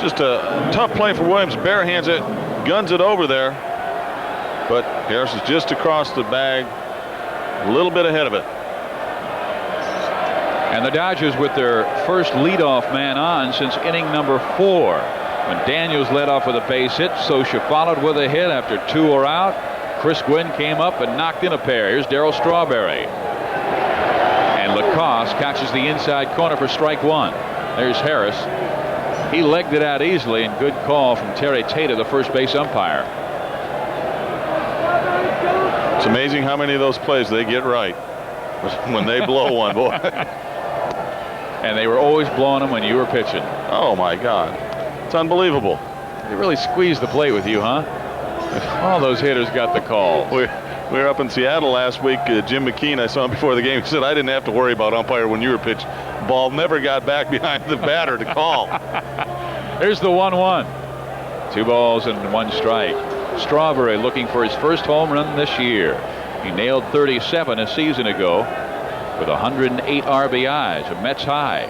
Just a tough play for Williams. Bare hands it, guns it over there. But Harris is just across the bag, a little bit ahead of it. And the Dodgers with their first leadoff man on since inning number 4. When Daniels led off with a base hit, Socha followed with a hit after 2 are out. Chris Gwynn came up and knocked in a pair. Here's Darryl Strawberry. And Lacoste catches the inside corner for strike 1. There's Harris. He legged it out easily, and good call from Terry Taylor, the first base umpire. It's amazing how many of those plays they get right when they blow one, boy. And they were always blowing them when you were pitching. Oh my God, it's unbelievable. They really squeezed the plate with you, huh? All those hitters got the call. We were up in Seattle last week. Jim McKean, I saw him before the game. He said, I didn't have to worry about umpire when you were pitching. Ball never got back behind the batter to call. Here's the 1-1. 2 balls and 1 strike. Strawberry looking for his first home run this year. He nailed 37 a season ago with 108 RBIs, a Mets high.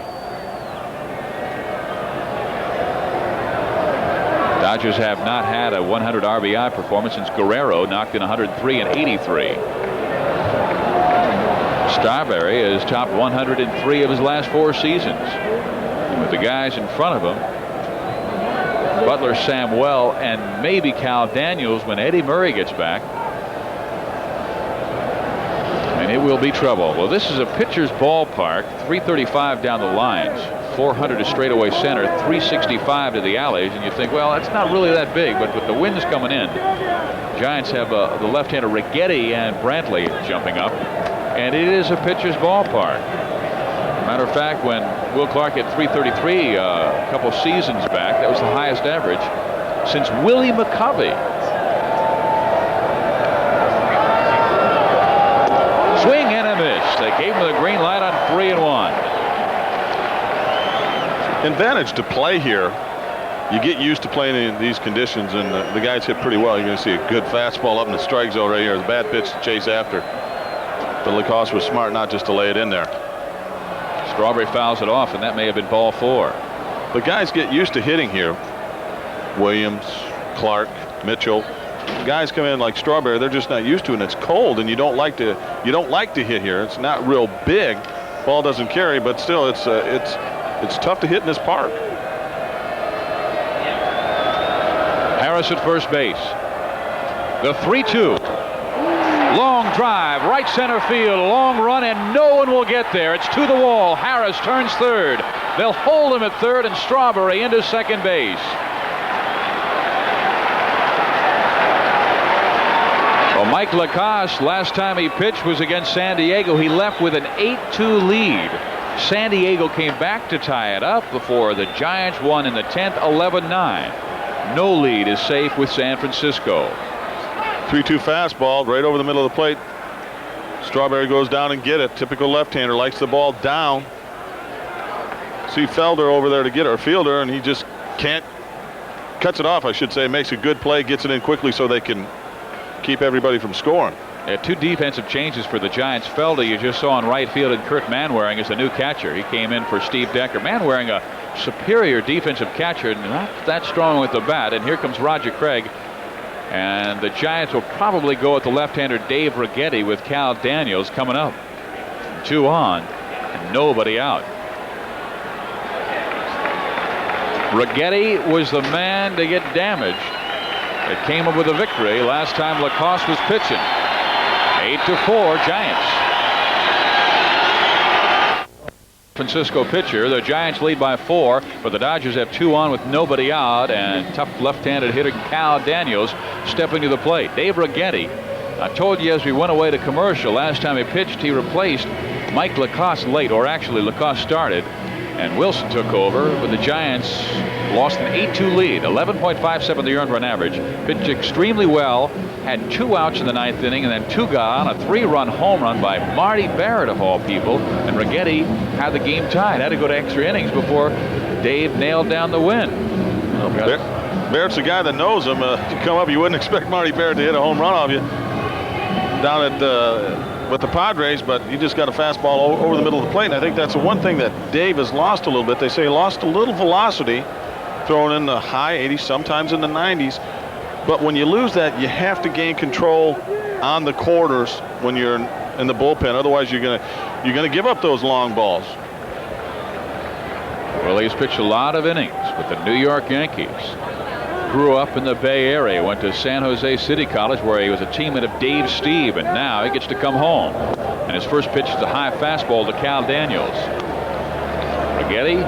Dodgers have not had a 100 RBI performance since Guerrero knocked in 103 and 83. Strawberry is topped 103 of his last 4 seasons. And with the guys in front of him, Butler, Samuel, and maybe Cal Daniels when Eddie Murray gets back. And it will be trouble. Well, this is a pitcher's ballpark. 335 down the lines. 400 to straightaway center, 365 to the alleys, and you think, well, that's not really that big, but with the winds coming in, Giants have the left-hander Righetti and Brantley jumping up, and it is a pitcher's ballpark. Matter of fact, when Will Clark hit 333 a couple seasons back, that was the highest average since Willie McCovey. Swing and a miss. They gave him the green light on 3-1. Advantage to play here. You get used to playing in these conditions, and the guys hit pretty well. You're going to see a good fastball up in the strike zone right here. It's a bad pitch to chase after. But Lacoste was smart not just to lay it in there. Strawberry fouls it off, and that may have been ball 4. But guys get used to hitting here. Williams, Clark, Mitchell. Guys come in like Strawberry, they're just not used to it, and it's cold, and you don't like to hit here. It's not real big. Ball doesn't carry, but still it's tough to hit in this park. Harris at first base. The 3-2. Long drive, right center field, long run, and no one will get there. It's to the wall. Harris turns third. They'll hold him at third, and Strawberry into second base. Well, Mike Lacoste, last time he pitched was against San Diego. He left with an 8-2 lead. San Diego came back to tie it up before the Giants won in the 10th, 11-9. No lead is safe with San Francisco. 3-2 fastball right over the middle of the plate. Strawberry goes down and get it. Typical left-hander, likes the ball down. See Felder over there to get it, or Fielder, and he just can't. Cuts it off, I should say. Makes a good play, gets it in quickly so they can keep everybody from scoring. 2 defensive changes for the Giants. Felder, you just saw in right field, and Kurt Manwaring is the new catcher. He came in for Steve Decker. Manwaring, a superior defensive catcher, not that strong with the bat. And here comes Roger Craig. And the Giants will probably go with the left-hander Dave Righetti with Cal Daniels coming up. 2 on, and nobody out. Righetti was the man to get damaged. It came up with a victory last time Lacoste was pitching. 8-4 Giants. Francisco pitcher. The Giants lead by 4, but the Dodgers have 2 on with nobody out, and tough left-handed hitter Cal Daniels stepping to the plate. Dave Righetti, I told you as we went away to commercial, last time he pitched, he replaced Mike Lacoste late, or actually Lacoste started, and Wilson took over, but the Giants lost an 8-2 lead, 11.57 the earned run average. Pitched extremely well, had 2 outs in the 9th inning, and then 2 got on, a 3-run home run by Marty Barrett of all people, and Righetti had the game tied. Had to go to extra innings before Dave nailed down the win. Barrett's the guy that knows him. To come up, you wouldn't expect Marty Barrett to hit a home run off you down at with the Padres, but he just got a fastball over the middle of the plate. And I think that's the one thing that Dave has lost a little bit. They say he lost a little velocity, throwing in the high 80s, sometimes in the 90s. But when you lose that, you have to gain control on the corners when you're in the bullpen. Otherwise, you're gonna give up those long balls. Well, he's pitched a lot of innings with the New York Yankees. Grew up in the Bay Area, went to San Jose City College where he was a teammate of Dave Steve, and now he gets to come home. And his first pitch is a high fastball to Cal Daniels. Righetti,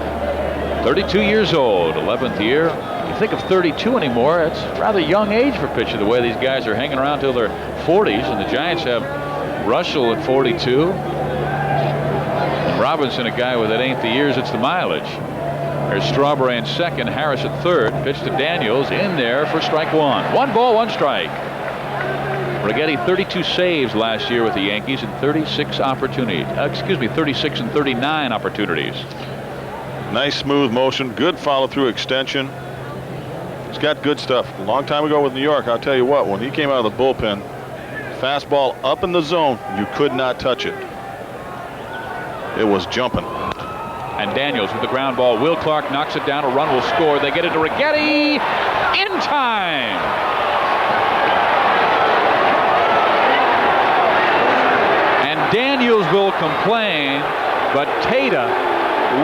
32 years old, 11th year. You think of 32 anymore, it's a rather young age for pitching, the way these guys are hanging around till their 40s, and the Giants have Russell at 42. And Robinson, a guy with that ain't the years, it's the mileage. There's Strawberry in second, Harris at third. Pitch to Daniels, in there for strike 1. 1 ball, 1 strike. Righetti 32 saves last year with the Yankees and 36 opportunities. 36 and 39 opportunities. Nice smooth motion, good follow through extension. He's got good stuff. A long time ago with New York, I'll tell you what, when he came out of the bullpen, fastball up in the zone, you could not touch it. It was jumping. And Daniels with the ground ball. Will Clark knocks it down. A run will score. They get it to Righetti in time. And Daniels will complain, but Tata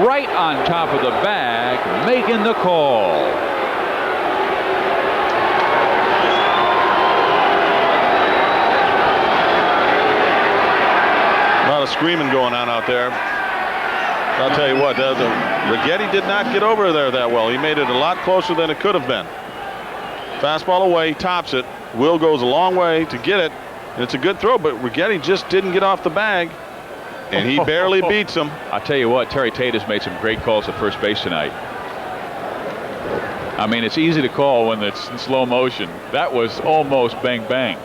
right on top of the bag, making the call. A lot of screaming going on out there. I'll tell you what, Righetti did not get over there that well. He made it a lot closer than it could have been. Fastball away, tops it. Will goes a long way to get it, and it's a good throw, but Righetti just didn't get off the bag, and he barely beats him. I'll tell you what, Terry Tate has made some great calls at first base tonight. I mean, it's easy to call when it's in slow motion. That was almost bang, bang.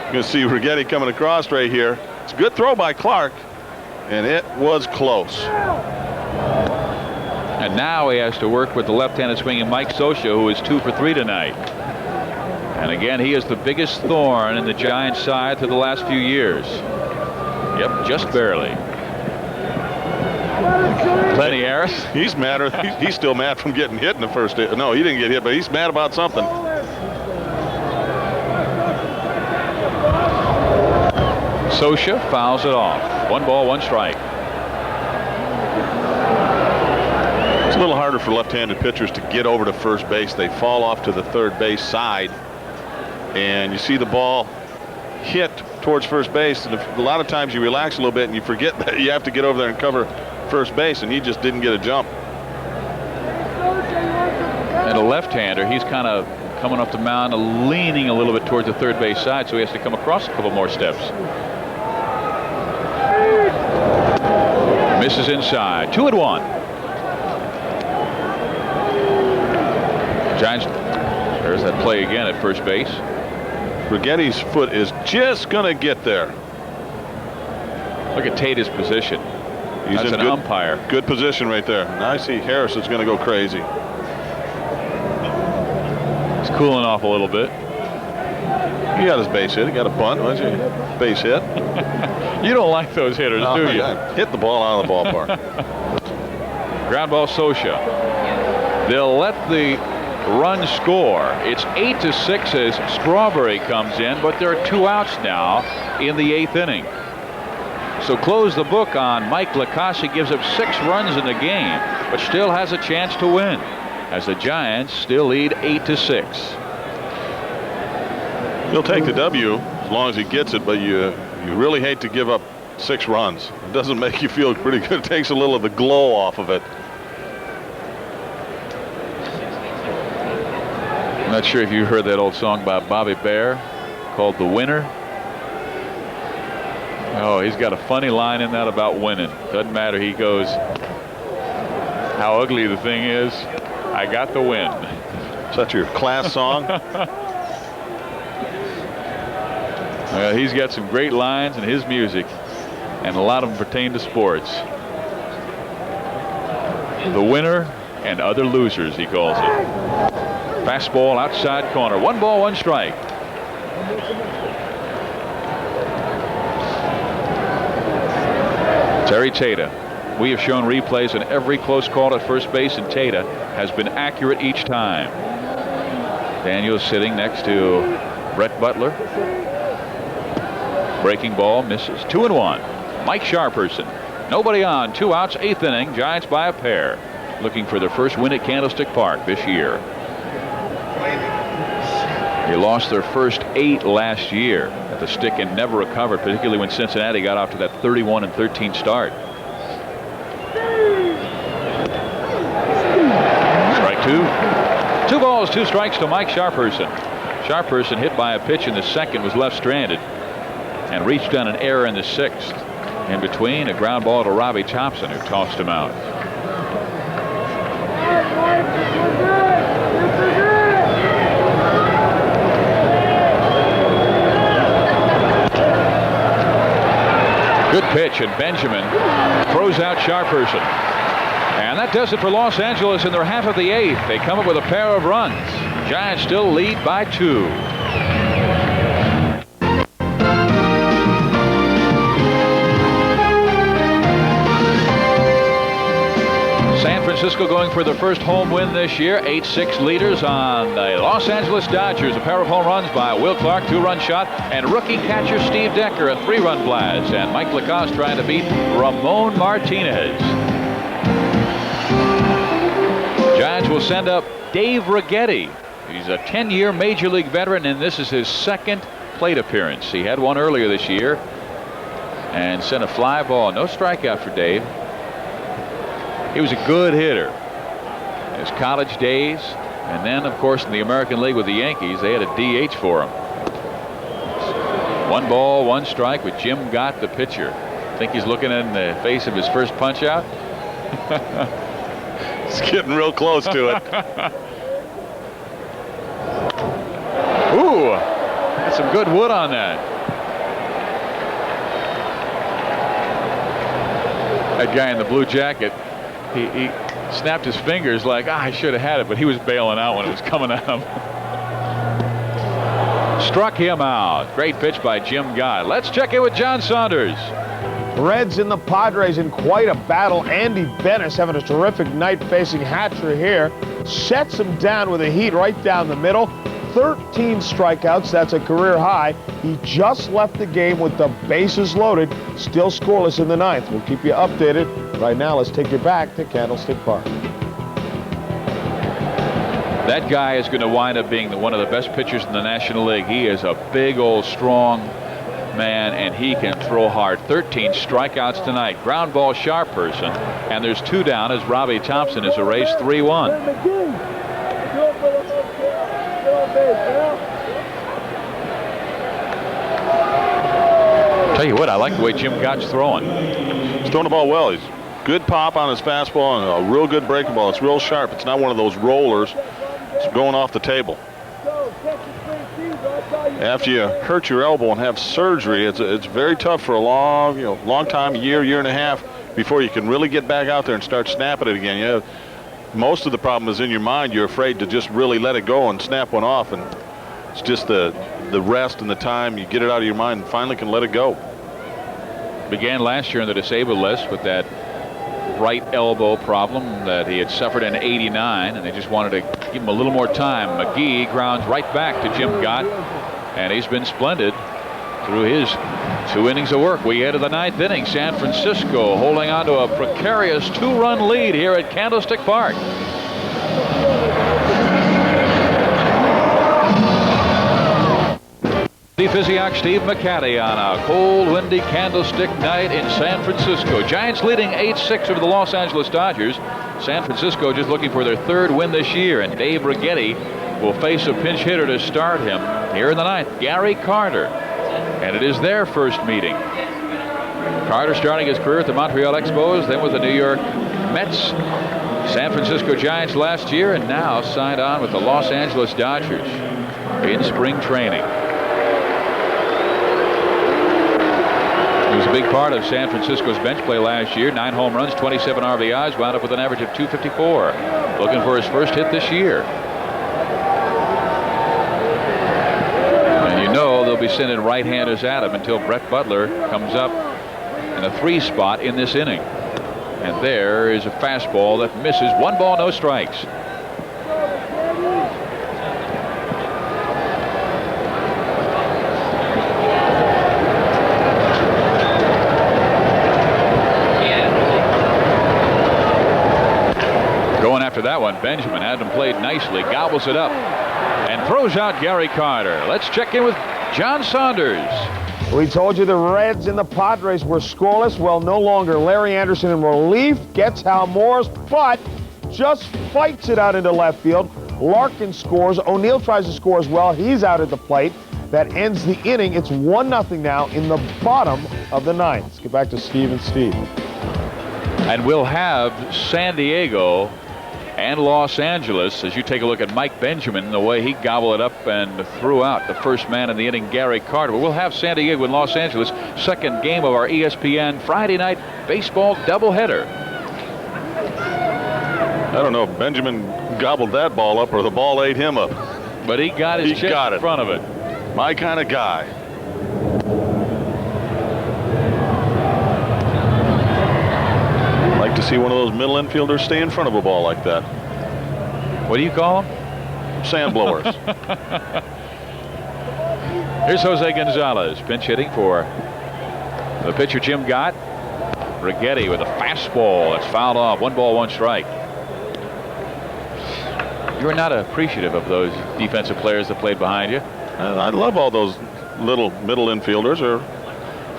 You can see Righetti coming across right here. It's a good throw by Clark. And it was close. And now he has to work with the left-handed swinging Mike Scioscia, who is 2 for 3 tonight. And again, he is the biggest thorn in the Giants' side through the last few years. Yep, just barely. Plenty, Harris. He's mad. He's still mad from getting hit in the first. No, he didn't get hit, but he's mad about something. Scioscia fouls it off. 1 ball, 1 strike. It's a little harder for left-handed pitchers to get over to first base. They fall off to the third base side, and you see the ball hit towards first base, and a lot of times you relax a little bit and you forget that you have to get over there and cover first base, and he just didn't get a jump. And a left-hander, he's kind of coming up the mound, leaning a little bit towards the third base side, so he has to come across a couple more steps. Misses inside. 2-1. Giants. There's that play again at first base. Righetti's foot is just going to get there. Look at Tate's position. He's in an umpire. Good position right there. Now I see Harris is going to go crazy. He's cooling off a little bit. He got his base hit. He got a bunt. Was he? Base hit. You don't like those hitters, do you? Hit the ball out of the ballpark. Ground ball, Scioscia. They'll let the run score. It's 8-6 as Strawberry comes in, but there are 2 outs now in the 8th inning. So close the book on Mike Lacoste. He gives up 6 runs in the game, but still has a chance to win, as the Giants still lead 8-6. He'll take the W as long as he gets it, but you really hate to give up 6 runs. It doesn't make you feel pretty good. It takes a little of the glow off of it. I'm not sure if you heard that old song by Bobby Bare called "The Winner." Oh, he's got a funny line in that about winning. Doesn't matter. He goes, how ugly the thing is, I got the win. Is that your class song? He's got some great lines in his music, and a lot of them pertain to sports. The winner and other losers, he calls it. Fastball outside corner. 1 ball, 1 strike. Terry Tata. We have shown replays on every close call at first base, and Tata has been accurate each time. Daniels sitting next to Brett Butler. Breaking ball misses. 2-1. Mike Sharperson. Nobody on. 2 outs. 8th inning. Giants by a pair. Looking for their first win at Candlestick Park this year. They lost their first 8 last year at the Stick and never recovered, particularly when Cincinnati got off to that 31-13 start. Strike 2. 2 balls, 2 strikes to Mike Sharperson. Sharperson, hit by a pitch in the 2nd, was left stranded and reached on an error in the 6th. In between, a ground ball to Robbie Thompson, who tossed him out. Good pitch, and Benjamin throws out Sharperson. And that does it for Los Angeles in their half of the 8th. They come up with a pair of runs. Giants still lead by 2. San Francisco going for their first home win this year. 8-6 leaders on the Los Angeles Dodgers. A pair of home runs by Will Clark, 2-run shot, and rookie catcher Steve Decker, a 3-run blast. And Mike Lacoste trying to beat Ramon Martinez. Giants will send up Dave Righetti. He's a 10-year Major League veteran, and this is his 2nd plate appearance. He had one earlier this year and sent a fly ball. No strikeout for Dave. He was a good hitter in his college days, and then, of course, in the American League with the Yankees, they had a DH for him. 1 ball, 1 strike with Jim Gott, the pitcher. Think he's looking in the face of his first punch out? It's getting real close to it. Ooh, that's some good wood on that. That guy in the blue jacket, he snapped his fingers like, I should have had it, but he was bailing out when it was coming at him. Struck him out. Great pitch by Jim Gott. Let's check in with John Saunders. Reds and the Padres in quite a battle. Andy Benes having a terrific night facing Hatcher here. Sets him down with a heat right down the middle. 13 strikeouts. That's a career high. He just left the game with the bases loaded. Still scoreless in the 9th. We'll keep you updated. Right now, let's take you back to Candlestick Park. That guy is going to wind up being one of the best pitchers in the National League. He is a big old strong man, and he can throw hard. 13 strikeouts tonight. Ground ball Sharperson, and there's 2 down as Robbie Thompson is erased. 3-1. Tell you what, I like the way Jim Gott's throwing. He's throwing the ball well. He's good pop on his fastball and a real good breaking ball. It's real sharp. It's not one of those rollers. It's going off the table. After you hurt your elbow and have surgery, it's very tough for a long time, year and a half, before you can really get back out there and start snapping it again. Most of the problem is in your mind. You're afraid to just really let it go and snap one off, and it's just the rest and the time. You get it out of your mind and finally can let it go. Began last year on the disabled list with that right elbow problem that he had suffered in '89, and they just wanted to give him a little more time. McGee grounds right back to Jim Gott, and he's been splendid through his 2 innings of work. We head to the 9th inning. San Francisco holding on to a precarious 2-run lead here at Candlestick Park. Physiak, Steve McCatty on a cold, windy candlestick night in San Francisco. Giants leading 8-6 over the Los Angeles Dodgers. San Francisco just looking for their 3rd win this year, and Dave Righetti will face a pinch hitter to start him here in the 9th, Gary Carter. And it is their first meeting. Carter starting his career at the Montreal Expos, then with the New York Mets, San Francisco Giants last year, and now signed on with the Los Angeles Dodgers in spring training. He was a big part of San Francisco's bench play last year. 9 home runs, 27 RBIs, wound up with an average of .254. Looking for his first hit this year. And you know they'll be sending right-handers at him until Brett Butler comes up in a 3 spot in this inning. And there is a fastball that misses. 1 ball, no strikes. Going after that one, Benjamin had him played nicely, gobbles it up, and throws out Gary Carter. Let's check in with John Saunders. We told you the Reds and the Padres were scoreless. Well, no longer. Larry Anderson in relief gets Hal Morris, but just fights it out into left field. Larkin scores. O'Neill tries to score as well. He's out at the plate. That ends the inning. It's 1-0 now in the bottom of the 9th. Let's get back to Steve and Steve. And we'll have San Diego and Los Angeles as you take a look at Mike Benjamin, the way he gobbled it up and threw out the first man in the inning, Gary Carter. But we'll have San Diego and Los Angeles, second game of our ESPN Friday night baseball doubleheader. I don't know if Benjamin gobbled that ball up or the ball ate him up. But he got his chest in front of it. My kind of guy. Like to see one of those middle infielders stay in front of a ball like that. What do you call them? Sand blowers. Here's Jose Gonzalez pinch hitting for the pitcher Jim Gott. Righetti with a fastball that's fouled off. 1 ball, 1 strike. You're not appreciative of those defensive players that played behind you. I love all those little middle infielders. There are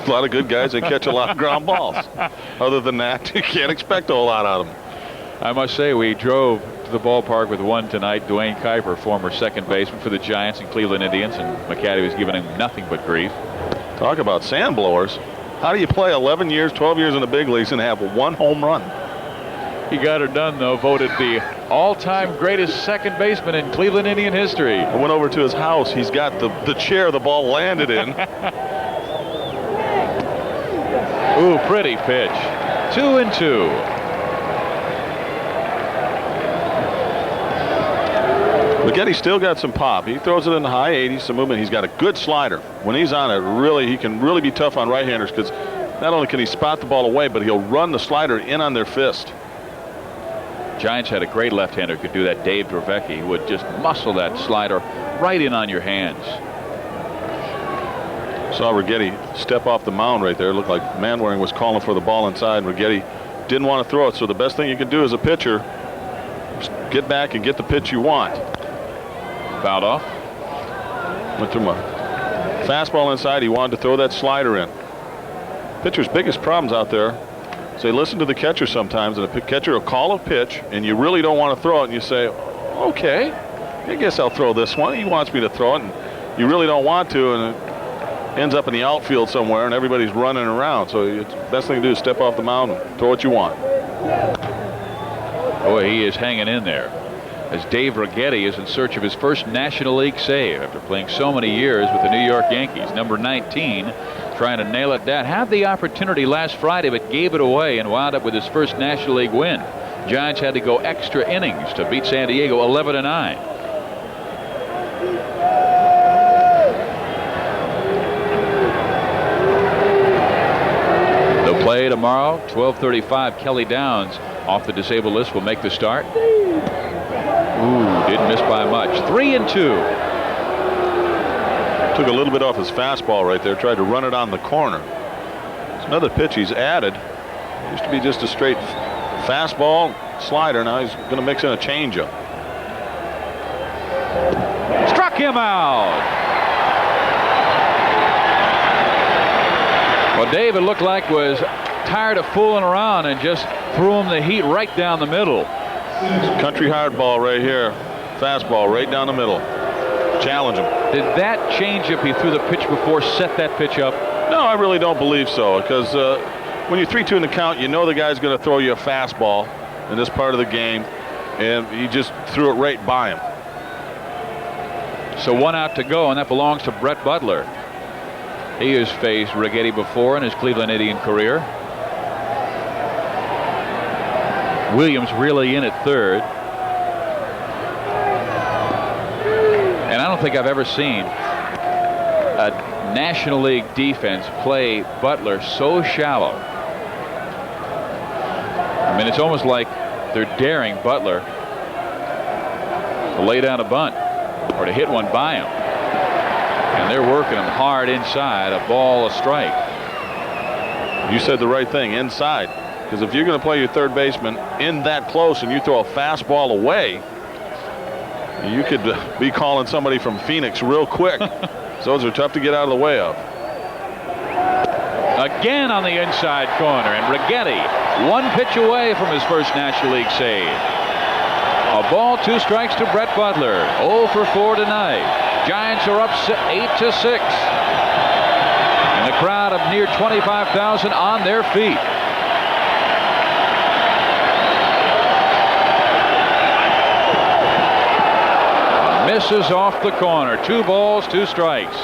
a lot of good guys that catch a lot of ground balls. Other than that, you can't expect a whole lot out of them. I must say, we drove to the ballpark with one tonight. Dwayne Kuiper, former second baseman for the Giants and Cleveland Indians, and McCatty was giving him nothing but grief. Talk about sand blowers. How do you play 11 years, 12 years in the big leagues and have 1 home run? He got her done, though. Voted the all-time greatest second baseman in Cleveland Indian history. I went over to his house. He's got the chair the ball landed in. Ooh, pretty pitch. 2-2. Righetti still got some pop. He throws it in the high 80s, some movement. He's got a good slider. When he's on it, he can really be tough on right-handers because not only can he spot the ball away, but he'll run the slider in on their fist. Giants had a great left-hander who could do that, Dave Dravecky, who would just muscle that slider right in on your hands. Saw Righetti step off the mound right there. It looked like Manwaring was calling for the ball inside. Righetti didn't want to throw it, so the best thing you can do as a pitcher is get back and get the pitch you want. Fouled off. Went through my fastball inside. He wanted to throw that slider in. Pitcher's biggest problems out there is they listen to the catcher sometimes, and the catcher will call a pitch, and you really don't want to throw it, and you say, okay, I guess I'll throw this one. He wants me to throw it, and you really don't want to, and it ends up in the outfield somewhere, and everybody's running around. So the best thing to do is step off the mound and throw what you want. Boy, he is hanging in there as Dave Righetti is in search of his first National League save after playing so many years with the New York Yankees. Number 19, trying to nail it down. Had the opportunity last Friday, but gave it away and wound up with his first National League win. Giants had to go extra innings to beat San Diego 11-9. They'll play tomorrow, 12:35. Kelly Downs off the disabled list will make the start. Ooh, didn't miss by much. 3-2. Took a little bit off his fastball right there. Tried to run it on the corner. It's another pitch he's added. Used to be just a straight fastball slider. Now he's going to mix in a changeup. Struck him out. Dave, it looked like, was tired of fooling around and just threw him the heat right down the middle. Country hardball right here. Fastball right down the middle. Challenge him. Did that changeup he threw the pitch before set that pitch up? No, I really don't believe so, because when you're 3-2 in the count, you know the guy's going to throw you a fastball in this part of the game, and he just threw it right by him. So 1 out to go, and that belongs to Brett Butler. He has faced Righetti before in his Cleveland Indian career. Williams really in at third. And I don't think I've ever seen a National League defense play Butler so shallow. I mean, it's almost like they're daring Butler to lay down a bunt or to hit one by him. And they're working him hard inside, a ball, a strike. You said the right thing, inside. Because if you're going to play your third baseman in that close and you throw a fastball away, you could be calling somebody from Phoenix real quick. So those are tough to get out of the way of. Again on the inside corner, and Righetti 1 pitch away from his first National League save. A ball, 2 strikes to Brett Butler. 0 for 4 tonight. Giants are up 8-6. And a crowd of near 25,000 on their feet. Misses off the corner. 2 balls, 2 strikes.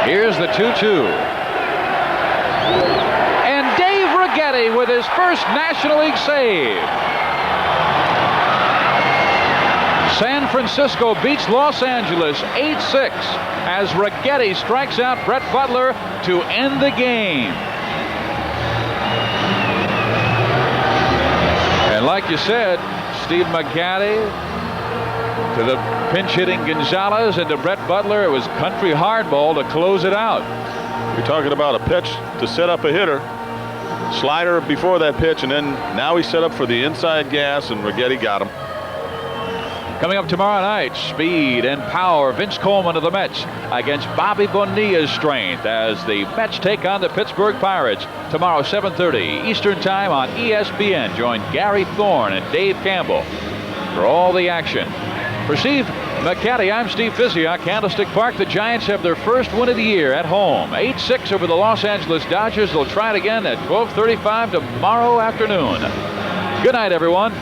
Here's the 2-2. And Dave Righetti with his first National League save. San Francisco beats Los Angeles 8-6 as Righetti strikes out Brett Butler to end the game. And like you said, Steve McCatty to the pinch hitting Gonzalez, and to Brett Butler, it was country hardball to close it out. You're talking about a pitch to set up a hitter. Slider before that pitch, and then now he's set up for the inside gas, and Righetti got him. Coming up tomorrow night, speed and power. Vince Coleman of the Mets against Bobby Bonilla's strength as the Mets take on the Pittsburgh Pirates. Tomorrow, 7:30 Eastern Time on ESPN. Join Gary Thorne and Dave Campbell for all the action. For Steve McCatty, I'm Steve Physiak. Candlestick Park, the Giants have their first win of the year at home. 8-6 over the Los Angeles Dodgers. They'll try it again at 12:35 tomorrow afternoon. Good night, everyone.